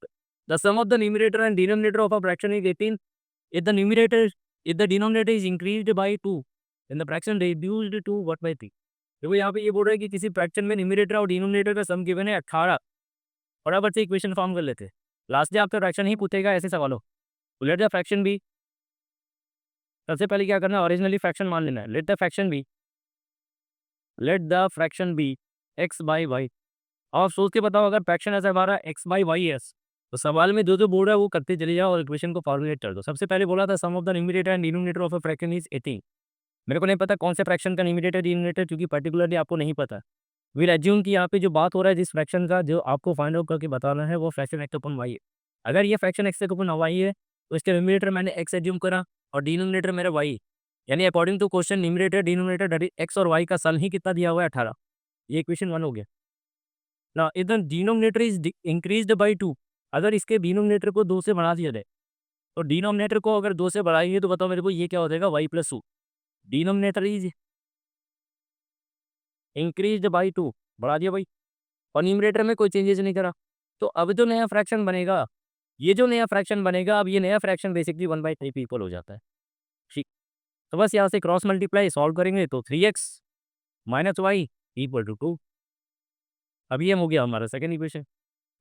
the sum of the numerator and denominator of a fraction is 18 if the numerator if the denominator is increased by 2 then the fraction reduced to what by 3। देखो यहाँ पे ये बोल रहा है कि किसी फ्रैक्शन में न्यूमरेटर और डिनोमिनेटर का सम गिवन है 18। फटाफट से इक्वेशन फॉर्म कर लेते हैं, लास्ट डे आपका फ्रैक्शन ही पूछेगा ऐसे सवालों। तो लेट द फ्रैक्शन बी, सबसे पहले क्या करना है ओरिजिनली फ्रैक्शन मान लेना है। Let the fraction be x by y. आप सोच के बताओ अगर फ्रैक्शन ऐसा हमारा एक्स बाई वाई है तो सवाल में जो जो बोल रहा है वो करते चले जाओ और इक्वेशन को फॉर्मुलेट कर दो। सबसे पहले बोला था sum of the numerator and denominator of a fraction is 18। मेरे को नहीं पता कौन से फ्रैक्शन का न्यूमरेटर डिनोमिनेटर, क्योंकि पर्टिकुलरली आपको नहीं पता। विल एज्यूम कि यहाँ पे जो बात हो रहा है जिस फ्रैक्शन का जो आपको फाइंड आउट करके बताना है वो फ्रैक्शन एक्स अपन वाई है। अगर ये फ्रैक्शन एक्स अपन वाई है तो इसके न्यूमरेटर मैंने एक्स एज्यूम करा और डिनोमिनेटर मेरा वाई, यानी according to question numerator denominator x और वाई का सल ही कितना दिया हुआ है 18। ये इक्वेशन 1 हो गया ना। इधर डिनोमिनेटर इज इंक्रीज्ड बाई 2, अगर इसके डिनोमिनेटर को 2 से बढ़ा दिया जाए तो डिनोमिनेटर को अगर 2 से बढ़ाएंगे तो बताओ मेरे को ये क्या हो जाएगा y plus 2। Denominator is increased by 2 बढ़ा दिया भाई, और न्यूमरेटर में कोई चेंजेस नहीं करा। तो अब जो नया फ्रैक्शन बनेगा, ये जो नया फ्रैक्शन बनेगा, अब ये नया फ्रैक्शन बेसिकली 1/3 पीपल हो जाता है। ठीक, तो बस यहाँ से क्रॉस मल्टीप्लाई सॉल्व करेंगे तो 3x minus Y equal to 2। अब ये हो गया हमारा सेकेंड इक्वेशन।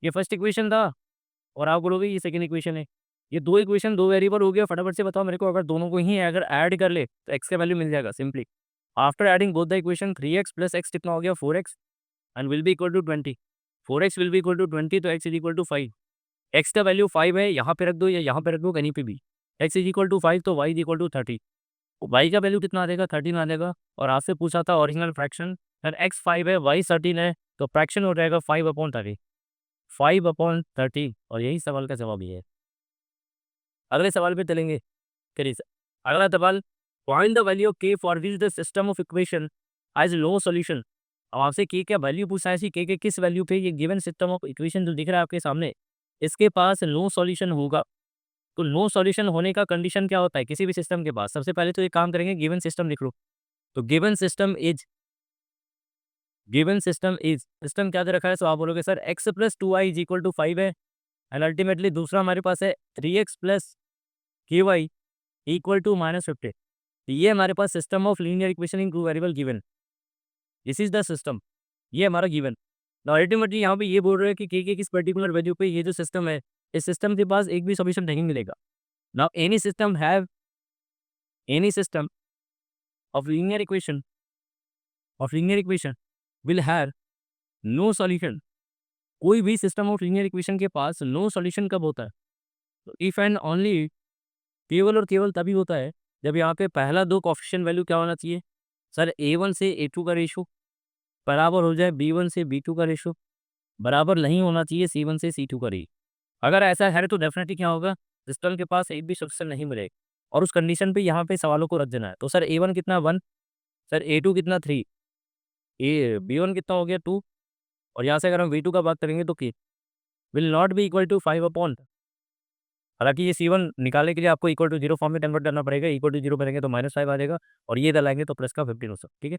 ये फर्स्ट इक्वेशन था और आप बोलोगे ये सेकंड इक्वेशन है। ये 2 इक्वेशन 2 वेरिएबल हो गया। फटाफट से बताओ मेरे को, अगर दोनों को ही अगर ऐड कर ले तो x का वैल्यू मिल जाएगा simply. After adding both the equation 3x plus x कितना हो गया 4x and will be equal to 20। 4x will be equal to 20 तो x is equal to 5। x का वैल्यू 5 है, यहाँ पे रख दो या यहाँ पे रख दो कहीं पे भी। x इज इक्वल टू 5 तो y is equal to 30। y का वैल्यू कितना आ जाएगा 13 आ जाएगा। और आपसे पूछा था ओरिजिनल फ्रैक्शन, x 5 है y 13 है तो फ्रैक्शन हो जाएगा 5/30, 5/30। और यही सवाल का जवाब ये है। अगले सवाल पे चलेंगे। करिए सर। अगला सवाल, find the value of k for which the system of equation has no solution अब आपसे के क्या वैल्यू पूछा है, के किस वैल्यू पे ये गिवन सिस्टम ऑफ इक्वेशन जो दिख रहा है आपके सामने, इसके पास नो सॉल्यूशन होगा। तो नो सॉल्यूशन होने का कंडीशन क्या होता है किसी भी सिस्टम के पास? सबसे पहले तो एक काम करेंगे, गिवन सिस्टम लिख लो। तो गिवन सिस्टम इज सिस्टम क्या दे रखा है? तो आप बोलोगे sir x + 2y is equal to 5 है, एंड अल्टीमेटली दूसरा हमारे पास है 3x + ky इक्वल टू -50। तो ये हमारे पास system of linear equation in two variable given, this is the system, ये हमारा गिवन। नाउ अल्टीमेटली यहाँ पे ये बोल रहे हैं कि के किस पर्टिकुलर वैल्यू पे ये जो सिस्टम है, इस सिस्टम के पास एक भी सॉल्यूशन नहीं मिलेगा। Now any system of linear equation will have no solution. कोई भी सिस्टम ऑफ लीनियर इक्वेशन के पास नो सॉल्यूशन कब होता है? तो इफ एंड ओनली, केवल और केवल तभी होता है जब यहाँ पे पहला दो कोएफिशिएंट वैल्यू क्या होना चाहिए? सर a1 से a2 का रेशो बराबर हो जाए b1 से b2 का रेशो, बराबर नहीं होना चाहिए c1 से c2 का रेशो। अगर ऐसा है तो डेफिनेटली क्या होगा, सिस्टम के पास एक भी सॉल्यूशन नहीं मिलेगा, और उस कंडीशन पे यहाँ पे सवालों को रख देना है। तो सर a1 कितना 1, सर a2 कितना 3, b1 कितना हो गया 2, और यहाँ से अगर हम v2 का बात करेंगे तो k will not be equal to 5 upon, हालांकि ये c1 निकालने के लिए आपको इक्वल टू 0 फॉर्म में कन्वर्ट करना पड़ेगा, इक्वल टू 0 करेंगे तो -5 आ जाएगा, और ये इधर लाएंगे तो प्लस का 15 हो सकता, ठीक है।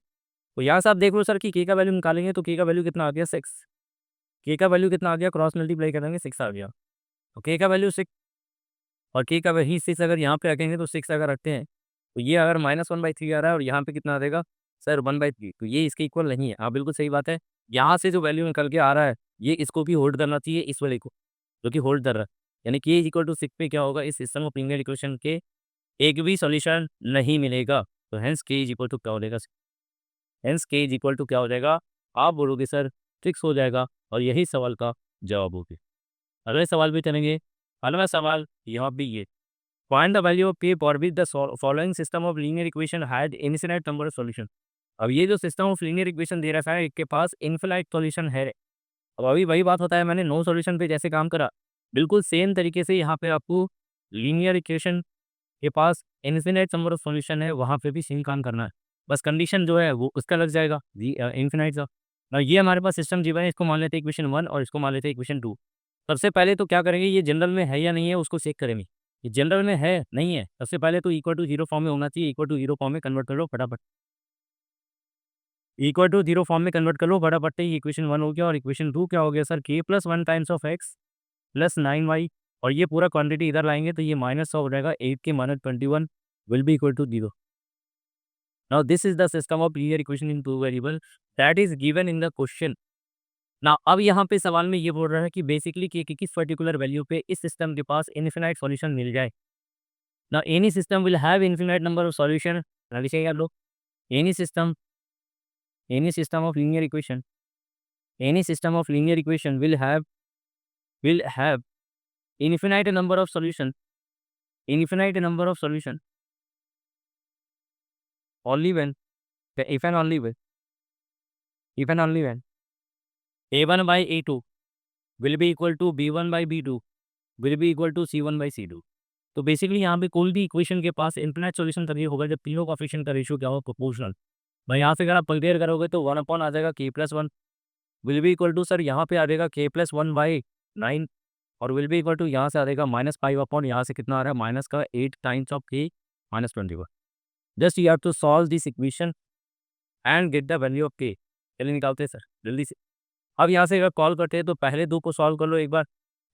तो यहाँ से आप देख लो सर कि के का वैल्यू निकालेंगे तो के का वैल्यू कितना आ गया 6, के का वैल्यू कितना आ गया, क्रॉस मल्टीप्लाई करेंगे 6 आ गया, तो के का वैल्यू 6, और के का वही 6 अगर यहाँ पे रखेंगे तो 6 अगर रखते हैं तो ये अगर -1/3 आ रहा है, और यहाँ पे कितना आ जाएगा सर 1/3, तो ये इसके इक्वल नहीं है। हाँ बिल्कुल सही बात है, यहाँ से जो वैल्यू निकल के आ रहा है ये इसको भी होल्ड करना चाहिए, इस वाले को जो कि होल्ड कर रहा है, यानी कि इक्वल टू 6 पे क्या होगा, इस सिस्टम ऑफ लीनियर इक्वेशन के एक भी सॉल्यूशन नहीं मिलेगा। तो हेंस के इज इक्वल टू क्या हो जाएगा, हेंस के इज इक्वल टू क्या हो जाएगा, आप बोलोगे सर 6 हो जाएगा, और यही सवाल का जवाब होगा। अगले सवाल भी चलेंगे। अगला सवाल यहाँ भी ये, find the value of k for which the following system of linear equation had infinite number of solution. अब ये जो सिस्टम ऑफ लीनियर इक्वेशन दे रखा है इसके पास इनफिनिट सॉल्यूशन है। अब अभी वही बात होता है, मैंने नो सॉल्यूशन पे जैसे काम करा, बिल्कुल सेम तरीके से यहाँ पे आपको लीनियर इक्वेशन के पास इनफिनिट नंबर ऑफ सॉल्यूशन है, वहाँ पे भी सेम काम करना है, बस कंडीशन जो है वो उसका लग जाएगा इनफिनिट का। ना ये हमारे पास सिस्टम जीवन है, इसको मान लेते हैं इक्वेशन 1 और इसको मान लेते हैं इक्वेशन 2। सबसे पहले तो क्या करेंगे, ये जनरल में है या नहीं है उसको चेक करेंगे। ये जनरल में है नहीं है, सबसे पहले तो इक्वल टू 0 फॉर्म में होना चाहिए, इक्वल टू 0 फॉर्म में कन्वर्ट कर लो फटाफट, इक्वल टू 0 फॉर्म में कन्वर्ट कर लो फटाफट। ये इक्वेशन 1 हो गया, और इक्वेशन 2 क्या हो गया sir, k + 1 times of x + 9y, और ये पूरा क्वांटिटी इधर लाएंगे तो ये -100 हो जाएगा, 8k - 21 will be equal to 0। Now this is the system of linear equation in two variable that is given in the question. Now अब यहाँ पे सवाल में ये बोल रहा है कि बेसिकली कि किस पर्टिकुलर वैल्यू पे इस सिस्टम के पास इनफिनिट सॉल्यूशन मिल जाए। Now any system will have infinite number of solution, लिखिए यार लोग, any system of linear equation, any system of linear equation will have infinite number of solution, infinite number of solution only when, if and only when, a1 by a2 will be equal to b1 by b2 will be equal to c1 by c2। तो basically यहाँ पे कोई भी equation के पास infinite solution तभी होगा जब तीनों कोएफिशिएंट का रेशियो क्या हो, प्रोपोर्शनल। भाई यहाँ से अगर आप कंपेयर करोगे तो 1 अपॉन आ जाएगा k + 1 will be equal to, sir यहाँ पे आ जाएगा k + 1 by 9, और विल बी इक्वल टू यहाँ से आ जाएगा -5 अपॉन, यहाँ से कितना आ रहा है माइनस का 8 times of k - 21। Just you have to solve this equation and get the value of k। चलिए निकालते हैं सर जल्दी से। अब यहाँ से अगर कॉल करते हैं तो पहले दो को सॉल्व कर लो एक बार,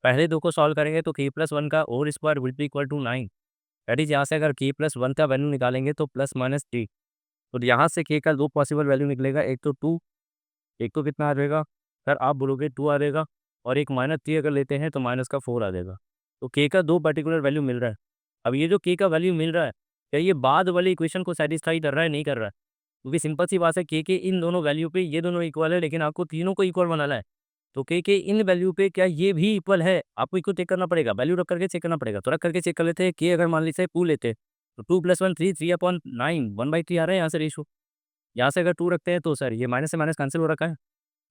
पहले दो को सॉल्व करेंगे तो k + 1 का whole square will be equal to 9, that is यहाँ से अगर k + 1 का वैल्यू निकालेंगे तो +-3, तो यहाँ से k का दो पॉसिबल वैल्यू निकलेगा, एक तो 2, एक तो कितना आ जाएगा सर, आप बोलोगे 2 आ जाएगा, और एक -3 अगर लेते हैं तो माइनस का 4 आ जाएगा। तो k का दो पर्टिकुलर वैल्यू मिल रहा है। अब ये जो k का वैल्यू मिल रहा है, क्या ये बाद वाले इक्वेशन को सेटिस्फाई कर रहा है, नहीं कर रहा है? क्योंकि सिंपल सी बात है, k के इन दोनों वैल्यू पे ये दोनों इक्वल है, लेकिन आपको तीनों को इक्वल बनाना है। तो k के इन वैल्यू पे क्या ये भी इक्वल है, आपको इसको चेक करना पड़ेगा, वैल्यू रख करके चेक करना पड़ेगा। तो रख करके चेक कर लेते हैं, k अगर मान लीजिए 2 लेते हैं तो 2 + 1 3, 3/9 1/3 आ रहा है यहाँ से रेशो। यहाँ से अगर 2 रखते हैं तो सर ये माइनस से माइनस कैंसिल हो रखा है,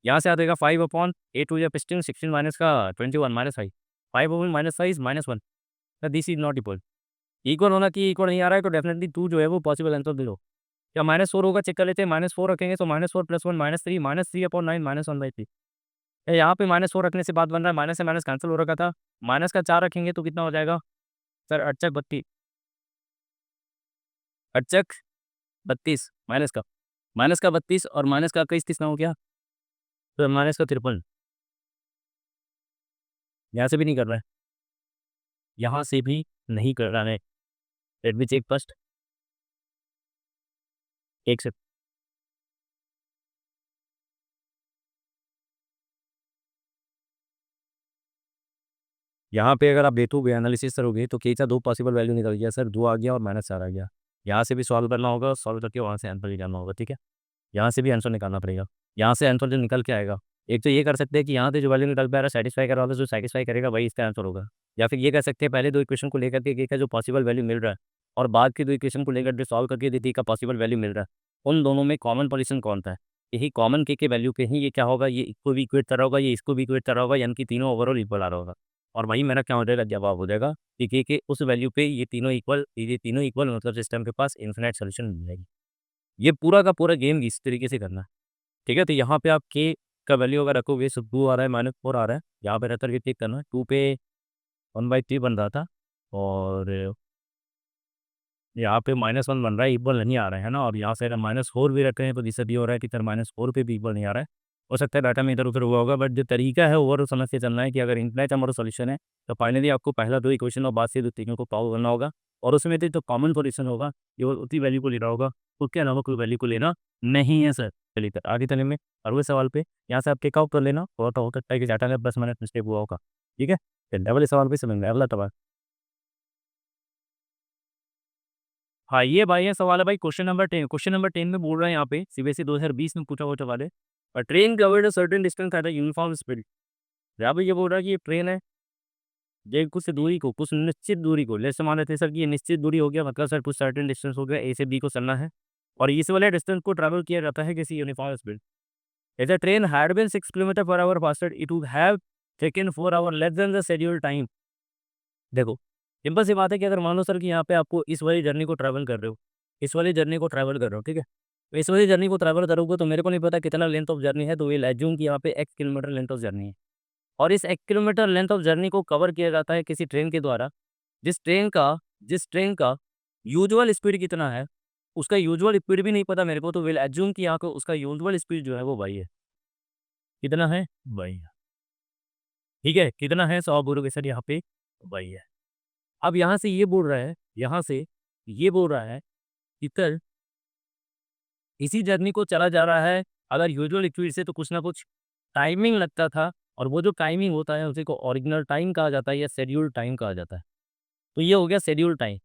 यहाँ से आ जाएगा 5/8 या 16, 16 माइनस का 21 -5, 5/5 is -1, this is not equal. Equal होना चाहिए, इक्वल नहीं आ रहा है तो डेफिनेटली 2 जो है वो पॉसिबल आंसर दे दो। क्या -4 होगा, चेक कर लेते हैं। -4 रखेंगे तो -4 + 1 -3, -3/9 -1/3। यहाँ पे -4 रखने से बात बन रहा है, माइनस से माइनस कैंसल हो रखा था। माइनस का 4 रखेंगे तो कितना हो जाएगा? सर अड़चक 32 माइनस का 32 और माइनस का 21 कितना हो गया? तो माइनस का 53। यहाँ से भी नहीं कर रहा है, यहाँ से भी नहीं कर रहा है। लेट मी चेक फर्स्ट, एक सेकंड। यहाँ पे अगर आप देखोगे, एनालिसिस करोगे तो केचा 2 पॉसिबल वैल्यू निकल गया सर, 2 आ गया और -4 आ गया। यहाँ से भी सॉल्व करना होगा, सॉल्व करके वहाँ से आंसर निकालना होगा, ठीक है? यहाँ से भी आंसर निकालना पड़ेगा। यहाँ से आंसर जो निकल के आएगा, एक तो ये कर सकते हैं कि यहाँ से जो वैल्यू निकल के आ रहा है सैटिस्फाई कर रहा होगा, जो सैटिस्फाई करेगा वही इसका आंसर होगा। या फिर ये कर सकते हैं, पहले 2 इक्वेशन को लेकर के के का जो पॉसिबल वैल्यू मिल रहा है और बाद की 2 इक्वेशन को लेकर के सॉल्व करके दी का पॉसिबल वैल्यू मिल रहा है, उन दोनों में कॉमन पोजीशन कौन सा है? यही कॉमन के वैल्यू पे ही ये क्या होगा, ये इसको भी इक्वेट कर रहा होगा, ये इसको भी इक्वेट कर रहा होगा, यानी कि तीनों ओवरऑल इक्वल आ रहा होगा। और वही मेरा क्या हो जाएगा, जवाब हो जाएगा कि के उस वैल्यू पे ये तीनों इक्वल मतलब सिस्टम के पास इन्फिनिट सॉल्यूशन मिल जाएगी। ये पूरा का पूरा गेम इस तरीके से करना है, ठीक है? तो यहाँ पे आप के का वैल्यू अगर रखोगे, सब 2 आ रहा है, -4 आ रहा है, यहाँ पे रहकर के चेक करना, 2 पे 1/3 बन रहा था और यहाँ पे -1 बन रहा है, इक्वल नहीं आ रहा है ना? और यहाँ से अगर -4 भी रखे हैं तो जिससे भी हो रहा है कि सर -4 पे भी इक्वल नहीं आ रहा है। हो सकता है डाटा में इधर-उधर हुआ होगा, बट जो तरीका है ओवरऑल समझ के चलना है कि अगर इनफिनिट नंबर ऑफ सॉल्यूशन है, तो फाइनली आपको पहला 2 इक्वेशन और बाद से 2 तीनों को सॉल्व करना होगा और उसमें से जो कॉमन सॉल्यूशन होगा, केवल उसी वैल्यू को लेना होगा, उसके अलावा कोई वैल्यू को लेना नहीं है सर। चलिए सर आगे चलेंगे अगले सवाल पे, यहाँ से आप टेक आउट कर लेना, थोड़ा सा हो सकता है कि डाटा में +- मिस्टेक हुआ होगा, ठीक है? फिर अगले सवाल पे चलेंगे, अगला सवाल। हाँ, ये भाई ये सवाल है भाई क्वेश्चन नंबर 10 में बोल रहा है यहाँ पे सीबीएसई 2020 में पूछा हुआ सवाल है। अ train covered a certain distance at a uniform speed. यहाँ पे ये बोल रहा है कि ये ट्रेन है, ये कुछ निश्चित दूरी को जैसे मान लेते हैं सर कि ये निश्चित दूरी हो गया, मतलब सर कुछ सर्टेन डिस्टेंस हो गया, ए से बी को चलना है और इस वाले डिस्टेंस को ट्रैवल किया जाता है किसी uniform speed. If the train had been 6 kilometre per hour faster it would have taken 4 hour less than the scheduled time. देखो, सिंपल सी बात है कि अगर मान लो सर कि यहाँ पे आपको इस वाली जर्नी को ट्रैवल कर रहे हो, इस वाली जर्नी को ट्रैवल कर रहे हो, ठीक है? तो इस वाली जर्नी को ट्रैवल करोगे तो मेरे को नहीं पता कितना लेंथ ऑफ जर्नी है, तो विल एज्यूम कि यहाँ पे x kilometre length of journey है और इस 1 किलोमीटर लेंथ ऑफ जर्नी को कवर किया जाता है किसी ट्रेन के द्वारा, जिस ट्रेन का यूजुअल स्पीड कितना है, उसका यूजुअल स्पीड भी नहीं पता मेरे को, तो विल एज्यूम कि यहाँ पे उसका यूजुअल स्पीड जो है वो y है। कितना है? y है। ठीक है? कितना है? 100 बोलोगे सर यहाँ पे y है। अब यहाँ से ये बोल रहा है कि सर इसी जर्नी को चला जा रहा है, अगर यूजुअल स्पीड से तो कुछ ना कुछ टाइमिंग लगता था और वो जो टाइमिंग होता है उसी को ओरिजिनल टाइम कहा जाता है या शेड्यूल टाइम कहा जाता है। तो ये हो गया शेड्यूल टाइम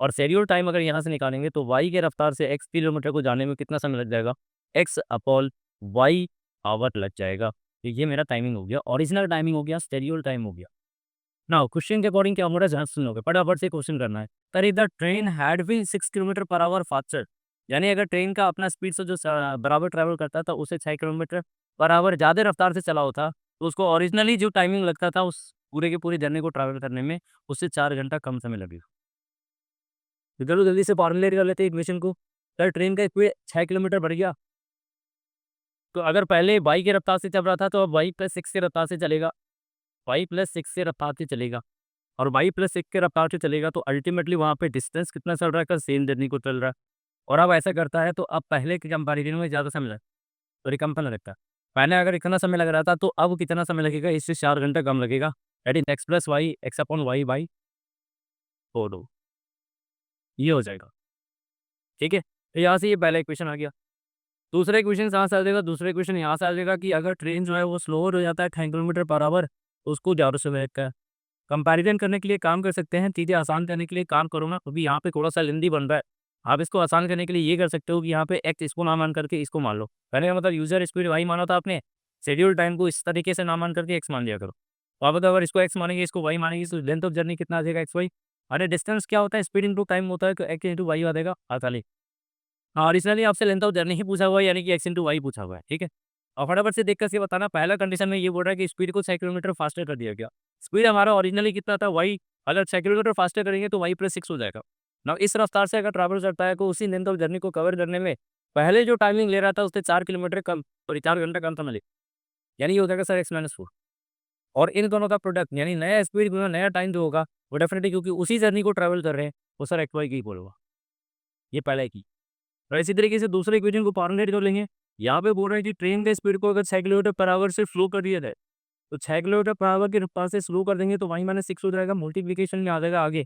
और शेड्यूल टाइम अगर यहाँ से निकालेंगे तो वाई के रफ्तार से एक्स किलोमीटर को जाने में कितना समय लग जाएगा? एक्स अपॉन वाई आवर लग जाएगा। तो ये मेरा टाइमिंग हो गया, ओरिजिनल टाइमिंग हो गया, शेड्यूल टाइम हो गया। नाउ क्वेश्चन के अकॉर्डिंग क्या हो रहा है ध्यान से सुनोगे, फटाफट से क्वेश्चन करना है। Sir if the train had been 6 kilometre per hour faster, यानी अगर ट्रेन का अपना स्पीड से जो बराबर ट्रैवल करता था उसे 6 किलोमीटर पर आवर ज़्यादा रफ्तार से चला होता, तो उसको ओरिजिनली जो टाइमिंग लगता था उस पूरे के पूरी जर्नी को ट्रैवल करने में, उससे 4 घंटा कम समय लगेगा। तो चलो जल्दी से फॉर्मूलेट कर लेते हैं इक्वेशन को। सर ट्रेन का स्पीड 6 किलोमीटर बढ़ गया, तो अगर पहले वाई की रफ्तार से चल रहा था तो अब वाई प्लस 6 की रफ्तार से चलेगा, वाई प्लस 6 से रफ्तार से चलेगा और वाई प्लस 1 के रफ्तार से चलेगा, तो अल्टीमेटली वहाँ पे डिस्टेंस कितना चल रहा है? सेम जर्नी को चल रहा है और अब ऐसा करता है तो अब पहले के कंपैरिजन में ज़्यादा समय लगा, तो रिकम्पन लगता है। पहले अगर इतना समय लग रहा था तो अब कितना समय लगेगा? इससे 4 घंटा कम लगेगा। That is x plus y x upon y by 4 ये हो जाएगा, ठीक है? तो यहाँ से ये पहला इक्वेशन आ गया। दूसरा इक्वेशन कहाँ से आ जाएगा? दूसरा इक्वेशन यहाँ से आ जाएगा कि अगर ट्रेन जो है वो स्लोअर हो जाता है 10 किलोमीटर पर आवर तो उसको ज़्यादा समय लगता है। कंपैरिज़न करने के लिए काम कर सकते हैं, चीज़ें आसान करने के लिए काम करो ना, अभी यहाँ पे थोड़ा-सा लेंदी बन रहा है। आप इसको आसान करने के लिए ये कर सकते हो कि यहाँ पे एक्स इसको ना मान करके इसको मान लो। कहने का मतलब यूज़र स्पीड वाई माना था आपने, शेड्यूल टाइम को इस तरीके से ना मान करके एक्स मान लिया करो। तो आप अगर इसको एक्स मानेंगे, इसको वाई मानेंगे तो लेंथ ऑफ जर्नी कितना आ जाएगा एक्स वाई। अरे डिस्टेंस क्या होता है? स्पीड इंटू टाइम होता है, तो एक्स इंटू वाई आ जाएगा आसानी। हाँ, ओरिजिनली आपसे लेंथ ऑफ जर्नी ही पूछा हुआ है, यानी कि एक्स इंटू वाई पूछा हुआ है, ठीक है? और फटाफट से देख कर के बताना, पहला कंडीशन में ये बोल रहा है कि स्पीड को 6 किलोमीटर फास्टर कर दिया गया। स्पीड हमारा ओरिजिनली कितना था वाई, अगर 6 किलोमीटर फास्टर करेंगे तो वाई प्लस 6 हो जाएगा। ना इस रफ्तार से अगर ट्रैवल करता है तो उसी लेंथ ऑफ जर्नी को कवर करने में पहले जो टाइमिंग ले रहा था उससे 4 किलोमीटर कम, सॉरी 4 घंटा कम समय ले, यानी ये हो जाएगा सर x-4। और इन दोनों का प्रोडक्ट यानी नया स्पीड गुना नया टाइम जो होगा वो डेफिनेटली क्योंकि उसी जर्नी को ट्रैवल कर रहे हैं वो सर एक्स वाई की बोलेगा। ये पहले की। और इसी तरीके से दूसरे इक्वेशन को फॉर्मुलेट कर लेंगे। यहाँ पे बोल रहे हैं कि ट्रेन के स्पीड को अगर 6 किलोमीटर पर आवर से स्लो कर दिया जाए तो 6 किलोमीटर पर आवर की रफ्तार से स्लो कर देंगे तो वहीं माइनस 6 हो जाएगा, मल्टीप्लिकेशन में आ जाएगा आगे।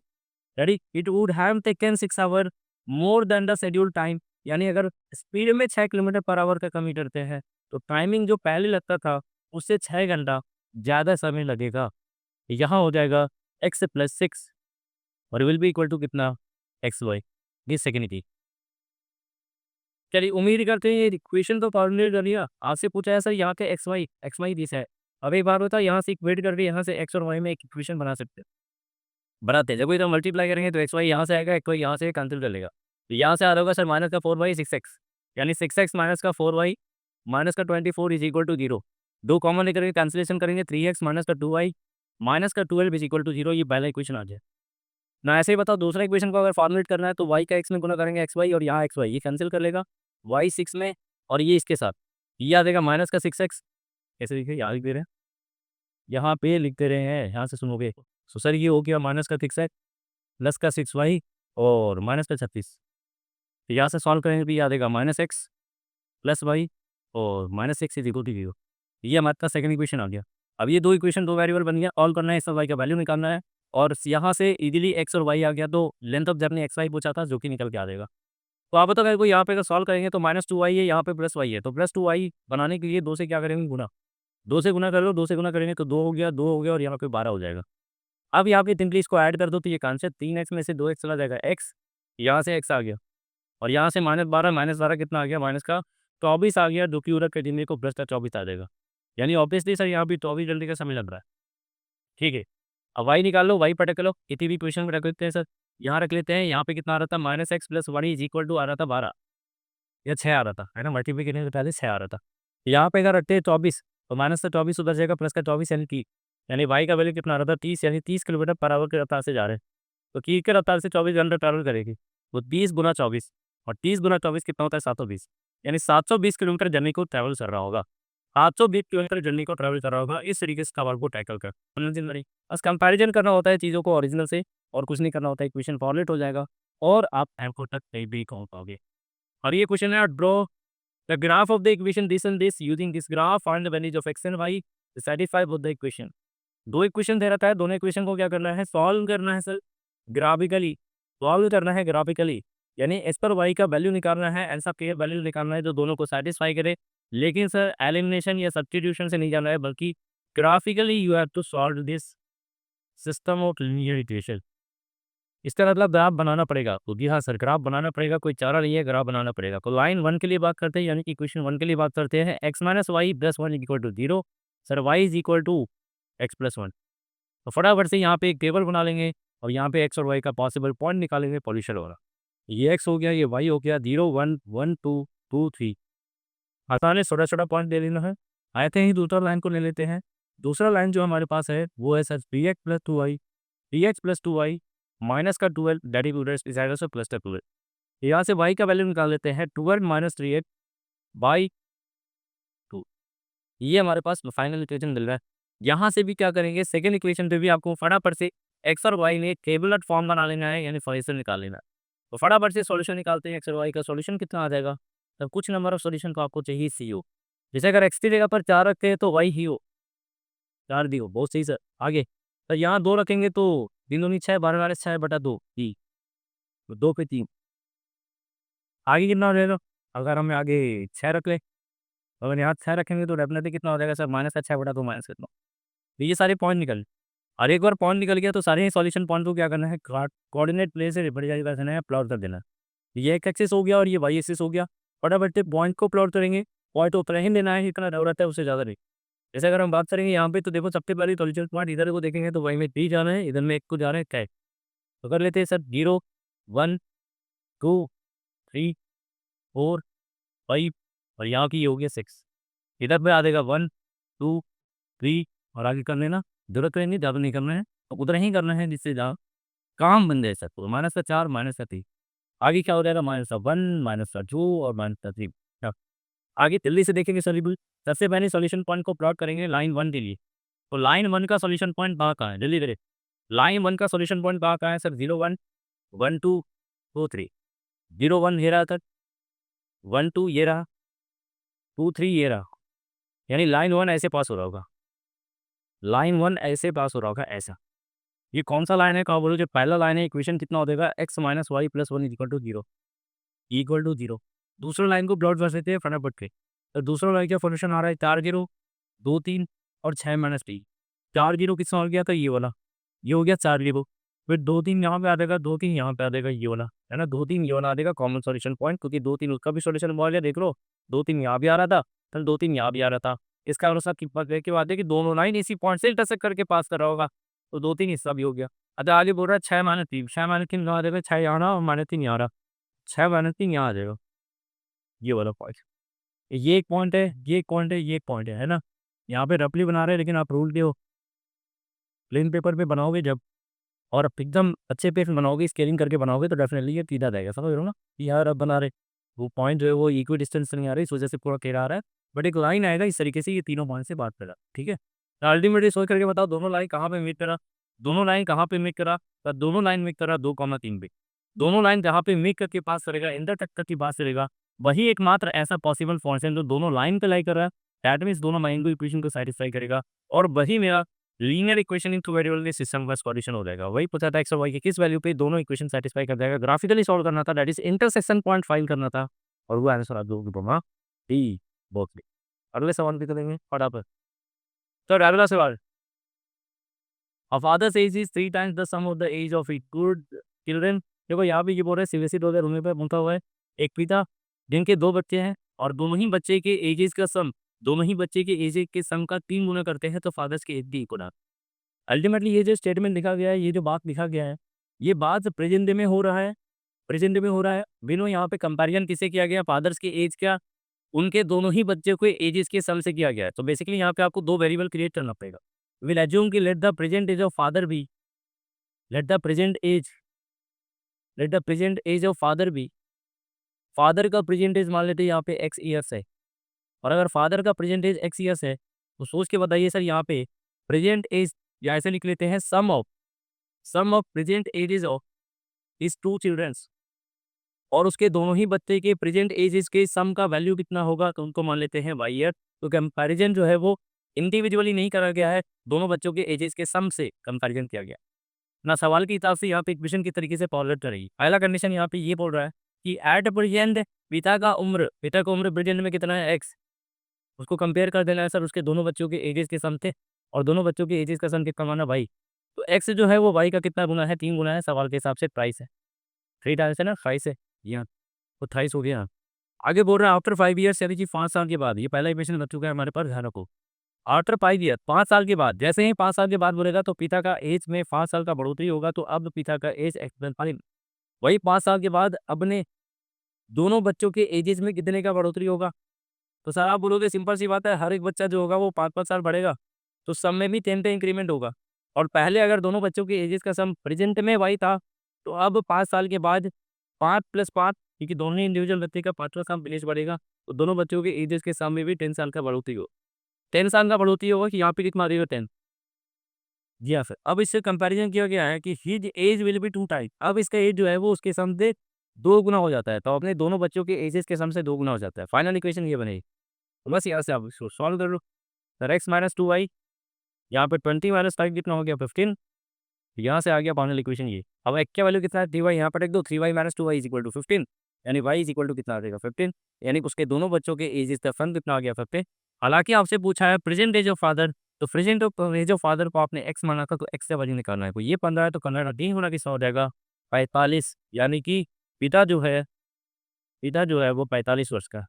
Ready, it would have taken 6 hour more than the scheduled time. यानी अगर स्पीड में 6 किलोमीटर पर आवर का कमी करते हैं तो टाइमिंग जो पहले लगता था उससे 6 घंटा ज़्यादा समय लगेगा। यहाँ हो जाएगा x प्लस 6 और विल बी इक्वल टू कितना एक्स वाई। ये सेकेंड थी। चलिए उम्मीद करते हैं ये इक्वेशन तो फॉर्मुलेट कर लिया। आपसे पूछा है सर यहाँ के एक्स वाई दिस है। अब एक बार होता है यहाँ से इक्वेट करके यहाँ से एक्स और वाई में एक इक्वेशन बना सकते हैं। बनाते हैं जब कोई तो मल्टीप्लाई करेंगे तो एक्स वाई यहाँ से आएगा, एक्स वाई यहाँ से कैंसिल कर लेगा। तो यहाँ से आ रहा होगा सर माइनस का 4 वाई 6x, यानी 6x माइनस का 4 वाई माइनस का 24 इज इक्वल टू 0। दो कॉमन लेकर के कैंसिलेशन करेंगे 3x माइनस का 2 वाई माइनस का 12 इज इक्वल टू 0। ये पहला इक्वेशन आ जाए ना। ऐसे ही बताओ दूसरा इक्वेशन को अगर फॉर्मुलेट करना है तो y का x में गुना करेंगे एक्स वाई और यहाँ एक्स वाई ये कैंसिल कर लेगा y 6 में और ये इसके साथ ये आ जाएगा माइनस का 6x। कैसे लिखे यहाँ लिख दे रहे हैं, यहाँ पे लिख दे रहे हैं, यहाँ से सुनोगे। सो सर ये हो गया माइनस का 6x प्लस का 6y और माइनस का 36। तो यहाँ से सॉल्व करेंगे तो ये आ जाएगा माइनस एक्स प्लस वाई और minus x is equal to 0। ये हमारे पास सेकंड इक्वेशन आ गया। अब ये दो इक्वेशन दो वेरिएबल बन गया, ऑल करना है, इस वाई का वैल्यू निकालना है और यहाँ से इजीली एक्स और वाई आ गया तो length of journey x y पूछा था जो कि निकल के आ जाएगा। तो आप बताओ अगर कोई यहाँ पे अगर सॉल्व करेंगे तो माइनस 2 वाई है, यहाँ पे प्लस वाई है, तो प्लस 2 वाई बनाने के लिए 2 से क्या करेंगे गुना, 2 से गुना कर लो, 2 से गुना करेंगे तो 2 हो गया, 2 हो गया और यहाँ पे 12 हो जाएगा। अब यहाँ पे सिंपली इसको ऐड कर दो तो ये आंसर 3x में से 2x चला जाएगा, x यहाँ से x आ गया और यहाँ से -12 कितना आ गया, माइनस का 24 आ गया, जो कि उधर कंटिन्यू को प्लस का 24 आ जाएगा। यानी ऑब्वियसली सर यहाँ भी 24 घंटे का समय लग रहा है। ठीक है, अब वाई निकाल लो, वाई पता कर लो, किसी भी क्वेश्चन में रख लेते हैं सर। यहाँ रख लेते हैं, यहाँ पे कितना आ रहा था minus x plus one is equal to आ रहा था 12 या 6 आ रहा था, है ना, मल्टीप्लिकेशन से पहले 6 आ रहा था। यहाँ पे अगर रखते हैं 24 तो माइनस का 24 उधर जाएगा प्लस का 24 यानी 30, यानी वाई का वैल्यू कितना आ रहा था 30, यानी 30 किलोमीटर पर आवर की रफ्तार से जा रहे हैं। तो की के रफ्तार से 24 घंटे ट्रैवल करेगी, वो 30 गुना 24 और 30 गुना 24 कितना होता है 720, यानी 720 किलोमीटर जर्नी को ट्रैवल कर रहा होगा। 720 किलोमीटर जर्नी को ट्रैवल कर रहा होगा। इस तरीके से सवाल को टैकल कर बस कंपैरिजन करना होता है चीज़ों को ओरिजिनल से और कुछ नहीं करना होता है, इक्वेशन फॉर्मुलेट हो जाएगा और आप एमको तक कहीं भी पहुंच पाओगे। और ये क्वेश्चन है draw the graph of the equation this and this using this graph find the values of x and y to satisfy both the equation. दो इक्वेशन दे रखा है, दोनों इक्वेशन को क्या करना है, सॉल्व करना है सर ग्राफिकली। सॉल्व करना है ग्राफिकली यानी एस पर वाई का वैल्यू निकालना है, ऐसा के वैल्यू निकालना है जो दोनों को सेटिस्फाई करे। लेकिन सर एलिमिनेशन या सब्स्टिट्यूशन से नहीं जाना है, बल्कि graphically you have to solve this system of linear equation. इसका मतलब ग्राफ बनाना पड़ेगा। तो जी हाँ सर, ग्राफ बनाना पड़ेगा, कोई चारा नहीं है, ग्राफ बनाना पड़ेगा। तो लाइन 1 के लिए बात करते हैं, यानी कि इक्वेशन 1 के लिए बात करते हैं, x minus y plus 1 is equal to 0, sir y is equal to x plus 1। तो फटाफट से यहाँ पे एक टेबल बना लेंगे और यहाँ पे x और y का पॉसिबल पॉइंट निकालेंगे, पॉल्यूशन वाला। ये x हो गया, ये y हो गया, 0 1 1 2 2 3। आसान है, छोटा छोटा पॉइंट ले लेना है। आते ही दूसरा लाइन को ले लेते हैं। दूसरा लाइन जो हमारे पास है वो है sir 3x plus 2y, 3x plus 2y minus का 12 दैट इज प्लस का 12। यहाँ से y का वैल्यू निकाल लेते हैं, 12 माइनस 3x बाई 2। ये हमारे पास फाइनल इक्वेशन मिल रहा है। यहाँ से भी क्या करेंगे, सेकंड इक्वेशन पे भी आपको फटाफट से x और y में टेबुलर फॉर्म बना लेना है, यानी सॉल्यूशन निकाल लेना है। तो फटाफट से सॉल्यूशन निकालते हैं, x और y का सॉल्यूशन कितना आ जाएगा। तो कुछ नंबर ऑफ सॉल्यूशन को आपको चाहिए सी हो। जैसे अगर x की जगह पर 4 रखते हैं तो y ही हो, 4 दी हो, बहुत सही सर। आगे तो यहाँ 2 रखेंगे तो 3 दूनी 6, 12 6 बटा 2 3, तो 2 पे 3। आगे कितना हो जाएगा, अगर हम आगे 6 रख ले, अगर यहाँ 6 रखेंगे तो डेफिनेटली कितना हो जाएगा सर, माइनस का 6 बटा 2 माइनस कितना। तो ये सारे पॉइंट निकल, और एक बार पॉइंट निकल गया तो सारे ही सॉल्यूशन पॉइंट को क्या करना है, कोऑर्डिनेट प्लेन से रिप्रेजेंट कर देना है, प्लॉट कर देना है। ये एक एक्सिस हो गया और ये वाई एक्सिस हो गया। फटाफट से पॉइंट को प्लॉट करेंगे, पॉइंट उतना ही देना है, इतना जरूरत है, उससे ज़्यादा नहीं। जैसे अगर हम बात करेंगे यहाँ पे तो देखो सबसे पहले सॉल्यूशन पॉइंट इधर को देखेंगे तो वाई में 3 जाना है, इधर में 1 को जा रहे हैं क्या, तो कर लेते हैं सर 0 1 2 3 4 5 और यहाँ की ये हो गया 6। इधर पे आ जाएगा 1 2 3 और आगे कर लेना, जरूरत नहीं, ज़्यादा नहीं करना है, तो उधर ही करना है जिससे जहाँ काम बन जाए सबको, माइनस का 4 माइनस का 3, आगे क्या हो जाएगा माइनस का 1 माइनस का 2 और माइनस का 3। आगे जल्दी से देखेंगे सॉल्यूबल। सबसे पहले सॉल्यूशन पॉइंट को प्लॉट करेंगे लाइन 1 के लिए। तो लाइन 1 का सॉल्यूशन पॉइंट कहाँ है? जल्दी करें। लाइन 1 का सॉल्यूशन पॉइंट कहाँ है सर? 0 1 1 2 2 3। 0 1 ये रहा सर, 1 2 ये रहा, 2 3 ये रहा। यानी लाइन 1 ऐसे पास हो रहा होगा। लाइन 1 ऐसे पास हो रहा होगा ऐसा। ये कौन-सा लाइन है? कहाँ बोलो जो पहला लाइन है इक्वेशन कितना हो जाएगा? x minus y plus 1 equal to 0 equal to 0। दूसरा लाइन को प्लॉट कर देते हैं फटाफट के। तो दूसरा लाइन का सॉल्यूशन आ रहा है 4 0 2 3 और 6 माइनस 3। 4 0 किसका हो गया था? ये वाला। ये हो गया 4 0। फिर 2 3 यहाँ पे आ जाएगा, 2 3 यहाँ पे आ जाएगा, ये वाला, है ना? 2 3 ये वाला आ जाएगा कॉमन सॉल्यूशन पॉइंट, क्योंकि 2 3 उसका भी सॉल्यूशन बोल है, देख लो। 2 3 यहाँ भी आ रहा था, फिर 2 3 यहाँ भी आ रहा था। इसका मतलब की बात है कि दोनों लाइन इसी पॉइंट से इंटरसेक्ट करके पास कर रहा होगा। तो 2 3 हिस्सा भी हो गया। अच्छा आगे बोल रहा है 6 माइनस 3। 6 माइनस 3 कहाँ आ जाएगा? 6 यहाँ रहा और माइनस 3 यहाँ रहा। 6 माइनस 3 यहाँ आ जाएगा, ये वाला पॉइंट। ये एक पॉइंट है, ये एक पॉइंट है, ये एक पॉइंट है ना? यहाँ पे रफली बना रहे हैं, लेकिन आप रूल के हो, प्लेन पेपर पे बनाओगे जब और आप एकदम अच्छे पे बनाओगे, स्केलिंग करके बनाओगे तो डेफिनेटली ये सीधा जाएगा। समझ रहे हो ना? कि यार अब बना रहे, वो पॉइंट जो है वो इक्वी डिस्टेंस नहीं आ रही, इस वजह से पूरा टेढ़ा आ रहा है। बट एक लाइन आएगा इस तरीके से, ये तीनों पॉइंट से बात करा, ठीक है? अल्टीमेटली सोच करके बताओ दोनों लाइन कहाँ पे मीट करा? दोनों लाइन कहाँ पे मीट करा? तो दोनों लाइन मीट करा 2,3 पे। दोनों लाइन जहाँ पे मीट करके पास करेगा, इंटरसेक्ट करके पास करेगा, वही एकमात्र ऐसा पॉसिबल पॉइंट है जो दोनों लाइन पे लाई कर रहा है। दैट मीन्स दोनों लाइन को इक्वेशन को सैटिस्फाई करेगा, और वही मेरा linear equation in two variable के सिस्टम का सॉल्यूशन हो जाएगा। वही पूछा था एक्स और वाई के किस वैल्यू पे दोनों इक्वेशन सैटिस्फाई कर जाएगा। ग्राफिकली सॉल्व करना था, that is intersection point find करना था, और वो आंसर आप लोगों को दूंगा डी बॉक्स में। अगले सवाल पे चलेंगे फटाफट। तो अगला सवाल, A father's age is 3 times the sum of the age of his good children। देखो यहाँ पे ये बोल रहे हैं सीबीएसई 2019 पे पूछा हुआ है। एक पिता जिनके 2 बच्चे हैं और दोनों ही बच्चे के एजेस का सम, दोनों ही बच्चे के एजेस के सम का 3 गुना करते हैं तो फादर्स के एज भी इक्वल आते हैं। अल्टीमेटली ये जो स्टेटमेंट लिखा गया है, ये जो बात लिखा गया है, ये बात प्रेजेंट डे में हो रहा है, प्रेजेंट डे में हो रहा है। बिनो यहाँ पे कंपैरिजन किससे किया गया? फादर्स के एज का उनके दोनों ही बच्चे को एजेस के सम से किया गया है। तो बेसिकली यहाँ पे आपको 2 वेरिएबल क्रिएट करना पड़ेगा। विल एज्यूम कि let the present age of father be, let the present age, let the present age of father be, father का प्रेजेंट एज मान लेते हैं यहाँ पे एक्स ईयर्स है, और अगर फादर का प्रेजेंट एज एक्स ईयर्स है तो सोच के बताइए सर यहाँ पे प्रेजेंट एज, या ऐसे लिख लेते हैं sum of present ages of is 2 childrens, और उसके दोनों ही बच्चे के प्रेजेंट एजेस के सम का वैल्यू कितना होगा तो उनको मान लेते हैं वाई ईयर। तो कंपैरिजन जो है वो इंडिविजुअली नहीं करा गया है, दोनों बच्चों के एजेस के सम से कंपैरिजन किया गया ना। सवाल के हिसाब से यहाँ पे इक्वेशन की तरीके से फॉरवर्ड करेगी। पहला कंडीशन यहाँ पे ये बोल रहा है कि एट प्रेजेंट पिता का उम्र प्रेजेंट में कितना है? एक्स। उसको कंपेयर कर देना है सर, उसके दोनों बच्चों के एजेस के सम थे, और दोनों बच्चों के एजेस का सम कितना माना? वाई। तो एक्स जो है वो वाई का कितना गुना है? 3 गुना है। सवाल के हिसाब से प्राइस है 3 टाइम्स है ना, 5 है यहाँ, तो 28 हो गया। आगे बोल रहा है आफ्टर 5 ईयर्स, यानी कि 5 साल के बाद, ये पहला इक्वेशन बन चुका है हमारे पास, ध्यान रखो। आफ्टर 5 ईयर, 5 साल के बाद, जैसे ही 5 साल के बाद बोलेगा तो पिता का एज में 5 साल का बढ़ोतरी होगा, तो अब पिता का एज एक्स 5। वही 5 साल के बाद अपने दोनों बच्चों के एजेस में कितने का बढ़ोतरी होगा? तो सर आप बोलोगे सिंपल सी बात है, हर एक बच्चा जो होगा वो 5-5 साल बढ़ेगा, तो सम में भी 10 इंक्रीमेंट होगा। और पहले अगर दोनों बच्चों के एजेस का सम प्रेजेंट में वाई था, तो अब 5 साल के बाद 5 + 5, क्योंकि दोनों ही इंडिविजुअल बच्चे का 5वां सम फिनिश बढ़ेगा, तो दोनों बच्चों के एजेस के सम में भी 10 साल का बढ़ोतरी हो। 10 साल का बढ़ोतरी होगा कि यहाँ पे कितना देगा 10। जी हाँ सर। अब इससे कंपैरिजन किया गया है कि his age will be 2 time. अब इसका एज जो है वो उसके सम से 2 गुना हो जाता है, तो अपने दोनों बच्चों के एजेस के सम से 2 गुना हो जाता है। फाइनल इक्वेशन ये बनेगी। तो बस यहाँ से आप इसको सॉल्व कर लो। सर x माइनस 2y, यहाँ पे 20 माइनस 5 कितना हो गया? 15। यहाँ से आ गया फाइनल इक्वेशन ये। अब x का वैल्यू कितना है? 3y, यहाँ पर रख दो। 3y minus 2y is equal to 15, यानी y इज इक्वल टू कितना आ जाएगा? 15, यानी उसके दोनों बच्चों के एजेस का सम कितना आ गया? 15। हालांकि आपसे पूछा है प्रेजेंट एज ऑफ फादर, तो प्रेजेंट एज ऑफ फादर को आपने x माना था, तो x का वैल्यू निकालना है। तो ये 15 है, तो 15 का 3 गुना कितना हो जाएगा? 45, यानी कि पिता जो है, पिता जो है वो 45 वर्ष का,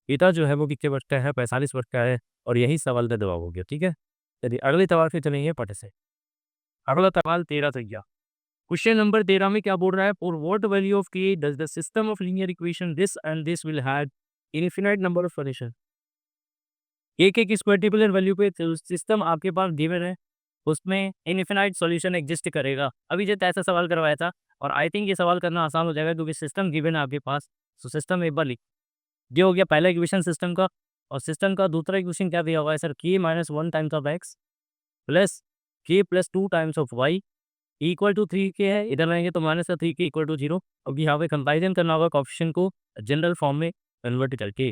पिता जो है वो कितने वर्ष का है? 45 वर्ष का है, और यही सवाल का जवाब हो गया। ठीक है, चलिए अगले सवाल पे चलेंगे पट से। अगला सवाल 13 तक गया। क्वेश्चन नंबर 13 में क्या बोल रहा है? For what value of k does the system of linear equation this and this will have infinite number of solution. एक एक इस पर्टिकुलर वैल्यू पे सिस्टम आपके पास गिवन है, उसमें इनफिनाइट सॉल्यूशन एग्जिस्ट करेगा। अभी जस्ट ऐसा सवाल करवाया था और आई थिंक ये सवाल करना आसान हो जाएगा क्योंकि सिस्टम गिवन है आपके पास। तो सिस्टम एक बार लिख, ये हो गया पहला इक्वेशन सिस्टम का। और सिस्टम का दूसरा इक्वेशन क्या दिया हुआ है sir, k minus 1 times of x plus k plus 2 times of y equal to 3k है। इधर लाएंगे तो माइनस का 3k इक्वल टू 0। अब यहाँ पे कंपेरिजन करना होगा कोएफिशिएंट को जनरल फॉर्म में कन्वर्ट करके।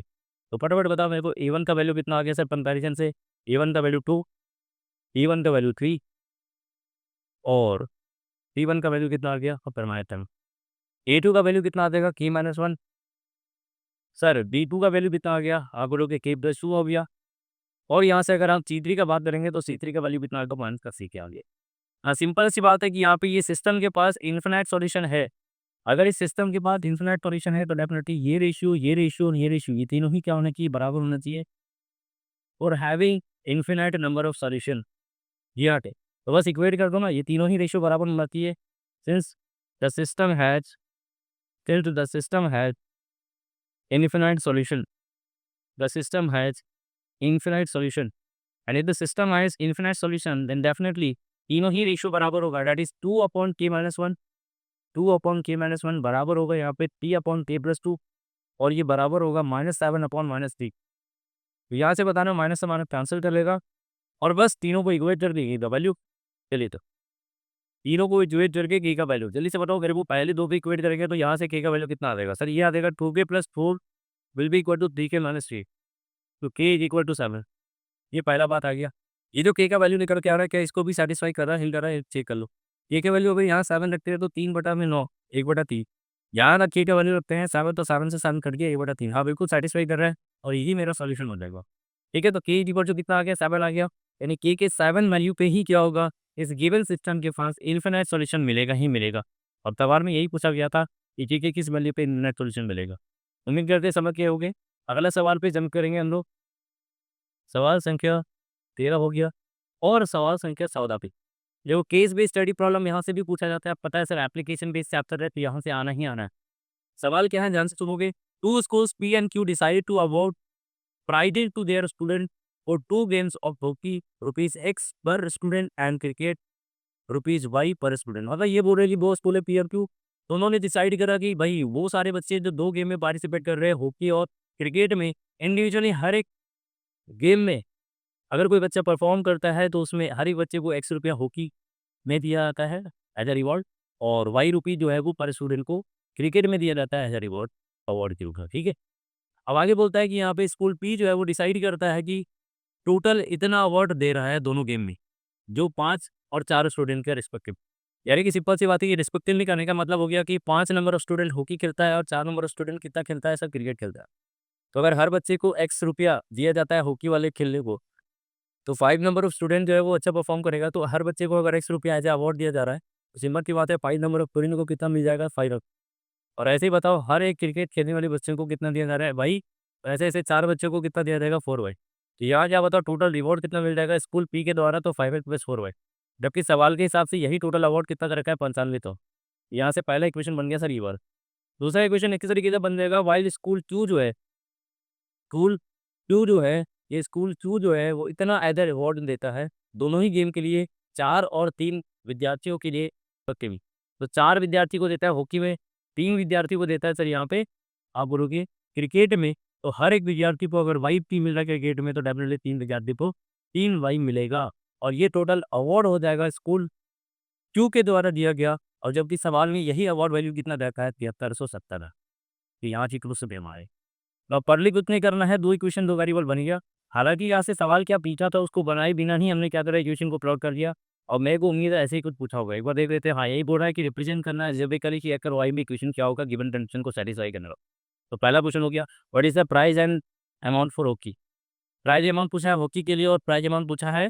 तो फटाफट बताओ मेरे को a1 का वैल्यू कितना आ गया सर कंपेरिजन से, a1 का वैल्यू 2, a1 का वैल्यू 3 और p1 का वैल्यू कितना आ गया परमानेंट। a2 का वैल्यू कितना आ जाएगा k माइनस 1। सर b2 का वैल्यू कितना आ गया, आप बोलोगे k प्लस 2 हो गया। और यहाँ से अगर हम c3 का बात करेंगे तो c3 का वैल्यू कितना आएगा माइनस का c के आ गया। हाँ, सिंपल सी बात है कि यहाँ पे ये सिस्टम के पास इन्फिनाइट सॉल्यूशन है। अगर इस सिस्टम के पास इन्फिनाइट सॉल्यूशन है तो डेफिनेटली ये रेशियो और ये रेशियो ये तीनों ही क्या होना चाहिए, बराबर होना चाहिए। और having infinite number of solution ये हटे तो बस इक्वेट कर दो ना, ये तीनों ही रेशियो बराबर होना चाहिए। Since the system has the system has infinite solution, the system has infinite solution and if the system has infinite solution then definitely तीनों ही रेशियो बराबर होगा। That is 2 upon k minus 1, 2 upon k minus 1 बराबर होगा यहाँ पे t upon k plus 2 और ये बराबर होगा -7 अपॉन -3। तो यहाँ से बताना माइनस से माइनस कैंसिल कर लेगा और बस तीनों को इक्वेट कर देगी द वैल्यू। चलिए तो तीनों को इक्वेट करके k का वैल्यू जल्दी से बताओ मेरे को, पहले दो भी इक्वेट करेंगे तो यहाँ से k का वैल्यू कितना आ जाएगा सर, ये आ जाएगा 2k plus 4 will be equal to 3k minus 3, तो k इज इक्वल टू 7। ये पहला बात आ गया। ये जो k का वैल्यू निकल के आ रहा है क्या इसको भी सेटिस्फाई कर रहा है, हिल कर रहा है, चेक कर लो। k का वैल्यू अगर यहाँ 7 रखते हैं तो 3/9 1/3, यहाँ ना k का वैल्यू रखते हैं 7 तो 7 से 7 कट गया 1/3। हाँ बिल्कुल सेटिस्फाई कर रहा है और यही मेरा सॉल्यूशन हो जाएगा। ठीक है, तो k इक्वल टू कितना आ गया 7 आ गया, यानी k के 7 वैल्यू पे ही क्या होगा इस गिवन सिस्टम के पास इनफिनिट सॉल्यूशन मिलेगा ही मिलेगा। और सवाल में यही पूछा गया था कि k के किस वैल्यू पे इनफिनिट सॉल्यूशन मिलेगा। उम्मीद करते हैं समझ गए होंगे। अगला सवाल पे जंप करेंगे हम लोग। सवाल संख्या 13 हो गया और सवाल संख्या 14 पे देखो केस बेस्ड स्टडी प्रॉब्लम यहाँ से भी पूछा जाता है। आप पता है सर एप्लीकेशन बेस्ड चैप्टर है तो यहाँ से आना ही आना है। सवाल क्या है ध्यान से सुनोगे। Two schools P and Q decided to award prize to their student और 2 games of hockey ₹X per student and cricket ₹Y per student. मतलब ये बोल रहे कि वो स्कूल है पी और क्यू, तो उन्होंने डिसाइड करा कि भाई वो सारे बच्चे जो 2 गेम में पार्टिसिपेट कर रहे हैं हॉकी और क्रिकेट में, इंडिविजुअली हर एक गेम में अगर कोई बच्चा परफॉर्म करता है तो उसमें हर एक बच्चे को ₹X हॉकी में दिया जाता है एज अ रिवॉर्ड और ₹Y जो है वो पर स्टूडेंट को क्रिकेट में दिया जाता है एज अ रिवॉर्ड अवार्ड के रूप में। ठीक है, अब आगे बोलता है कि यहाँ पे स्कूल पी जो है वो डिसाइड करता है कि टोटल इतना अवार्ड दे रहा है दोनों गेम में, जो 5 और 4 स्टूडेंट के रिस्पेक्टिव। यानी कि सिंपल सी बात है कि रिस्पेक्टिव नहीं करने का मतलब हो गया कि 5 नंबर ऑफ स्टूडेंट हॉकी खेलता है और 4 नंबर ऑफ स्टूडेंट कितना खेलता है सर, क्रिकेट खेलता है। तो अगर हर बच्चे को ₹X दिया जाता है हॉकी वाले खेलने को, तो 5 नंबर ऑफ स्टूडेंट जो है वो अच्छा परफॉर्म करेगा, तो हर बच्चे को अगर ₹X एज अवार्ड दिया जा रहा है तो सिंपल सी बात है 5 नंबर ऑफ स्टूडेंट को कितना मिल जाएगा 5। और ऐसे ही बताओ हर एक क्रिकेट खेलने वाले बच्चे को कितना दिया जा रहा है भाई, ऐसे ऐसे 4 बच्चों को कितना दिया जाएगा 4 भाई। तो यहाँ क्या बताओ टोटल रिवॉर्ड कितना मिल जाएगा स्कूल पी के द्वारा, तो 5 प्लस 4 भाई। जबकि सवाल के हिसाब से यही टोटल अवार्ड कितना का रखा है 95। तो यहाँ से पहला इक्वेशन बन गया सर ये बार। दूसरा इक्वेशन इस तरीके से बन जाएगा वाइल स्कूल टू जो है, स्कूल टू जो है, ये स्कूल टू जो है वो इतना एज रिवॉर्ड देता है दोनों ही गेम के लिए 4 और 3 विद्यार्थियों के लिए हॉकी में। तो 4 विद्यार्थी को देता है हॉकी में, 3 विद्यार्थी को देता है सर यहाँ पे आप बोलोगे क्रिकेट में। तो हर एक विद्यार्थी को अगर वाई पी मिल रहा है क्रिकेट में तो डेफिनेटली 3 विद्यार्थी को 3 वाई मिलेगा और ये टोटल अवार्ड हो जाएगा स्कूल टू के द्वारा दिया गया। और जबकि सवाल में यही अवार्ड वैल्यू कितना देखा है 7370 है। तो यहाँ की क्लू से भी हमारे अब परली कुछ नहीं करना है, 2 इक्वेशन 2 वेरिएबल बन गया। हालाँकि यहाँ से सवाल क्या पूछा था उसको बनाए बिना ही हमने क्या करा इक्वेशन को प्लॉट कर दिया और मेरे को उम्मीद है ऐसे ही कुछ पूछा होगा। एक बार देख लेते हैं। हाँ, यही बोल रहा है कि रिप्रेजेंट करना है जियोमेट्रिकली कि अगर वाई में इक्वेशन क्या होगा गिवन कंडीशन को सैटिस्फाई करने वाला। तो पहला क्वेश्चन हो गया what is the price and amount for hockey. Prize amount पूछा है हॉकी के लिए और प्राइज अमाउंट पूछा है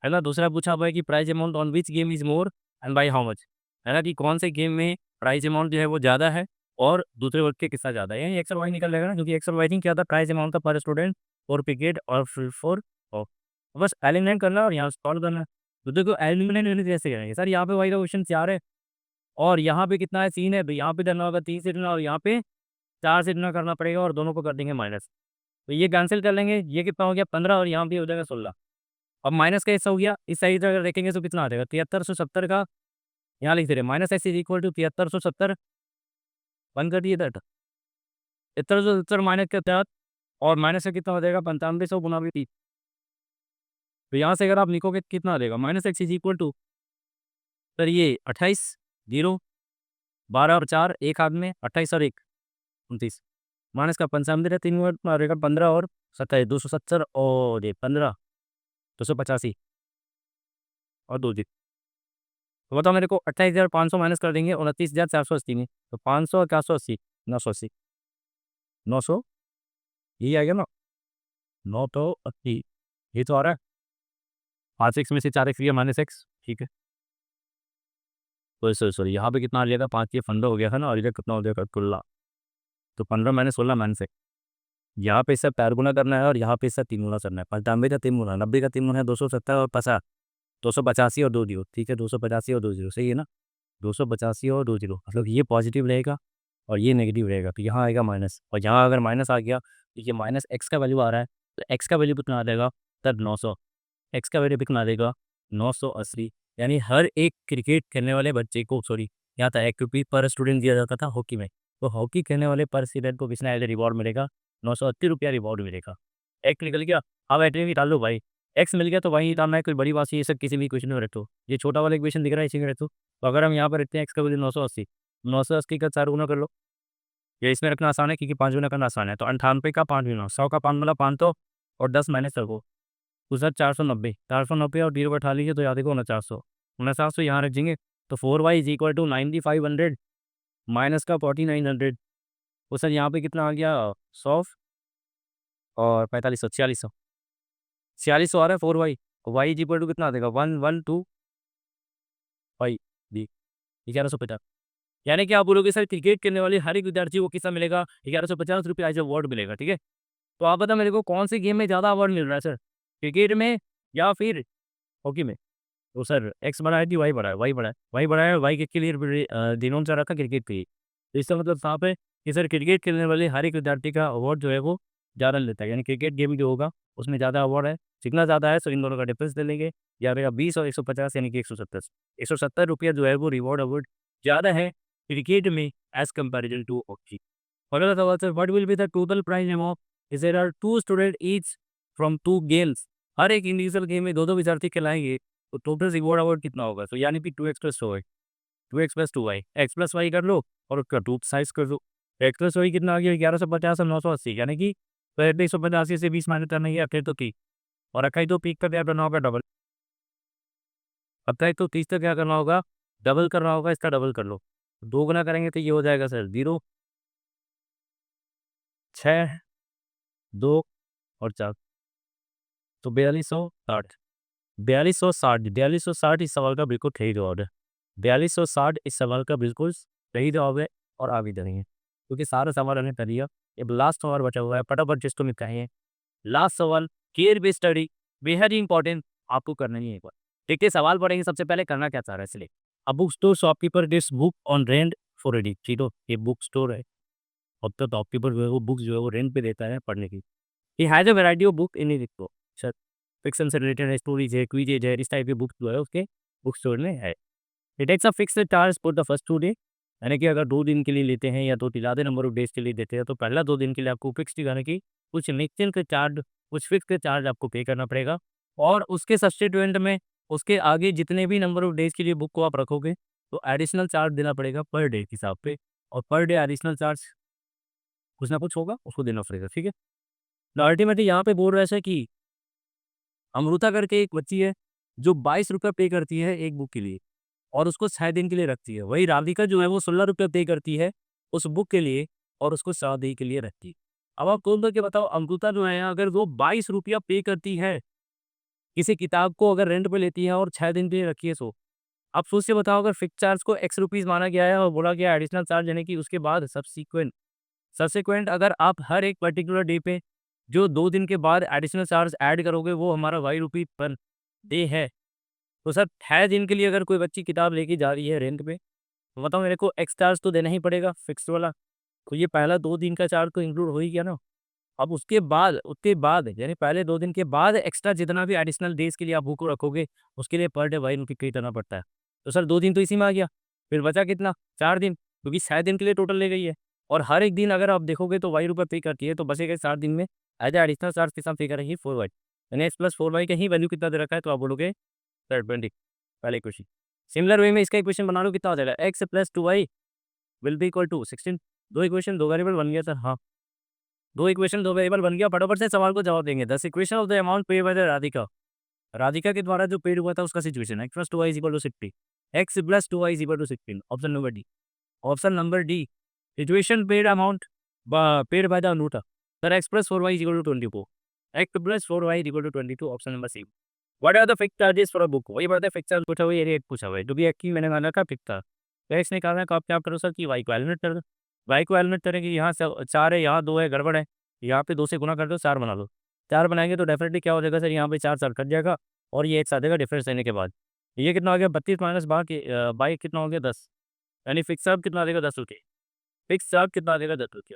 ना। दूसरा पूछा हुआ है कि prize amount on which game is more and by how much, है ना, कि कौन से गेम में प्राइज अमाउंट जो है वो ज़्यादा है और दूसरे वर्ग के कितना ज़्यादा है। यही एक्स और वाई निकल जाएगा ना, क्योंकि एक्स और वाई क्या था प्राइज अमाउंट था पर स्टूडेंट फॉर क्रिकेट और फॉर बस एलिमिनेट करना और यहाँ सॉल्व करना। तो देखो एलिमिनेट कैसे करेंगे सर, यहाँ पे वाई का क्वेश्चन 4 है और यहाँ पे कितना है 3 है, तो यहाँ पे करना होगा 3 से गुना और यहाँ पे 4 से गुना करना पड़ेगा और दोनों को कर देंगे माइनस। तो ये कैंसिल कर लेंगे, ये कितना हो गया 15 और यहाँ पे हो जाएगा 16। अब माइनस का हिस्सा हो गया, इस साइड अगर देखेंगे तो कितना आ जाएगा 7370 का, यहाँ लिख दे रहे minus x is equal to 7370, बंद कर दिए दैट 7370 माइनस के तहत, और माइनस का कितना हो जाएगा 9500 गुना भी 30। तो यहाँ से अगर आप लिखोगे तो कितना आ जाएगा minus x is equal to, sir ये 28 जीरो 12 और 4 एक हाथ में 28 और 1 29, माइनस का 95 3 मिनट में आ जाएगा 15 और 27 270 और ये 15 285 और 2 जी। तो बताओ मेरे को 28,500 माइनस कर देंगे 29,480 में, तो 500 और 480 980 900, यही आ गया ना 980, ये तो आ रहा है 5x में से 4x गया माइनस एक्स, ठीक है। सॉरी यहाँ पे कितना आ जाएगा 5 ये फंडा हो गया है ना, और इधर कितना हो जाएगा कुल्ला, तो 15 माइनस 16 माइनस एक्स, यहाँ पे इससे पैर गुना करना है और यहाँ पे इससे 3 गुना करना है, 95 का 3 गुना 90 का 3 गुना है 270 और 50 285 और 2 जीरो, ठीक है 285 और 2 जीरो, सही है ना 285 और 2 जीरो, मतलब ये पॉजिटिव रहेगा और ये नेगेटिव रहेगा, तो यहाँ आएगा माइनस, और यहाँ अगर माइनस आ गया तो ये माइनस एक्स का वैल्यू आ रहा है, तो एक्स का वैल्यू कितना आ जाएगा तब 900, एक्स का वैल्यू कितना आ जाएगा 980, यानी हर एक क्रिकेट खेलने वाले बच्चे को, सॉरी यहाँ था 1 रुपये पर स्टूडेंट दिया जाता था हॉकी में, तो हॉकी खेलने वाले पर स्टूडेंट को कितना एज रिवॉर्ड मिलेगा 980 रुपया रिवॉर्ड मिलेगा। एक निकल गया, अब एटरी भी डाल लो भाई, एक्स मिल गया तो वही डालना है, कोई बड़ी बात ये सब किसी भी क्वेश्चन में रखो, ये छोटा वाला इक्वेशन दिख रहा है इसी में रखो, तो अगर हम यहाँ पर रखते हैं एक्स का वैल्यू 980, 980 का 4 गुना कर लो, ये इसमें रखना आसान है क्योंकि 5 गुना करना आसान है, तो 98 का 5 गुना 100 का 5 मतलब 500 और 10 माइनस रखो, तो सर 490 और 0 बैठा लीजिए, तो याद देखो 4900 यहाँ रख देंगे, तो 4y is equal to 9500 minus का 4900, तो सर यहाँ पे कितना आ गया 100 और 4500 4600 4600 आ रहा है 4y, y is equal to कितना आ जाएगा 112 वाई दी 1150, यानी कि आप बोलोगे सर क्रिकेट खेलने वाले हर एक विद्यार्थी को कितना मिलेगा 1150 रुपये एज अवार्ड मिलेगा, ठीक है। तो आप बता मेरे को कौन से गेम में ज़्यादा अवार्ड मिल रहा है सर, क्रिकेट में या फिर हॉकी में, तो सर एक्स बड़ा है कि वाई बड़ा है, वाई बड़ा है, वाई बड़ा है, वाई के लिए दिनों से रखा क्रिकेट पे ही, तो इसका मतलब साफ है कि सर क्रिकेट खेलने वाले हर एक विद्यार्थी का अवार्ड जो है वो ज़्यादा लेता है, यानी क्रिकेट गेम जो होगा उसमें ज़्यादा अवार्ड है, जितना ज़्यादा है तो इन दोनों का डिफरेंस ले लेंगे, या फिर 20 और 150 यानी कि 170 रुपया जो है वो रिवॉर्ड अवार्ड ज़्यादा है क्रिकेट में एज कंपेरिजन टू हॉकी। अगला सवाल sir, what will be the total prize amount if there are 2 student each from 2 games, हर एक इंडिविजुअल गेम में 2-2 विद्यार्थी खिलाएंगे, तो टोटल रिवॉर्ड अवार्ड कितना होगा, तो यानी कि 2x plus 2y, 2x plus 2y, x plus y कर लो और उसका टू साइज कर दो, एक्स प्लस वाई कितना आ गया 1150 और 980, यानी कि पहले 185 से 20 माइनस करना है, फिर तो 30 और अखाई तो पीक का क्या करना होगा डबल, अखाई तो 30 का क्या करना होगा डबल करना होगा, इसका डबल कर लो, 2 गुना करेंगे तो ये हो जाएगा सर 0 6 2 और 4, तो 4260 4260 इस सवाल का बिल्कुल सही जवाब है, 4260 इस सवाल का बिल्कुल सही जवाब है, और आगे बढ़ेंगे क्योंकि सारा सवाल हमने कर लिया, अब लास्ट सवाल बचा हुआ है, फटाफट जिसको निपटाइए, लास्ट सवाल केयर बेस्ड स्टडी बेहद ही इंपॉर्टेंट, आपको करना ही है एक बार। देखिए सवाल पढ़ेंगे सबसे पहले करना क्या चाह रहा है, इसलिए a book store shopkeeper this book on rent for reading, ठीक है ये बुक स्टोर है, अब तो शॉपकीपर जो है वो बुक जो है वो रेंट पे देता है पढ़ने की, he has a variety of book in his store, sir fiction से रिलेटेड है, स्टोरीज है, क्विजेज है, इस टाइप की बुक जो है उसके बुक स्टोर में है। It takes a fixed charge for the first 2 day, यानी कि अगर 2 दिन के लिए लेते हैं या 2 ज़्यादा नंबर ऑफ डेज़ के लिए देते हैं, तो पहला 2 दिन के लिए आपको फिक्स्ड यानी कि कुछ निश्चित चार्ज, कुछ फिक्स्ड चार्ज आपको पे करना पड़ेगा, और उसके सब्स्टिट्यूएंट में उसके आगे जितने भी नंबर ऑफ डेज़ के लिए बुक को आप रखोगे, तो एडिशनल चार्ज देना पड़ेगा पर डे के हिसाब पे, और पर डे एडिशनल चार्ज कुछ ना कुछ होगा, उसको देना पड़ेगा, ठीक है। तो अल्टीमेटली यहाँ पे बोल रहा है सर कि अमृता करके एक बच्ची है, जो 22 रुपये पे करती है एक बुक के लिए और उसको 6 दिन के लिए रखती है। वही राधिका जो है वो 16 रुपये पे करती है उस बुक के लिए और उसको 7 दिन के लिए रखती है। अब आप खोल करके बताओ अमृता जो है अगर वो 22 रुपया पे करती है, किसी किताब को अगर रेंट पे लेती है और 6 दिन के लिए रखी है सो, आप सोच के बताओ अगर फिक्स चार्ज को एक्स रुपीज़ माना गया है और बोला गया एडिशनल चार्ज यानी कि उसके बाद सब्सिक्वेंट अगर आप हर एक पर्टिकुलर डे पे जो 2 दिन के बाद एडिशनल चार्ज ऐड करोगे वो हमारा वाई रुपी पर डे है। तो सर 6 दिन के लिए अगर कोई बच्ची किताब लेके जा रही है रेंट पे, तो बताओ मेरे को एक्स चार्ज तो देना ही पड़ेगा फिक्स्ड वाला। तो ये पहला 2 दिन का चार्ज तो इंक्लूड हो ही गया ना। अब उसके बाद यानी पहले 2 दिन के बाद एक्स्ट्रा जितना भी एडिशनल डेज़ के लिए आप बुक को रखोगे, उसके लिए पर डे ₹22 पे करना पड़ता है। तो सर 2 दिन तो इसी में आ गया, फिर बचा कितना? 4 दिन, क्योंकि 6 दिन के लिए टोटल ले गई है और हर एक दिन अगर आप देखोगे तो ₹22 पे करती है, तो बचेगा 4 दिन में एज़ अ एडिशनल चार्ज के साथ पे करेंगी 4y, यानी x प्लस 4y का ही वैल्यू कितना दे रखा है, तो आप बोलोगे सर 20, पहला इक्वेशन। सिमिलर वे में इसका इक्वेशन बना लो, कितना हो जाएगा? x plus 2y will be equal to 16। 2 equation 2 variable बन गया सर, हाँ। 2 इक्वेशन 2 वेरिएबल बन गया, फटाफट से सवाल को जवाब देंगे। This equation of the amount paid by the Radhika. Radhika के द्वारा जो पेड हुआ था उसका situation x plus 2y is equal to 60। x plus 2y is equal to 16। Option number D. Option number D, situation paid amount paid by the Anuta. Sir x plus 4y is equal to 24। x plus 4y is equal to 22। Option number C. What are the fixed charges for a book? वही बात है, fixed charge पूछा हुआ है, ये पूछा हुआ है। जो भी एक ही मैंने माना था फिक्स था। तो x निकालना है, तो आप क्या करो सर कि y को एलिमिनेट कर दो। y को एलिमिनेट करेंगे, यहाँ से 4 है, यहाँ 2 है, गड़बड़ है। यहाँ पे 2 से गुना कर दो, 4 बना लो। 4 बनाएँगे तो डेफिनिटली क्या हो जाएगा सर, यहाँ पे 4 4 कट जाएगा और ये एक साथ देगा डिफरेंस देने के बाद। ये कितना हो गया? 32 माइनस 22 कितना हो गया? 10। यानी फिक्स चार्ज कितना देगा? ₹10। फिक्स चार्ज कितना देगा? ₹10।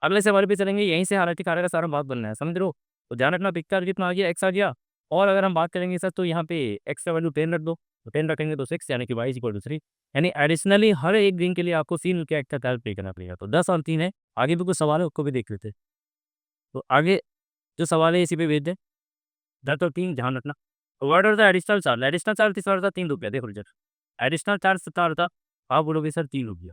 अगले सवाल पे चलेंगे, यहीं से हालाँकि खाने का सारा बात बनना है, समझ रहे हो? तो ध्यान रखना, फिक्स चार्ज कितना आ गया? x आ गया। और अगर हम बात करेंगे सर, तो यहाँ पे x का वैल्यू 10 रख दो, तो 10 रखेंगे तो 6, यानी कि y इज़ इक्वल टू 3। यानी एडिशनली हर एक दिन के लिए आपको 3 रुपया एक्स्ट्रा चार्ज पे करना पड़ेगा। तो 10 और 3 है, आगे भी कुछ सवाल है, उसको भी देख लेते हैं। तो आगे जो सवाल है इसी पे भेज दें। 10 और 3 ध्यान रखना। What are the additional charge? Additional charge कितना था? ₹3। देखो रिजल्ट। एडिशनल चार्ज कितना था? आप बोलोगे सर ₹3।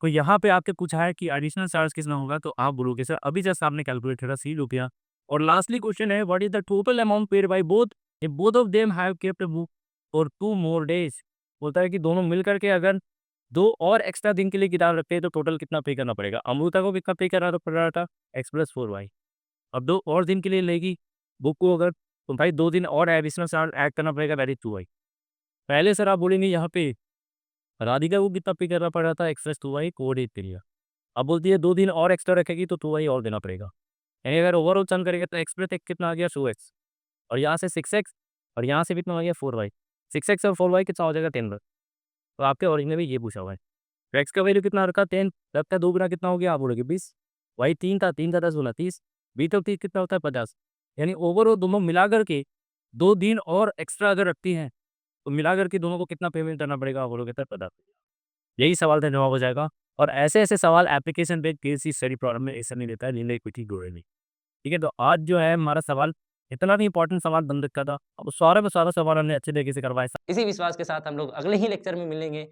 तो यहाँ पे आपसे पूछा है कि एडिशनल चार्ज कितना होगा, तो आप बोलोगे सर अभी जस्ट आपने कैलकुलेट करा ₹3। और लास्टली क्वेश्चन है, what is the total amount paid by both if both of them have kept book for 2 more days? बोलता है कि दोनों मिल कर के अगर 2 और एक्स्ट्रा दिन के लिए किताब रखते हैं तो टोटल कितना पे करना पड़ेगा? अमृता को कितना पे करना पड़ रहा था? x plus 4y। अब 2 और दिन के लिए लेगी बुक को अगर, तो भाई 2 दिन और एडिशनल चार्ज ऐड करना पड़ेगा, दैट इज़ 2y। पहले सर आप बोलेंगे यहाँ पे राधिका को कितना पे करना पड़ रहा था? x plus 2y coordinate period. अब बोलती है 2 दिन और एक्स्ट्रा रखेगी तो 2y और देना पड़ेगा। यानी अगर ओवरऑल सम करेंगे तो x प्लस 1 कितना आ गया? 2x, और यहाँ से 6x, और यहाँ से भी कितना आ गया? 4y। 6x और 4y कितना हो जाएगा? 10। तो आपके ओरिजिनल में भी ये पूछा हुआ है। तो x का वैल्यू कितना रखा? 10, तब का 2 गुना कितना हो गया? आप बोलोगे 20। y 3 था, 3 का 10 गुना 30, b तो 30 कितना होता है? 50। यानी ओवरऑल दोनों मिला करके 2 दिन और एक्स्ट्रा अगर रखती हैं, तो मिला करके दोनों को कितना पेमेंट करना पड़ेगा? आप बोलोगे सर 50। यही सवाल का जवाब हो जाएगा। और ऐसे-ऐसे सवाल application based case study problem में ऐसा नहीं देता है, लीनियर इक्विटी थ्योरम में। ठीक है, तो आज जो है हमारा सवाल इतना भी इंपॉर्टेंट सवाल बन रखा था। अब सारे में सारा सवाल हमने अच्छे तरीके से करवाए। इसी विश्वास के साथ हम लोग अगले ही लेक्चर में मिलेंगे,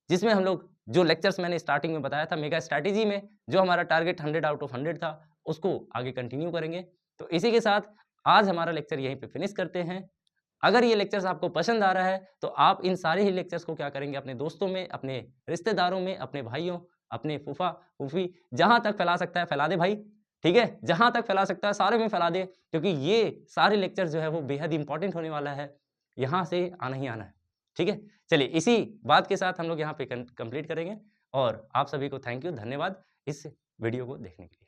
जिसमें हम लोग जो लेक्चर्स मैंने स्टार्टिंग में बताया था मेगा स्ट्रैटेजी में, जो हमारा टारगेट 100 आउट ऑफ 100 था, उसको आगे कंटिन्यू करेंगे। तो इसी के साथ आज हमारा लेक्चर यहीं पे फिनिश करते हैं। अगर ये लेक्चर्स आपको पसंद आ रहा है, तो आप इन सारे ही लेक्चर्स को क्या करेंगे, अपने दोस्तों में, अपने रिश्तेदारों में, अपने भाइयों, अपने फूफा-फूफी, जहाँ तक फैला सकता है फैला दे भाई, ठीक है? जहाँ तक फैला सकता है सारे में फैला दे, क्योंकि ये सारे लेक्चर्स जो है वो बेहद इम्पोर्टेंट होने वाला है। यहाँ से आना ही आना है, ठीक है? चलिए इसी बात के साथ हम लोग यहाँ पे कंप्लीट करेंगे और आप सभी को थैंक यू, धन्यवाद इस वीडियो को देखने के लिए।